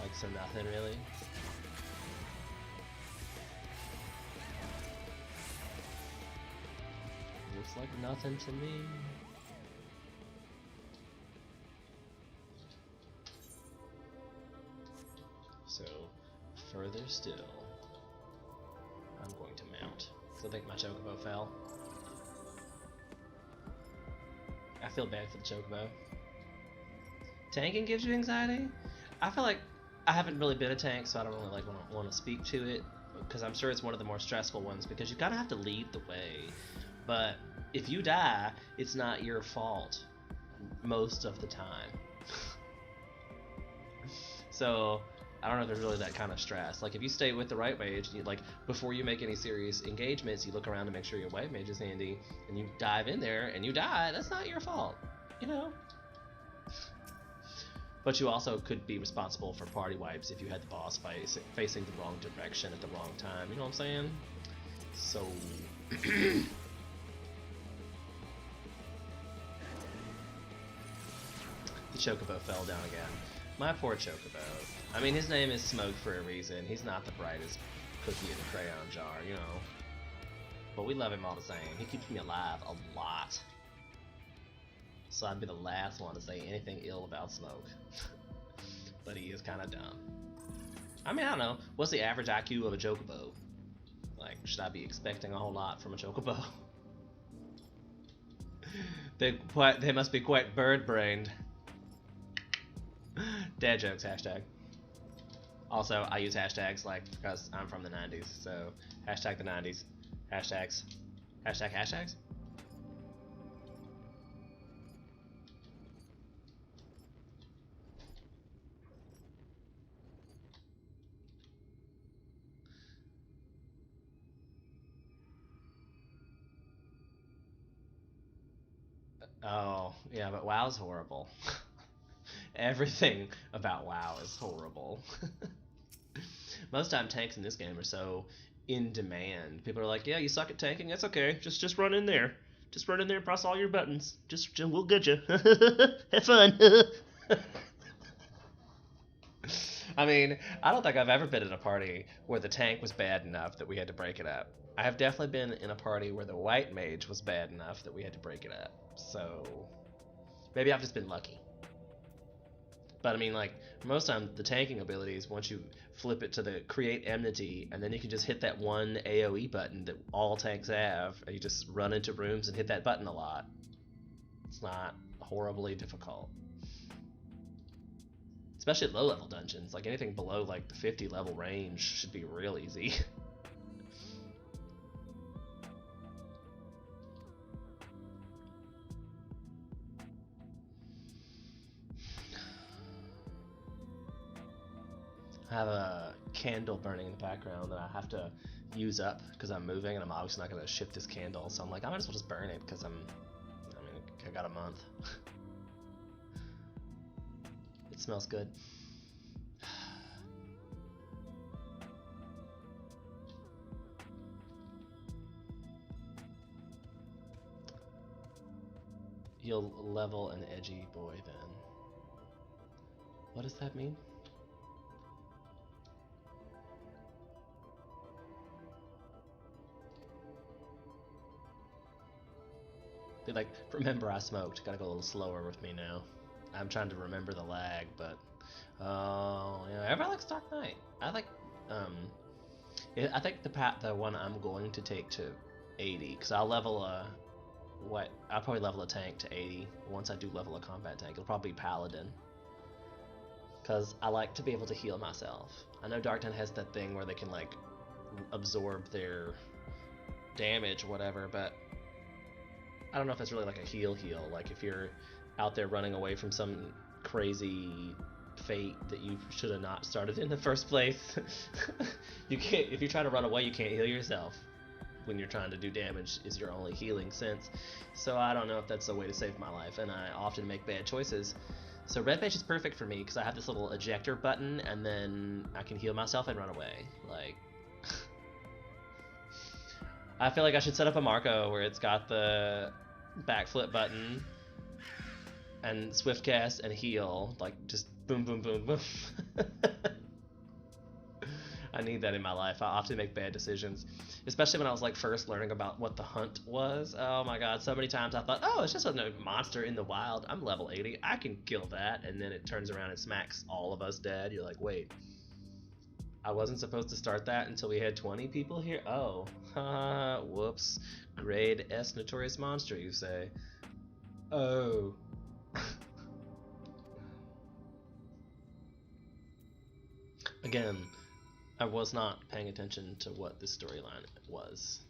Like, so nothing really. Looks like nothing to me. So, further still, I'm going to mount. So I think my Chocobo fell. I feel bad for the Chocobo. Tanking gives you anxiety? I feel like I haven't really been a tank, so I don't really like want to speak to it, because I'm sure it's one of the more stressful ones, because you kind of have to lead the way. But if you die, it's not your fault most of the time. So I don't know if there's really that kind of stress. Like, if you stay with the right mage, like, before you make any serious engagements, you look around to make sure your white mage is handy, and you dive in there, and you die, that's not your fault, you know? But you also could be responsible for party wipes if you had the boss facing the wrong direction at the wrong time, you know what I'm saying? So... The Chocobo fell down again. My poor Chocobo. I mean, his name is Smoke for a reason. He's not the brightest cookie in the crayon jar, you know. But we love him all the same. He keeps me alive a lot. So I'd be the last one to say anything ill about Smoke. But he is kind of dumb. I mean, I don't know. What's the average IQ of a Chocobo? Like, should I be expecting a whole lot from a chocobo? They must be quite bird-brained. Dad jokes, hashtag. Also, I use hashtags like because I'm from the 90s, so hashtag the 90s. Hashtags. Hashtag hashtags? Oh, yeah, but WoW's horrible. Everything about WoW is horrible. Most time tanks in this game are so in demand. People are like, yeah, you suck at tanking, that's okay. Just run in there. Just run in there and press all your buttons. Just we'll get you. Have fun. I mean, I don't think I've ever been in a party where the tank was bad enough that we had to break it up. I have definitely been in a party where the white mage was bad enough that we had to break it up. So maybe I've just been lucky. But I mean, like, most time the tanking abilities, once you flip it to the create enmity, and then you can just hit that one AoE button that all tanks have, and you just run into rooms and hit that button a lot. It's not horribly difficult. Especially at low level dungeons. Like anything below like the 50 level range should be real easy. I have a candle burning in the background that I have to use up because I'm moving, and I'm obviously not going to ship this candle, so I'm like, I might as well just burn it because I got a month. It smells good. You'll level an edgy boy then. What does that mean? Be like, remember I smoked. Gotta go a little slower with me now. I'm trying to remember the lag, but yeah, everybody likes Dark Knight. I like I think the one I'm going to take to 80, because I'll level I'll probably level a tank to 80 once I do level a combat tank. It'll probably be Paladin, because I like to be able to heal myself. I know Dark Knight has that thing where they can like absorb their damage or whatever, but I don't know if that's really like a heal. Like if you're out there running away from some crazy fate that you should have not started in the first place, you can't. If you try to run away, you can't heal yourself. When you're trying to do damage is your only healing sense. So I don't know if that's a way to save my life, and I often make bad choices. So red mage is perfect for me because I have this little ejector button, and then I can heal myself and run away. Like, I feel like I should set up a Marco where it's got the backflip button and swift cast and heal, like just boom boom boom boom. I need that in my life. I often make bad decisions, especially when I was like first learning about what the hunt was. Oh my god, so many times I thought, oh, it's just a monster in the wild, I'm level 80, I can kill that, and then it turns around and smacks all of us dead. You're like, wait, I wasn't supposed to start that until we had 20 people here? Oh, whoops. Grade S Notorious Monster, you say? Oh. Again, I was not paying attention to what the storyline was.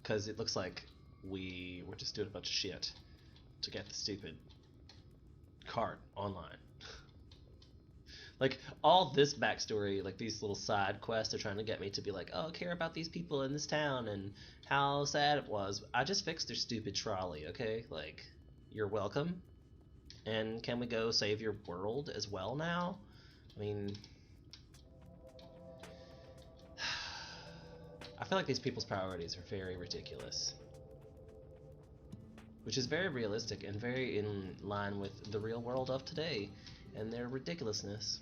Because it looks like we were just doing a bunch of shit to get the stupid cart online. Like, all this backstory, like these little side quests are trying to get me to be like, oh, care about these people in this town and how sad it was. I just fixed their stupid trolley, okay? Like, you're welcome. And can we go save your world as well now? I mean, I feel like these people's priorities are very ridiculous. Which is very realistic and very in line with the real world of today and their ridiculousness.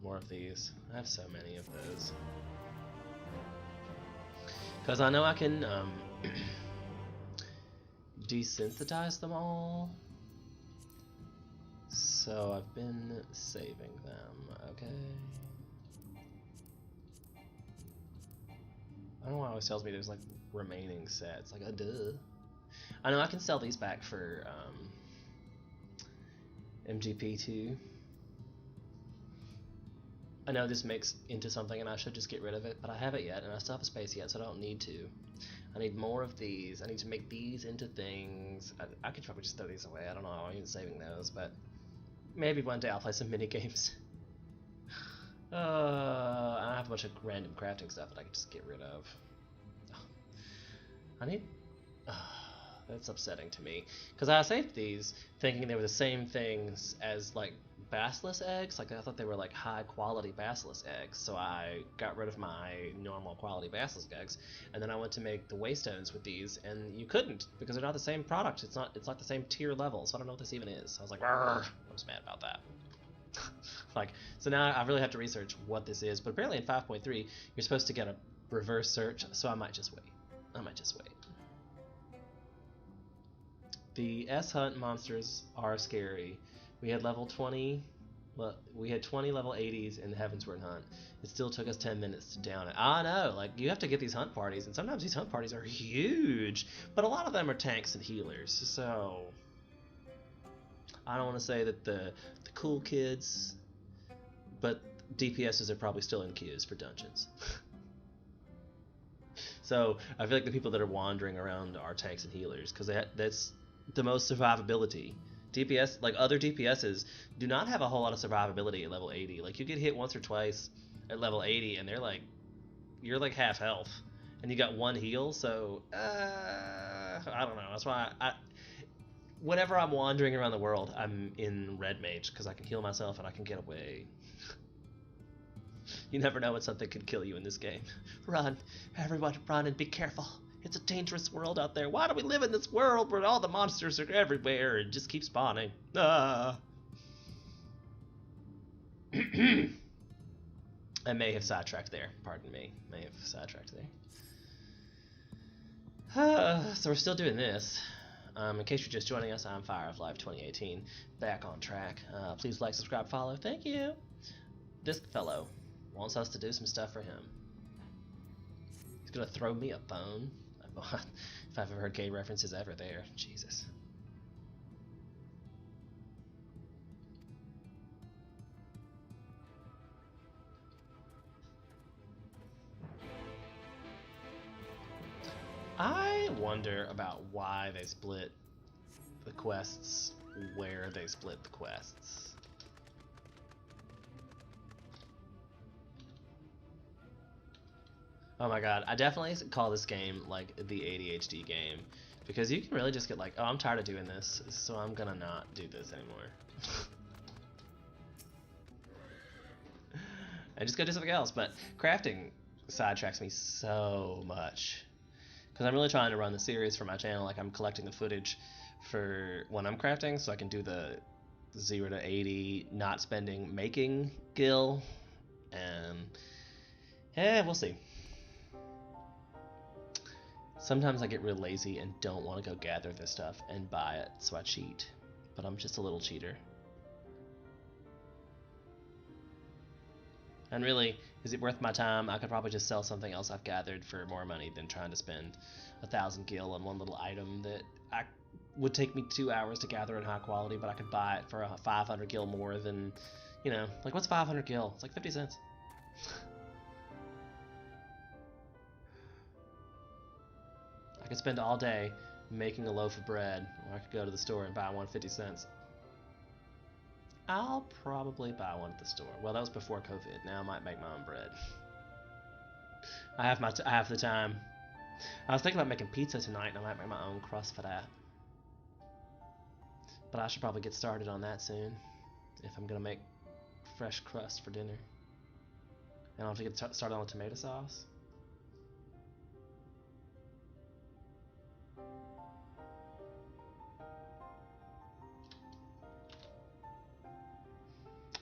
More of these. I have so many of those. Because I know I can desynthesize them all. So I've been saving them, okay. I don't know why it always tells me there's like remaining sets, like duh. I know I can sell these back for MGP2. I know this makes into something and I should just get rid of it, but I haven't yet and I still have a space yet, so I don't need to. I need more of these. I need to make these into things. I could probably just throw these away. I don't know. I'm even saving those, but maybe one day I'll play some mini games. I have a bunch of random crafting stuff that I could just get rid of. I need. That's upsetting to me because I saved these thinking they were the same things as like basilisk eggs. Like I thought they were like high quality basilisk eggs, so I got rid of my normal quality basilisk eggs, and then I went to make the waystones with these, and you couldn't because they're not the same product. It's not the same tier level, so I don't know what this even is. I was like, I was mad about that. Like, so now I really have to research what this is, but apparently in 5.3 you're supposed to get a reverse search, so I might just wait. The S-Hunt monsters are scary. We had level 20, well, we had 20 level 80s in the Heavensward Hunt. It still took us 10 minutes to down it. I know, like, you have to get these hunt parties, and sometimes these hunt parties are huge, but a lot of them are tanks and healers, so I don't want to say that the cool kids, but DPSs are probably still in queues for dungeons. So I feel like the people that are wandering around are tanks and healers, because that's the most survivability. DPS, like other DPSs, do not have a whole lot of survivability at level 80. Like you get hit once or twice at level 80, and they're like, you're like half health, and you got one heal. So I don't know. That's why whenever I'm wandering around the world, I'm in Red Mage because I can heal myself and I can get away. You never know when something could kill you in this game. Run, everyone, run and be careful. It's a dangerous world out there. Why do we live in this world where all the monsters are everywhere and just keep spawning? I may have sidetracked there. Pardon me. May have sidetracked there. So we're still doing this. In case you're just joining us, I'm Fire of Life 2018. Back on track. Please like, subscribe, follow. Thank you. This fellow wants us to do some stuff for him. He's gonna throw me a bone. If I've ever heard gay references ever there. Jesus. I wonder about why they split the quests where they split the quests. Oh my god, I definitely call this game like the ADHD game, because you can really just get like, oh, I'm tired of doing this, so I'm gonna not do this anymore. And just go do something else. But crafting sidetracks me so much, because I'm really trying to run the series for my channel. Like, I'm collecting the footage for when I'm crafting, so I can do the 0 to 80 not spending making gil, and yeah, we'll see. Sometimes I get real lazy and don't want to go gather this stuff and buy it, so I cheat. But I'm just a little cheater. And really, is it worth my time? I could probably just sell something else I've gathered for more money than trying to spend 1,000 gil on one little item that would take me 2 hours to gather in high quality, but I could buy it for 500 gil more than, you know, like what's 500 gil? It's like 50 cents. I could spend all day making a loaf of bread, or I could go to the store and buy one 50 cents. I'll probably buy one at the store. Well, that was before COVID. Now I might make my own bread. I have the time. I was thinking about making pizza tonight, and I might make my own crust for that. But I should probably get started on that soon, if I'm gonna make fresh crust for dinner. And I'll have to get started on the tomato sauce.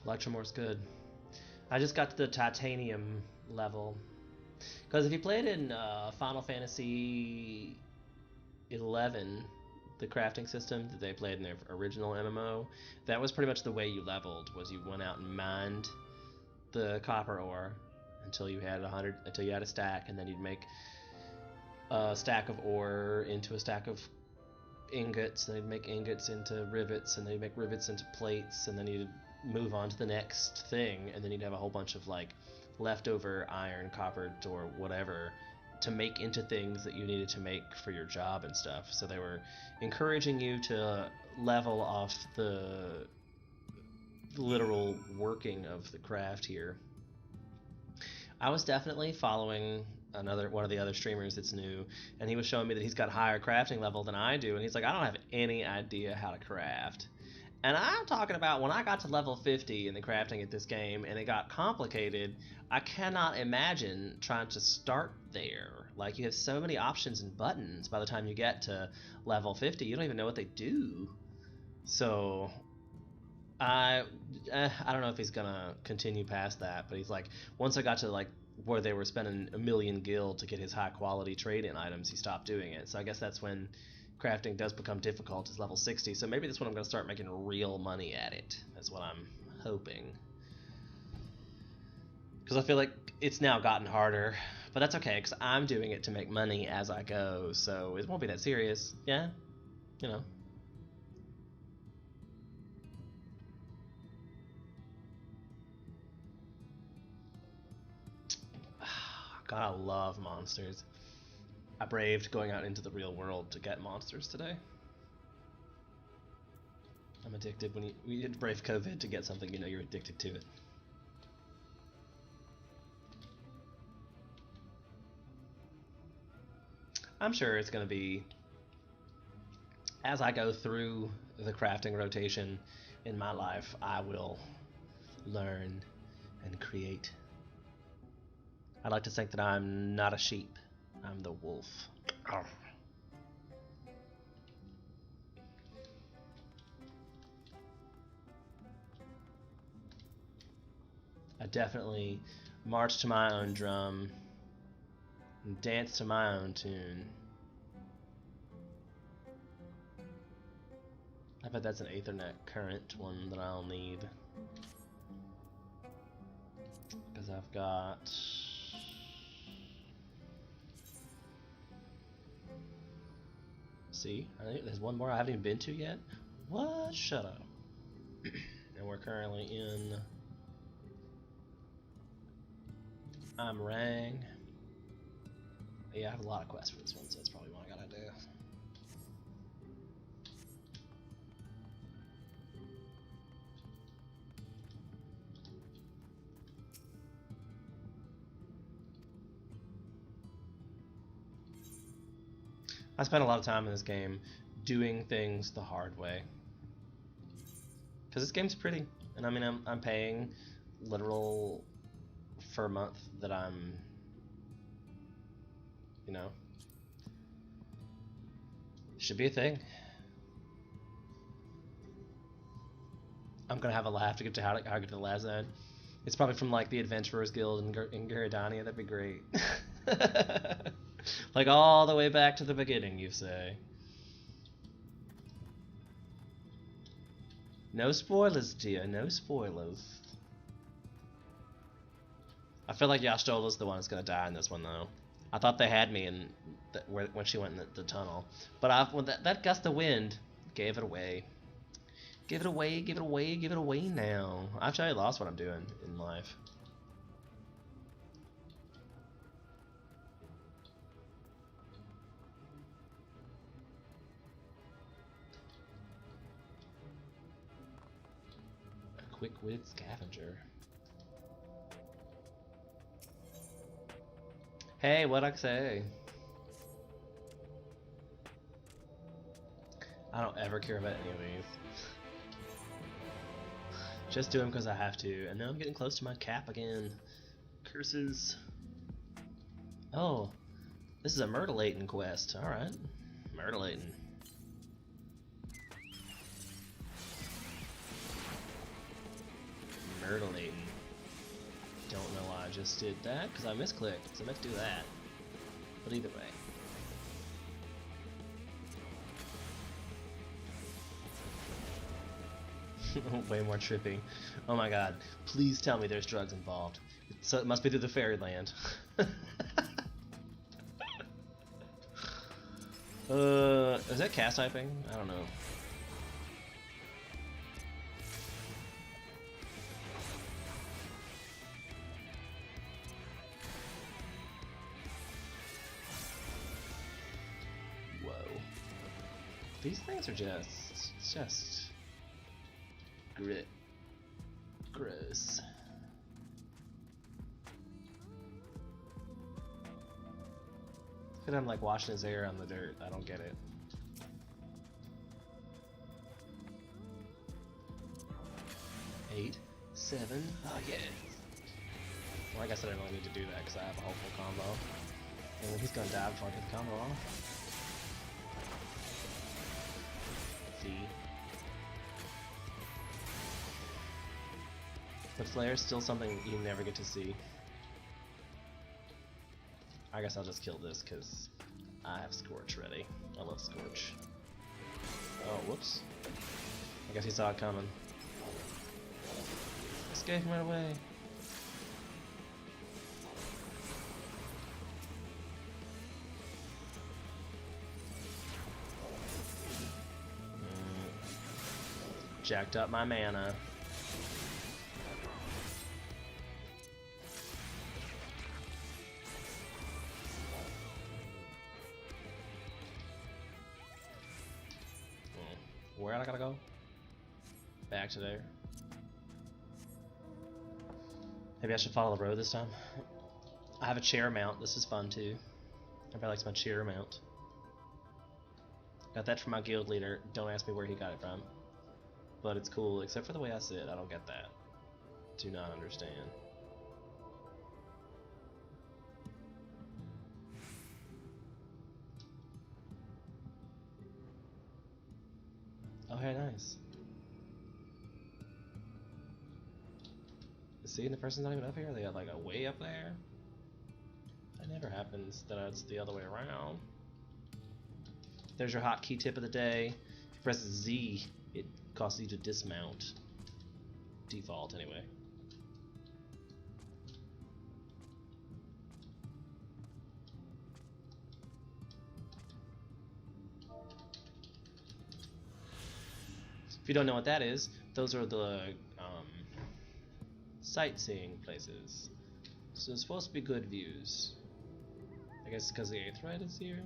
Electromore's good. I just got to the titanium level, Because if you played in Final Fantasy 11, the crafting system that they played in their original MMO, that was pretty much the way you leveled. Was you went out and mined the copper ore until you had a stack, and then you'd make a stack of ore into a stack of ingots, and they'd make ingots into rivets, and they'd make rivets into plates, and then you'd move on to the next thing, and then you'd have a whole bunch of like leftover iron, copper, or whatever to make into things that you needed to make for your job and stuff. So they were encouraging you to level off the literal working of the craft here. I was definitely following one of the other streamers that's new, and he was showing me that he's got higher crafting level than I do, and he's like, I don't have any idea how to craft. And I'm talking about when I got to level 50 in the crafting at this game and it got complicated, I cannot imagine trying to start there. Like, you have so many options and buttons by the time you get to level 50, you don't even know what they do. So I don't know if he's gonna continue past that, but he's like, once I got to like where they were spending 1 million gil to get his high quality trade-in items, he stopped doing it. So I guess that's when crafting does become difficult, is level 60. So maybe that's when I'm going to start making real money at it. That's what I'm hoping. Because I feel like it's now gotten harder. But that's okay, because I'm doing it to make money as I go. So it won't be that serious. Yeah? You know. God, I love monsters. I braved going out into the real world to get monsters today. I'm addicted. When you brave COVID to get something, you know you're addicted to it. I'm sure it's going to be, as I go through the crafting rotation in my life, I will learn and create. I like to think that I'm not a sheep. I'm the wolf. Oh. I definitely march to my own drum and dance to my own tune. I bet that's an Ethernet current one that I'll need. Because I've got... See, I think there's one more I haven't even been to yet. What? Shut up. And we're currently in Amrang. Yeah, I have a lot of quests for this one, so that's probably what I gotta do. I spent a lot of time in this game doing things the hard way. Because this game's pretty. And I mean, I'm paying literal for a month that I'm, you know, should be a thing. I'm gonna have a laugh to get to how to get to the last zone. It's probably from like the Adventurers Guild in Gyrodania. That'd be great. Like all the way back to the beginning, you say. No spoilers, dear. No spoilers. I feel like Y'shtola's the one that's gonna die in this one, though. I thought they had me in when she went in the tunnel, but when that gust of wind gave it away. Give it away. Give it away. Give it away now. I've totally lost what I'm doing in life. Quick-witted scavenger. Hey, what'd I say? I don't ever care about any of these. Just do them because I have to. And now I'm getting close to my cap again. Curses. Oh, this is a Myrtleaton quest. Alright. Myrtleaton. Myrtleaton. don't know why I just did that, because I misclicked, so I meant to do that. But either way. Way more tripping. Oh my god. Please tell me there's drugs involved. So it must be through the fairyland. Is that cast typing? I don't know. Whoa. These things are just grit. Gross. Look at him like washing his hair on the dirt. I don't get it. Eight, 7, oh yeah. Well, I guess I didn't really need to do that because I have a whole full combo. And he's gonna die before I get the combo off. See? But Flare's still something you never get to see. I guess I'll just kill this because I have Scorch ready. I love Scorch. Oh, whoops. I guess he saw it coming. Escape him right away. Jacked up my mana. Where I gotta go? Back to there. Maybe I should follow the road this time. I have a chair mount. This is fun too. Everybody likes my chair mount. Got that from my guild leader. Don't ask me where he got it from. But it's cool, except for the way I sit. I don't get that. Do not understand. Oh, hey, nice. See, the person's not even up here. They got like a way up there. That never happens. That it's the other way around. There's your hotkey tip of the day. If you press Z, it causes you to dismount. Default, anyway. If you don't know what that is, those are the sightseeing places. So it's supposed to be good views. I guess because the Aetheryte is here.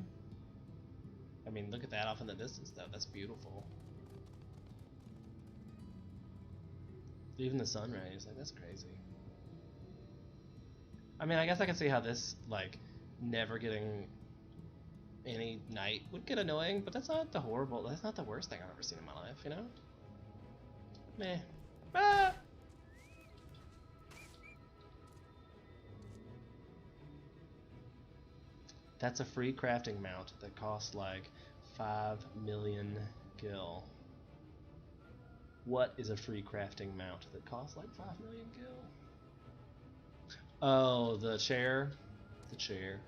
I mean, look at that off in the distance though. That's beautiful. Even the sunrise, like that's crazy. I mean, I guess I can see how this, like, never getting any night would get annoying, but that's not the worst thing I've ever seen in my life, you know? Meh. Ah! That's a free crafting mount that costs like 5 million gil. What is a free crafting mount that costs like 5 million gil? Oh, the chair. The chair.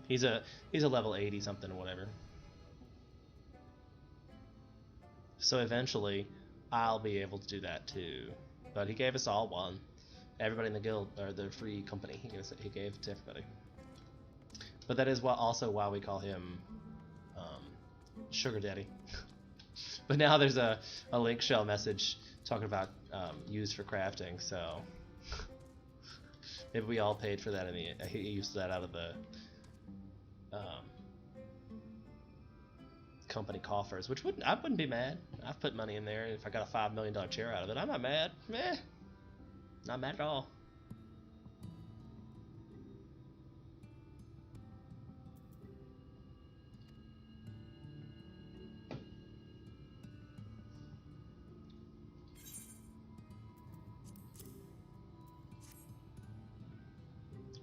He's a level 80 something or whatever. So eventually I'll be able to do that too. But he gave us all one. Everybody in the guild, or the free company, he gave to everybody. But that is also why we call him Sugar Daddy. But now there's a link shell message talking about used for crafting, so maybe we all paid for that, and he used that out of the company coffers, which I wouldn't be mad. I've put money in there. If I got a $5 million chair out of it, I'm not mad. Meh. Not mad at all.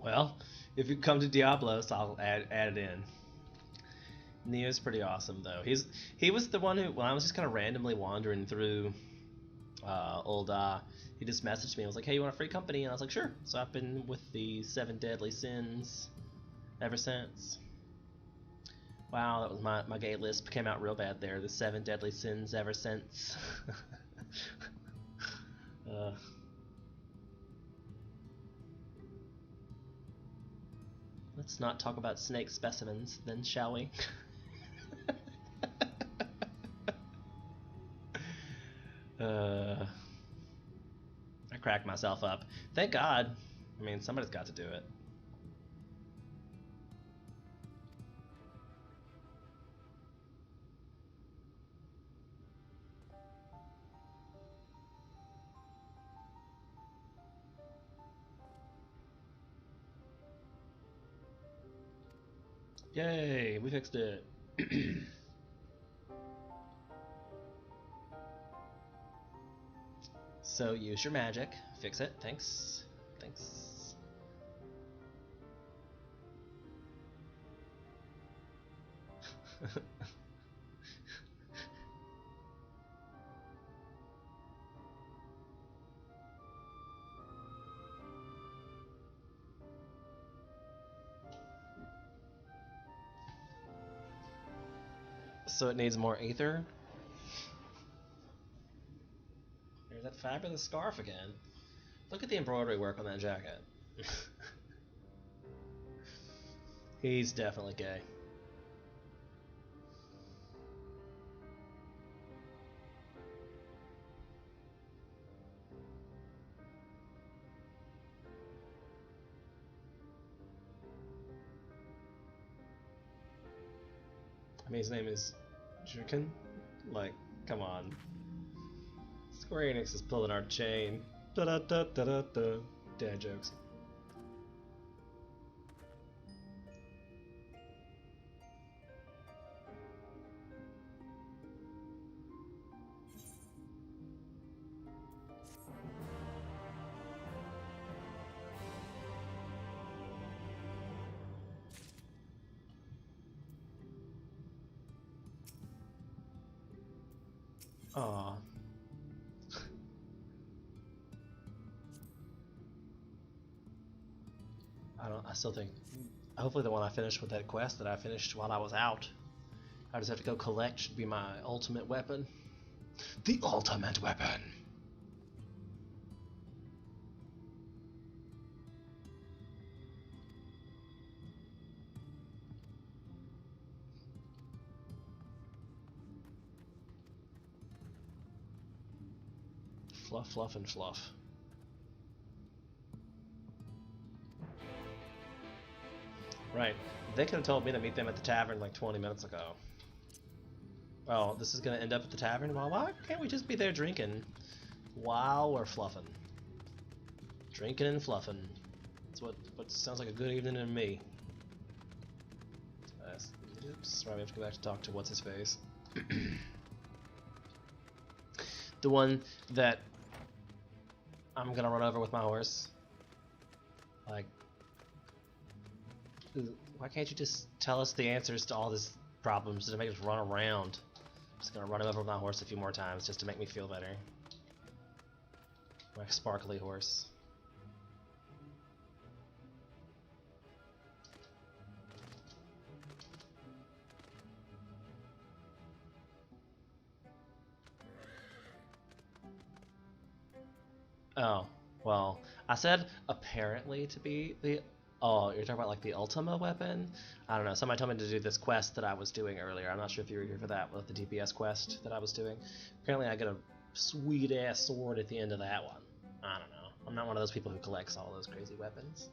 Well, if you come to Diablos, I'll add it in. Neo's pretty awesome though. He was the one who, when I was just kind of randomly wandering through Ul'dah, He just messaged me and was like, hey, you want a free company? And I was like, sure. So I've been with the 7 Deadly Sins ever since. Wow, that was my gay lisp came out real bad there. The 7 Deadly Sins ever since. Let's not talk about snake specimens, then, shall we? I cracked myself up. Thank God. I mean, somebody's got to do it. Yay, we fixed it. So use your magic. Fix it. Thanks. Thanks. So it needs more ether. There's that fabulous scarf again. Look at the embroidery work on that jacket. He's definitely gay. I mean, his name is Jurkin? Like, come on. Square Enix is pulling our chain. Da da da da da da. Dad jokes. Aww. I still think, hopefully the one I finished with that quest that I finished while I was out, I just have to go collect, should be my ultimate weapon. The ultimate weapon! Fluff, fluff, and fluff. Right. They could have told me to meet them at the tavern like 20 minutes ago. Well, this is going to end up at the tavern? Well, why can't we just be there drinking while we're fluffing? Drinking and fluffing. That's what sounds like a good evening to me. Oops, right, we have to go back to talk to what's-his-face. The one that I'm going to run over with my horse. Like, why can't you just tell us the answers to all these problems to make us run around? I'm just gonna run him over with my horse a few more times just to make me feel better. My sparkly horse. Oh, well, I said apparently to be the... Oh, you're talking about like the Ultima weapon? I don't know, somebody told me to do this quest that I was doing earlier. I'm not sure if you were here for that, with the DPS quest that I was doing. Apparently I get a sweet-ass sword at the end of that one. I don't know. I'm not one of those people who collects all those crazy weapons.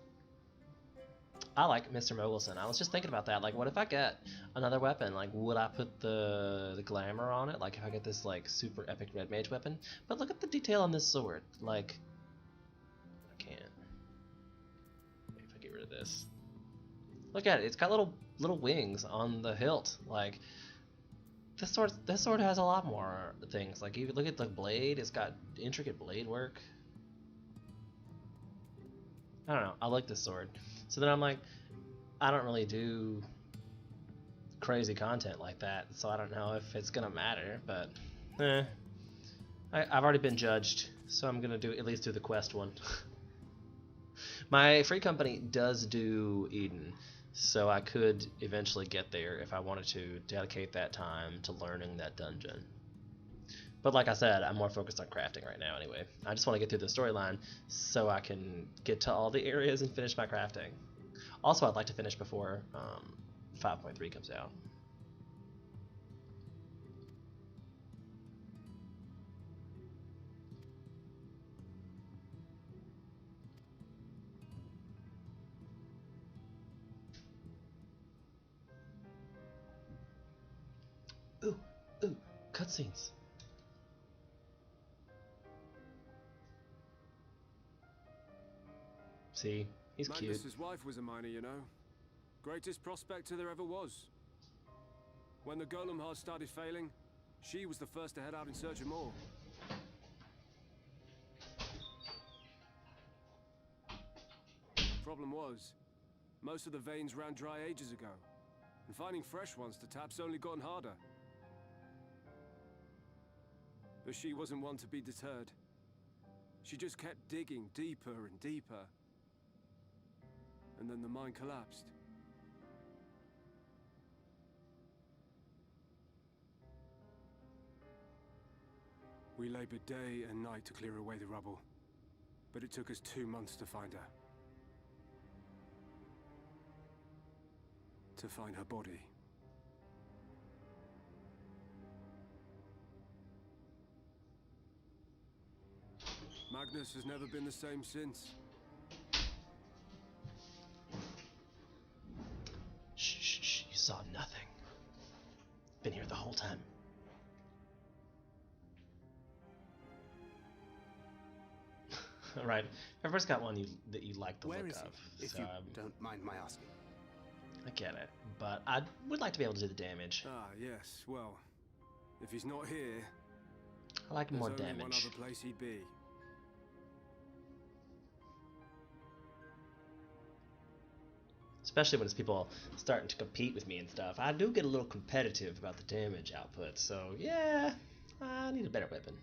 I like Mr. Mogelson. I was just thinking about that. Like, what if I get another weapon? Like, would I put the glamour on it? Like, if I get this, like, super epic red mage weapon? But look at the detail on this sword. Like, I can't. This. Look at it. It's got little wings on the hilt. Like this sword has a lot more things. Like even look at the blade. It's got intricate blade work. I don't know. I like this sword. So then I'm like, I don't really do crazy content like that, so I don't know if it's gonna matter. But I I've already been judged, so I'm gonna at least do the quest one. My free company does do Eden, so I could eventually get there if I wanted to dedicate that time to learning that dungeon. But like I said, I'm more focused on crafting right now anyway. I just want to get through the storyline so I can get to all the areas and finish my crafting. Also, I'd like to finish before 5.3 comes out. Ooh, cutscenes. See, he's cute. Magnus's wife was a miner, you know. Greatest prospector there ever was. When the golem heart started failing, she was the first to head out in search of more. Problem was, most of the veins ran dry ages ago, and finding fresh ones to tap's only gotten harder. But she wasn't one to be deterred. She just kept digging deeper and deeper. And then the mine collapsed. We labored day and night to clear away the rubble, but it took us 2 months to find her. To find her body. Magnus has never been the same since. Shh, you saw nothing. Been here the whole time. Alright, everybody's got one that you like the Where look is of. he, if you don't mind my asking? I get it, but I would like to be able to do the damage. Ah, yes, well, if he's not here, I like more there's only damage. one other place he'd be. Especially when it's people starting to compete with me and stuff. I do get a little competitive about the damage output, so yeah, I need a better weapon.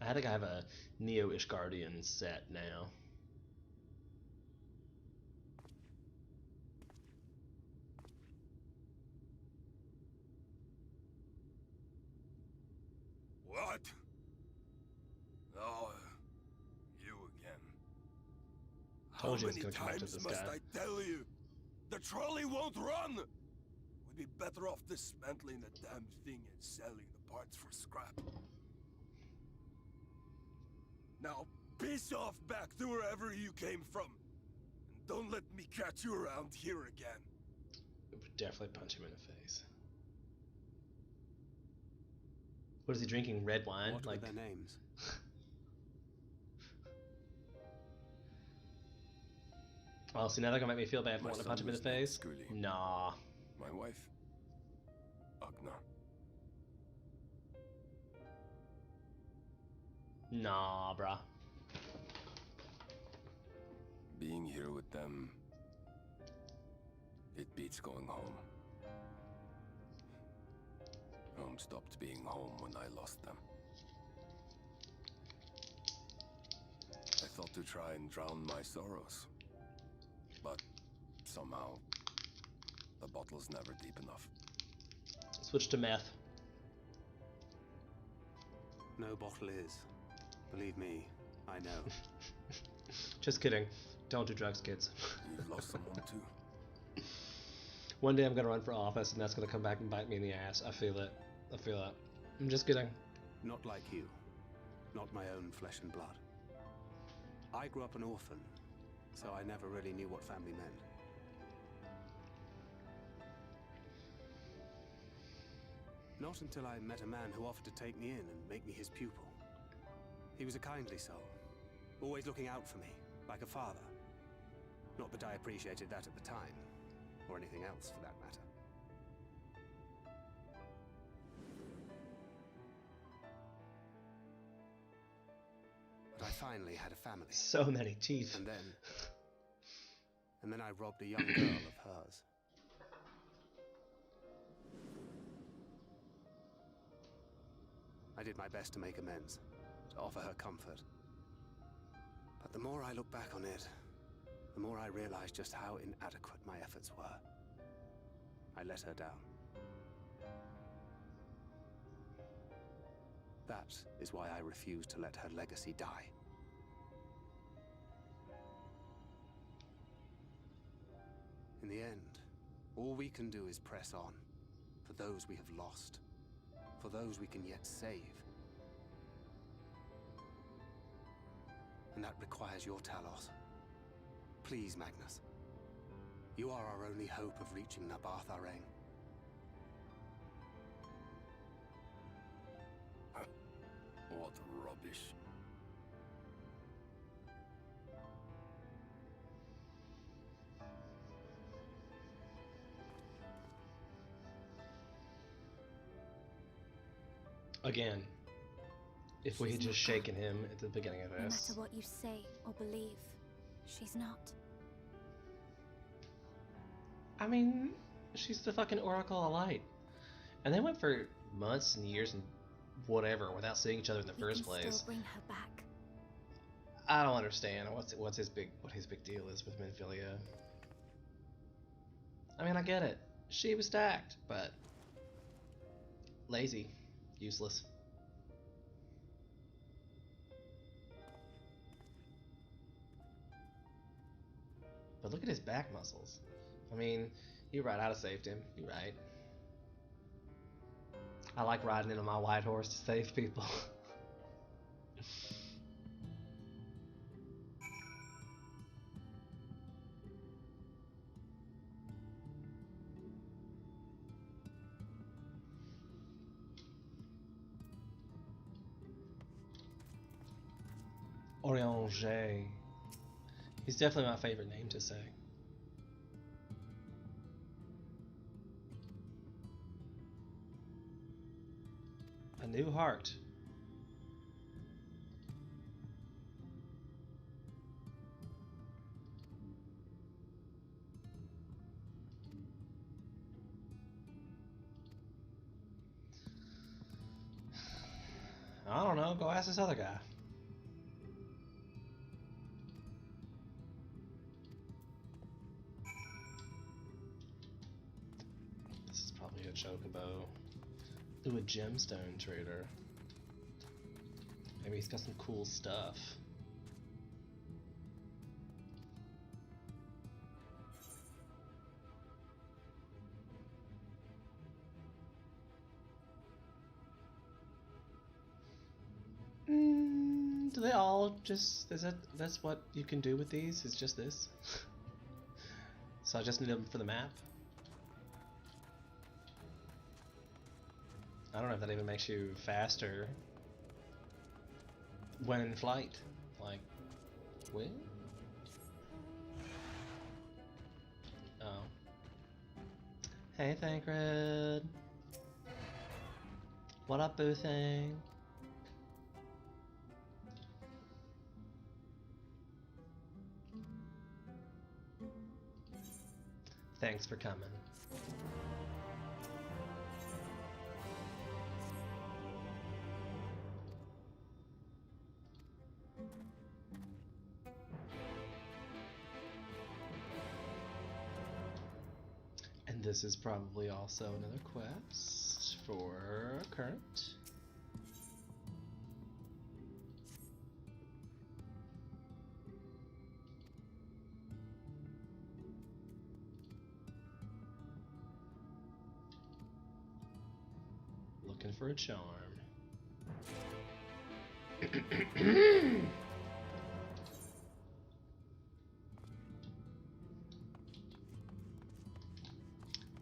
I think I have a Neo Ishgardian set now. What? Oh, you again. Told you How I was many gonna come back to times this must guy. I tell you? The trolley won't run! We'd be better off dismantling the damn thing and selling the parts for scrap. Now, piss off back to wherever you came from. And don't let me catch you around here again. It would definitely punch him in the face. What is he drinking? Red wine? What like were their names? Oh, see, now they're gonna make me feel bad for My wanting to son punch him in the was named face? Skuli. Nah. My wife, Agna. Nah, bruh. Being here with them, it beats going home. Home stopped being home when I lost them. I thought to try and drown my sorrows. But somehow, the bottle's never deep enough. Switch to meth. No bottle is. Believe me, I know. Just kidding. Don't do drugs, kids. You've lost someone too. One day I'm gonna run for office and that's gonna come back and bite me in the ass. I feel it. I feel it. I'm just kidding. Not like you. Not my own flesh and blood. I grew up an orphan, so I never really knew what family meant. Not until I met a man who offered to take me in and make me his pupil. He was a kindly soul, always looking out for me, like a father. Not that I appreciated that at the time, or anything else for that matter. But I finally had a family. So many teeth. And then I robbed a young girl of hers. I did my best to make amends, to offer her comfort. But the more I look back on it, the more I realize just how inadequate my efforts were. I let her down. That is why I refuse to let her legacy die. In the end, all we can do is press on, for those we have lost, for those we can yet save. And that requires your Talos. Please, Magnus. You are our only hope of reaching Nabarth Areng. What rubbish. Again, if we had just shaken him at the beginning of No this. matter what you say or believe, she's not. I mean, she's the fucking Oracle of Light. And they went for months and years and whatever without seeing each other in the first place. Still bring her back. I don't understand what his big deal is with Minfilia. I mean, I get it. She was stacked, but lazy, useless. But look at his back muscles. I mean, you're right, I'd have saved him. You're right. I like riding in on my white horse to save people. Orianger. He's definitely my favorite name to say. A new heart. I don't know, go ask this other guy. This is probably a chocobo. Ooh, a gemstone trader. Maybe he's got some cool stuff. Do they all just, that's what you can do with these? Is just this? So I just need them for the map? I don't know if that even makes you faster when in flight. Like, when? Oh. Hey, Thancred. What up, boo thing? Thanks for coming. And this is probably also another quest for Current. Looking for a charm.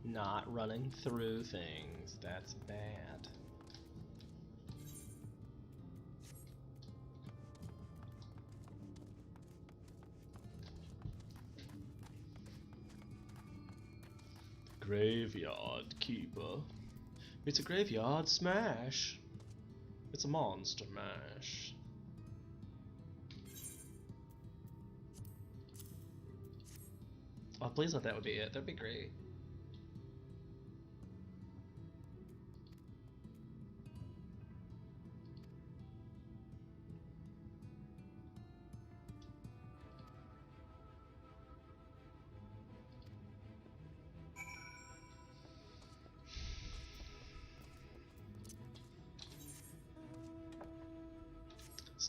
Not running through things. That's bad. Graveyard Keeper. It's a graveyard smash. It's a monster mash. Oh, please let that would be it. That'd be great.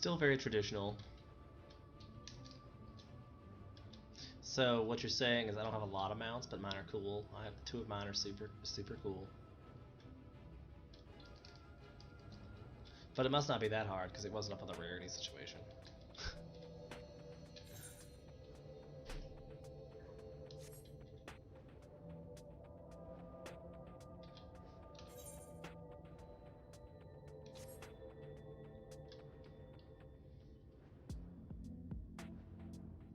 Still very traditional. So what you're saying is I don't have a lot of mounts, but mine are cool. I have 2 of mine are super cool. But it must not be that hard because it wasn't up on the rarity situation.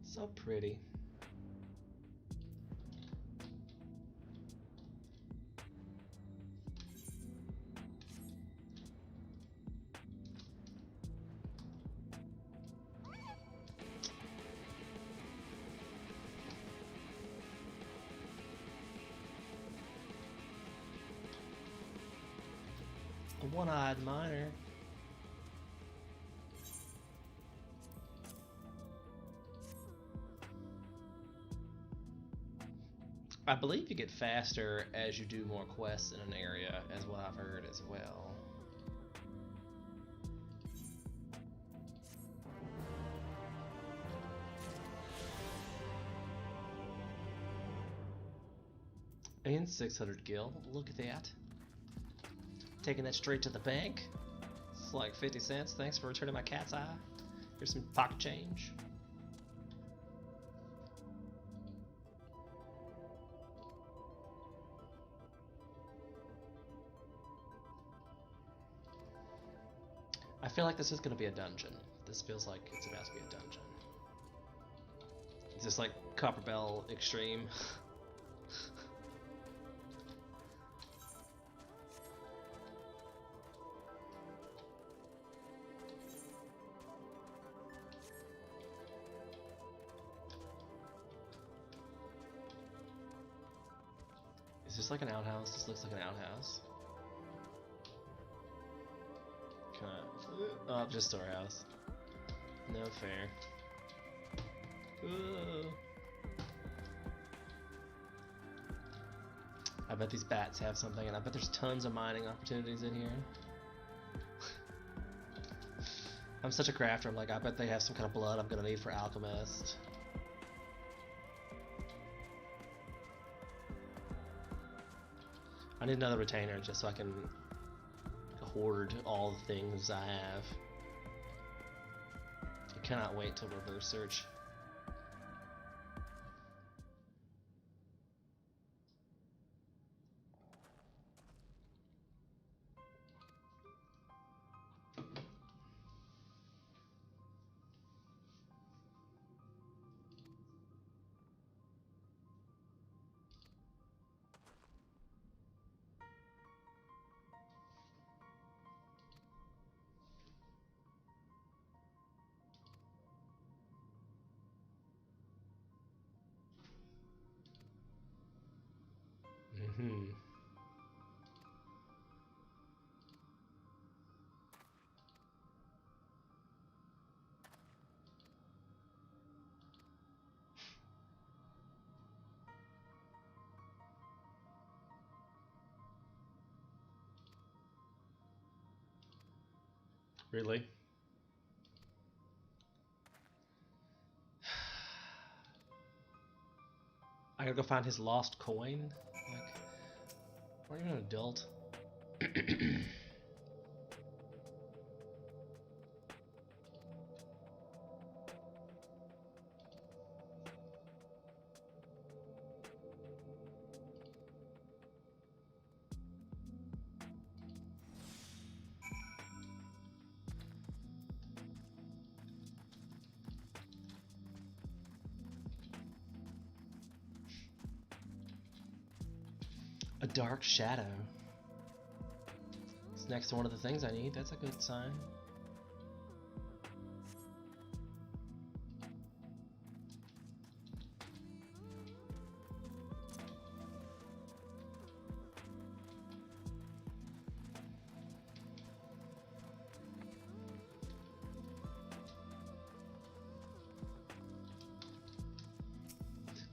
So pretty. A one-eyed miner. I believe you get faster as you do more quests in an area, as what I've heard as well. And 600 gil, look at that. Taking that straight to the bank. It's like 50 cents, thanks for returning my cat's eye. Here's some pocket change. I feel like this is going to be a dungeon. This feels like it's about to be a dungeon. Is this like Copper Bell Extreme? Is this like an outhouse? This looks like an outhouse. Oh, just storehouse. No fair. Ooh. I bet these bats have something, and I bet there's tons of mining opportunities in here. I'm such a crafter, I'm like, I bet they have some kind of blood I'm gonna need for Alchemist. I need another retainer just so I can hoard all the things I have. I cannot wait till reverse search. Really? I gotta go find his lost coin? Like, are you an adult? A dark shadow. It's next to one of the things I need. That's a good sign.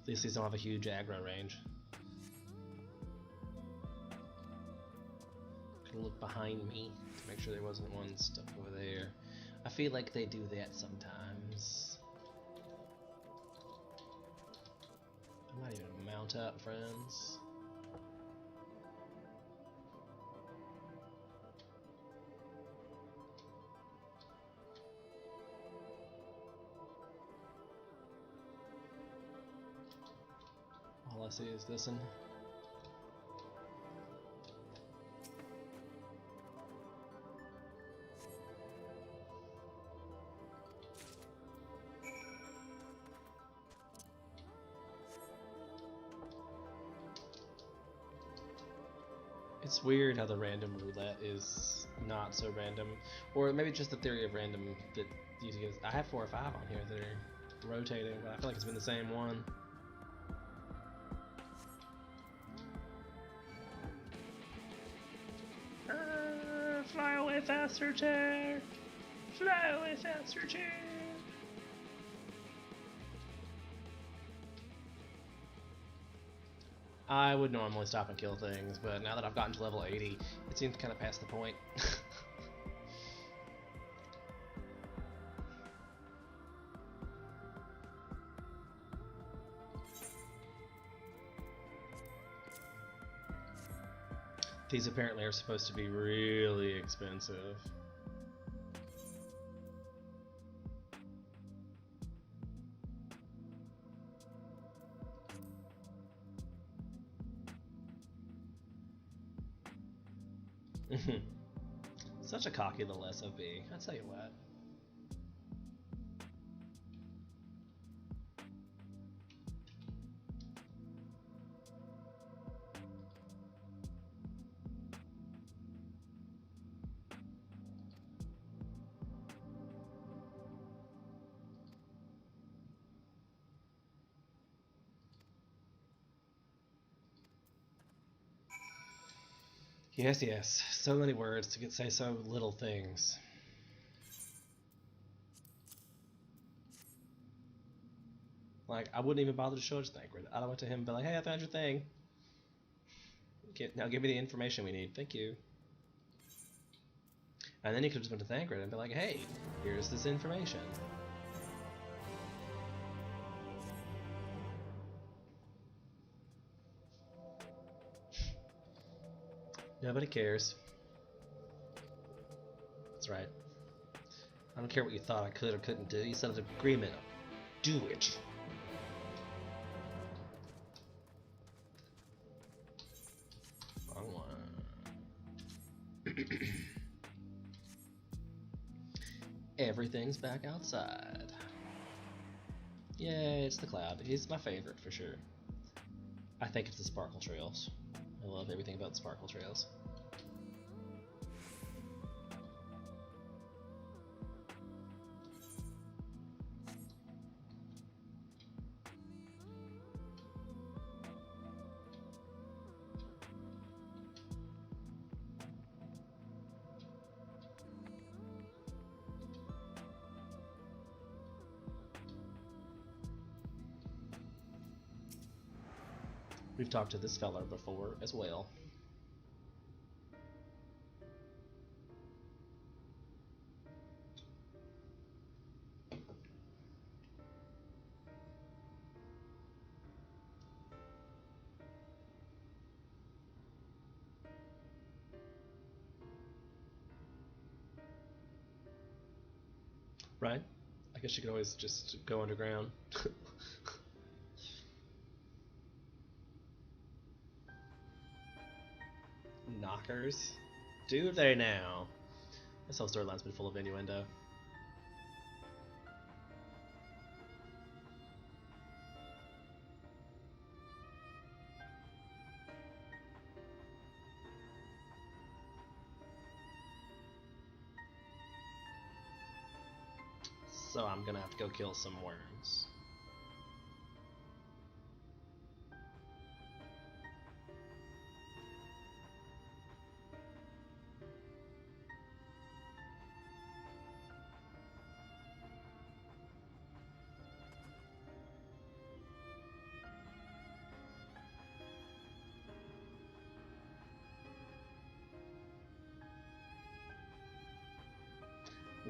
At least these don't have a huge aggro range. Look behind me to make sure there wasn't one stuck over there. I feel like they do that sometimes. I'm not even mount up, friends. All I see is this one. It's weird how the random roulette is not so random, or maybe just the theory of random that you get. I have 4 or 5 on here that are rotating, but I feel like it's been the same one. Fly away faster, chair! Fly away faster, chair! I would normally stop and kill things, but now that I've gotten to level 80, it seems kind of past the point. These apparently are supposed to be really expensive. Such a cocky little SOB, I'll tell you what. Yes, yes. So many words to say so little things. Like, I wouldn't even bother to show his Thancred. I went to him and be like, hey, I found your thing. Now give me the information we need. Thank you. And then he could have just went to Thancred and be like, hey, here's this information. Nobody cares. That's right. I don't care what you thought I could or couldn't do. You signed an agreement. Do it. Wrong one. Everything's back outside. Yay, it's the Cloud. He's my favorite for sure. I think it's the Sparkle Trails. I love everything about the Sparkle Trails. We've talked to this fella before as well. Right? I guess you could always just go underground. Knockers? Do they now? This whole storyline's been full of innuendo. So I'm gonna have to go kill some worms.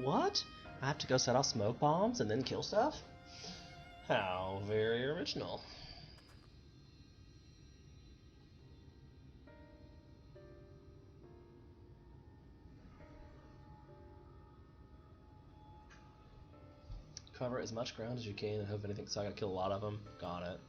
What? I have to go set off smoke bombs and then kill stuff? How very original. Cover as much ground as you can and hope anything, so I gotta kill a lot of them. Got it.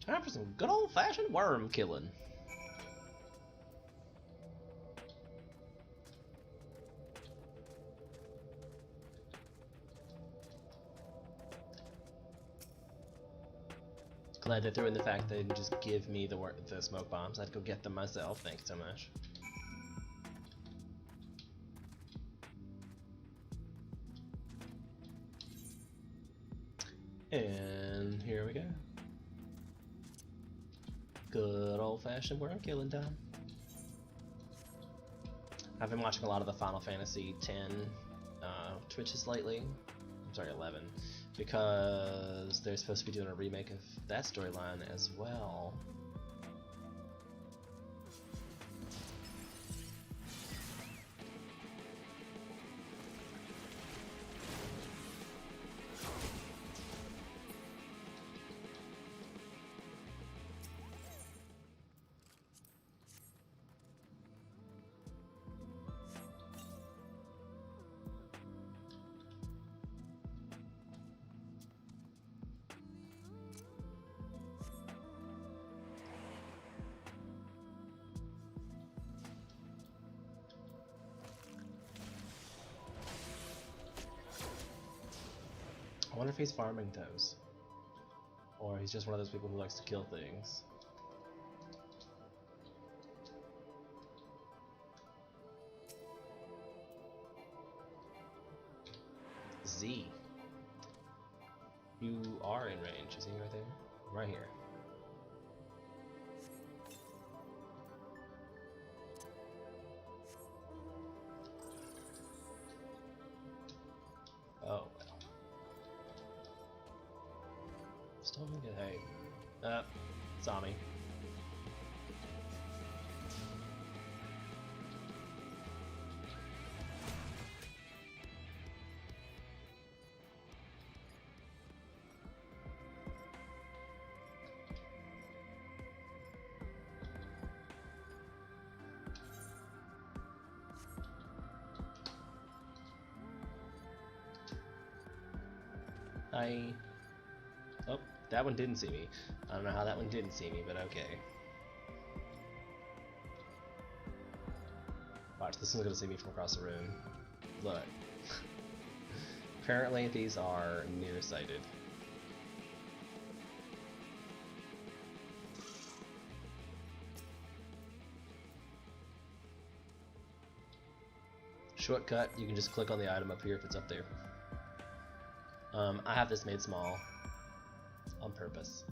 Time for some good old-fashioned worm killing. Glad they threw in the fact they didn't just give me the smoke bombs. I'd go get them myself. Thanks so much. And here we go. Good old-fashioned worm killing time. I've been watching a lot of the Final Fantasy X Twitches lately. I'm sorry, 11. Because they're supposed to be doing a remake of that storyline as well. I wonder if he's farming those. Or he's just one of those people who likes to kill things. Z. You are in range. Is he right there? Right here. Oh. Still gonna get hey. Saw me. Oh, that one didn't see me. I don't know how that one didn't see me, but okay. Watch, this one's gonna see me from across the room. Look. Apparently these are nearsighted. Shortcut, you can just click on the item up here if it's up there. I have this made small on purpose.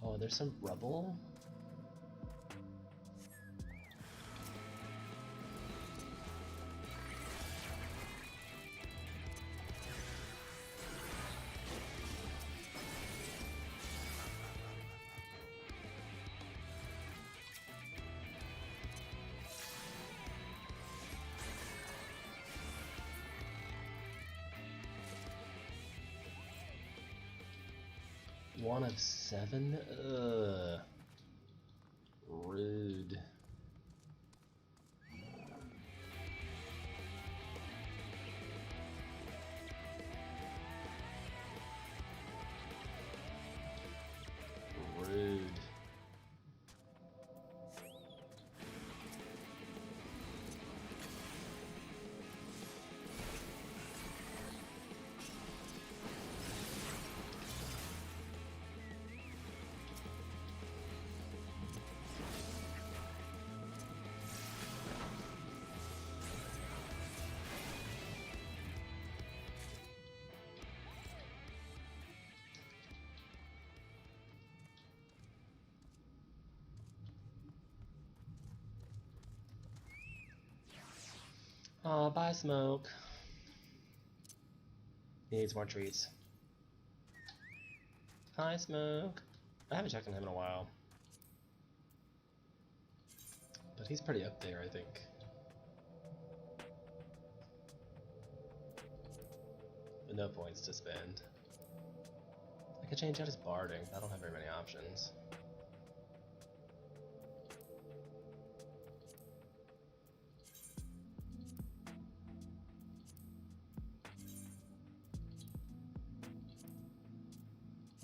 Oh, there's some rubble. One of 7? Ugh. Rude. Rude. Oh, bye, Smoke. He needs more treats. Hi, Smoke. I haven't checked on him in a while. But he's pretty up there, I think. But no points to spend. I could change out his barding. I don't have very many options.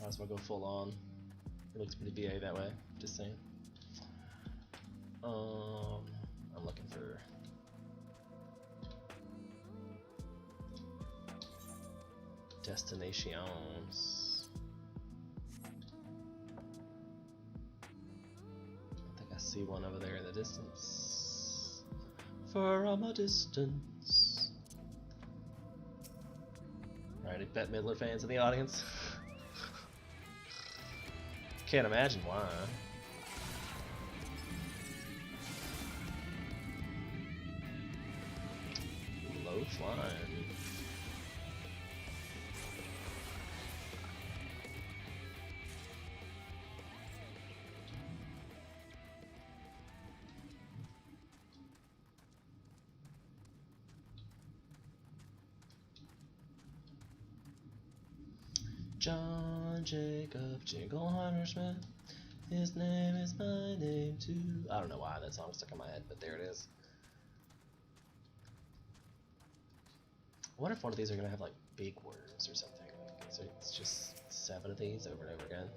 Might as well go full on. It looks pretty VA that way, just saying. I'm looking for destinations. I think I see one over there in the distance. From a distance. Alright, any Bette Midler fans in the audience? Can't imagine why. Low flying. John Jacob Jingleheimer Smith. His name is my name too. I don't know why that song stuck in my head, but there it is. I wonder if one of these are gonna have like big words or something. So it's just 7 of these over and over again.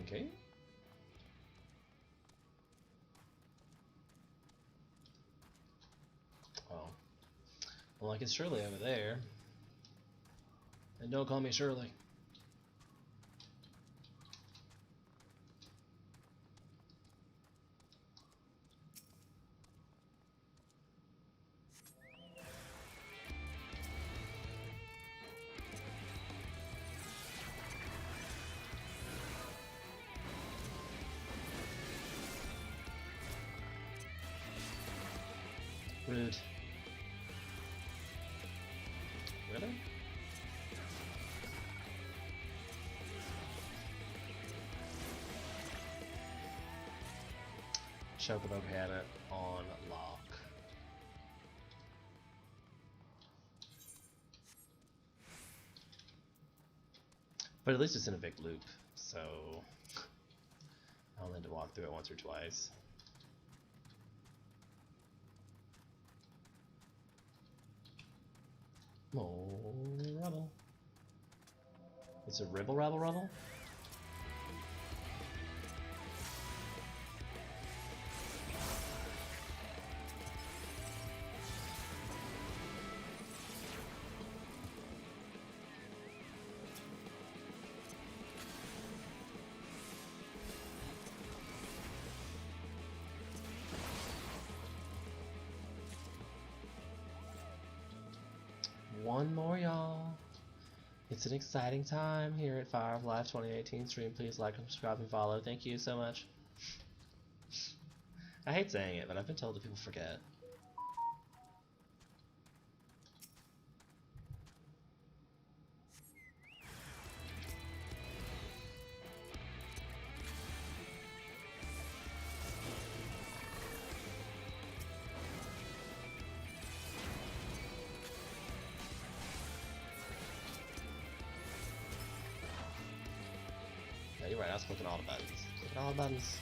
Okay. Oh. Well, like it's Shirley over there. And don't call me Shirley. Rude. Really? Chocobo had it on lock. But at least it's in a big loop, so I'll need to walk through it once or twice. More rubble. It's a ribble rabble rubble? One more, y'all. It's an exciting time here at Fire of Life 2018 stream. Please like, subscribe, and follow. Thank you so much. I hate saying it, but I've been told that people forget. Yeah, you're right, I was clicking all the buttons. Clicking all the buttons.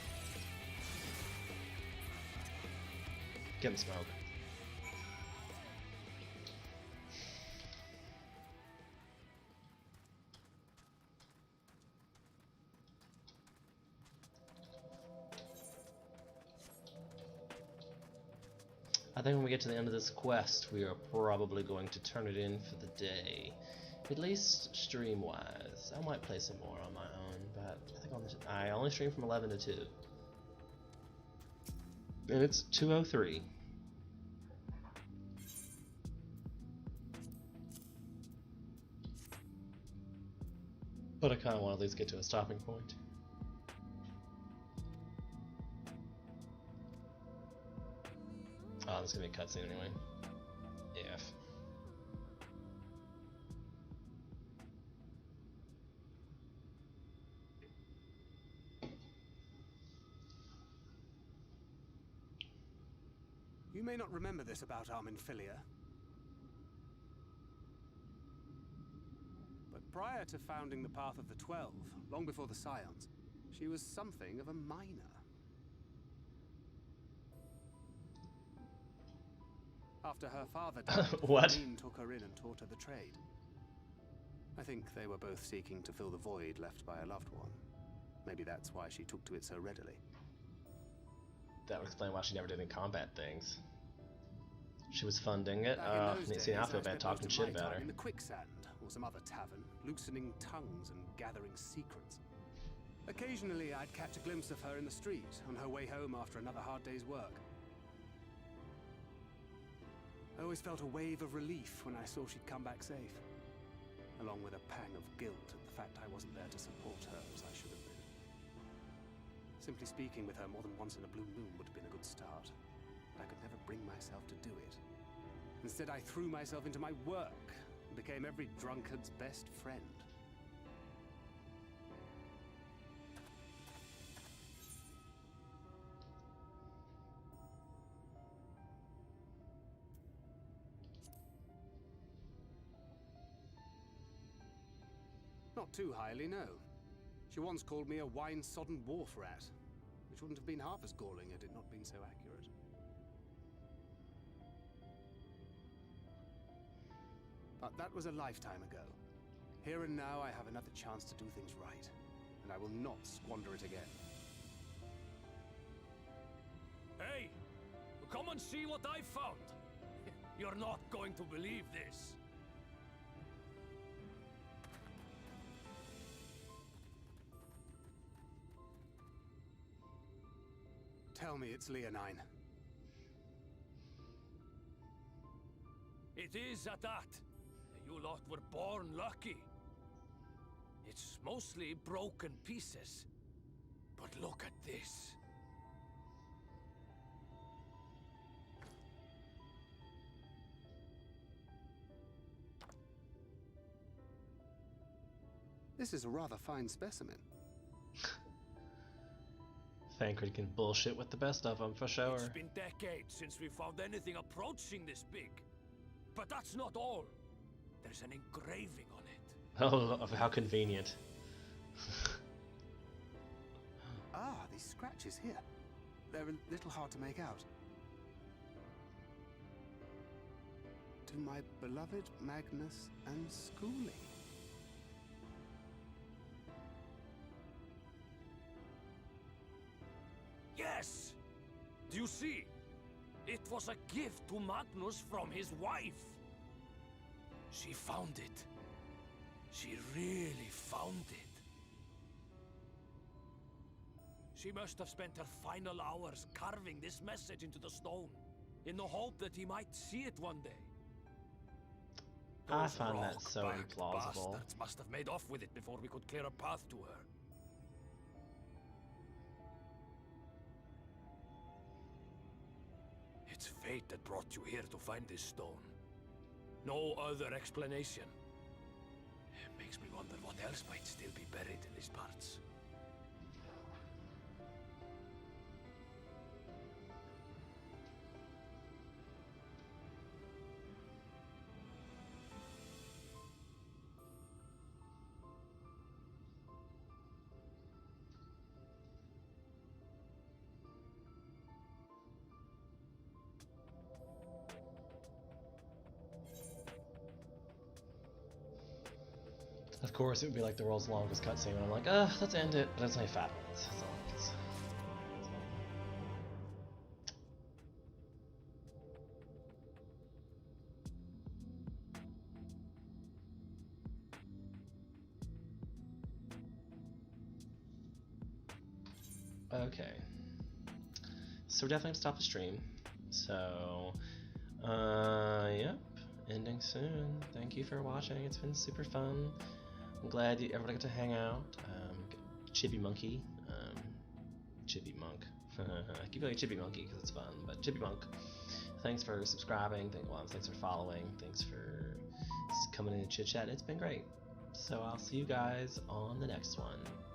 Get him, Smoke. I think when we get to the end of this quest, we are probably going to turn it in for the day. At least stream-wise. I might play some more on my own, but I think I only stream from 11 to 2. And it's 2:03. But I kind of want to at least get to a stopping point. Oh, this is gonna be a cutscene anyway. Yeah. You may not remember this about Armin Filia, but prior to founding the Path of the 12, long before the Scions, she was something of a minor. After her father died, What? Dean took her in and taught her the trade. I think they were both seeking to fill the void left by a loved one. Maybe that's why she took to it so readily. That would explain why she never did any combat things. She was funding it. Back in those See, now I days, feel I bad spent talking most of shit my about time her. in the Quicksand, or some other tavern, loosening tongues and gathering secrets. Occasionally, I'd catch a glimpse of her in the street, on her way home after another hard day's work. I always felt a wave of relief when I saw she'd come back safe, along with a pang of guilt at the fact I wasn't there to support her as I should have been. Simply speaking with her more than once in a blue moon would have been a good start, but I could never bring myself to do it. Instead, I threw myself into my work and became every drunkard's best friend. Not too highly, no. She once called me a wine-sodden wharf rat, which wouldn't have been half as galling had it not been so accurate. But that was a lifetime ago. Here and now I have another chance to do things right, and I will not squander it again. Hey! Come and see what I found! You're not going to believe this! Tell me it's Leonine. It is at that. You lot were born lucky. It's mostly broken pieces. But look at this. This is a rather fine specimen. Thancred can bullshit with the best of them, for sure. It's been decades since we found anything approaching this big. But that's not all. There's an engraving on it. Oh, how convenient. Ah, these scratches here. They're a little hard to make out. To my beloved Magnus and Schooling. Yes! Do you see? It was a gift to Magnus from his wife. She found it. She really found it. She must have spent her final hours carving this message into the stone, in the hope that he might see it one day. I Those find that so rock-backed implausible. bastards must have made off with it before we could clear a path to her. It's fate that brought you here to find this stone. No other explanation. It makes me wonder what else might still be buried in these parts. Of course, it would be like the world's longest cutscene, and I'm like, let's end it. But it's only 5 minutes. So it's... Okay. So we're definitely gonna stop the stream. So, yep. Ending soon. Thank you for watching. It's been super fun. I'm glad everybody got to hang out. Chibi Monkey. Chibi Monk. I keep saying Chibi Monkey because it's fun, but Chibi Monk. Thanks for subscribing. Thanks for following. Thanks for coming in and chit chat. It's been great. So I'll see you guys on the next one.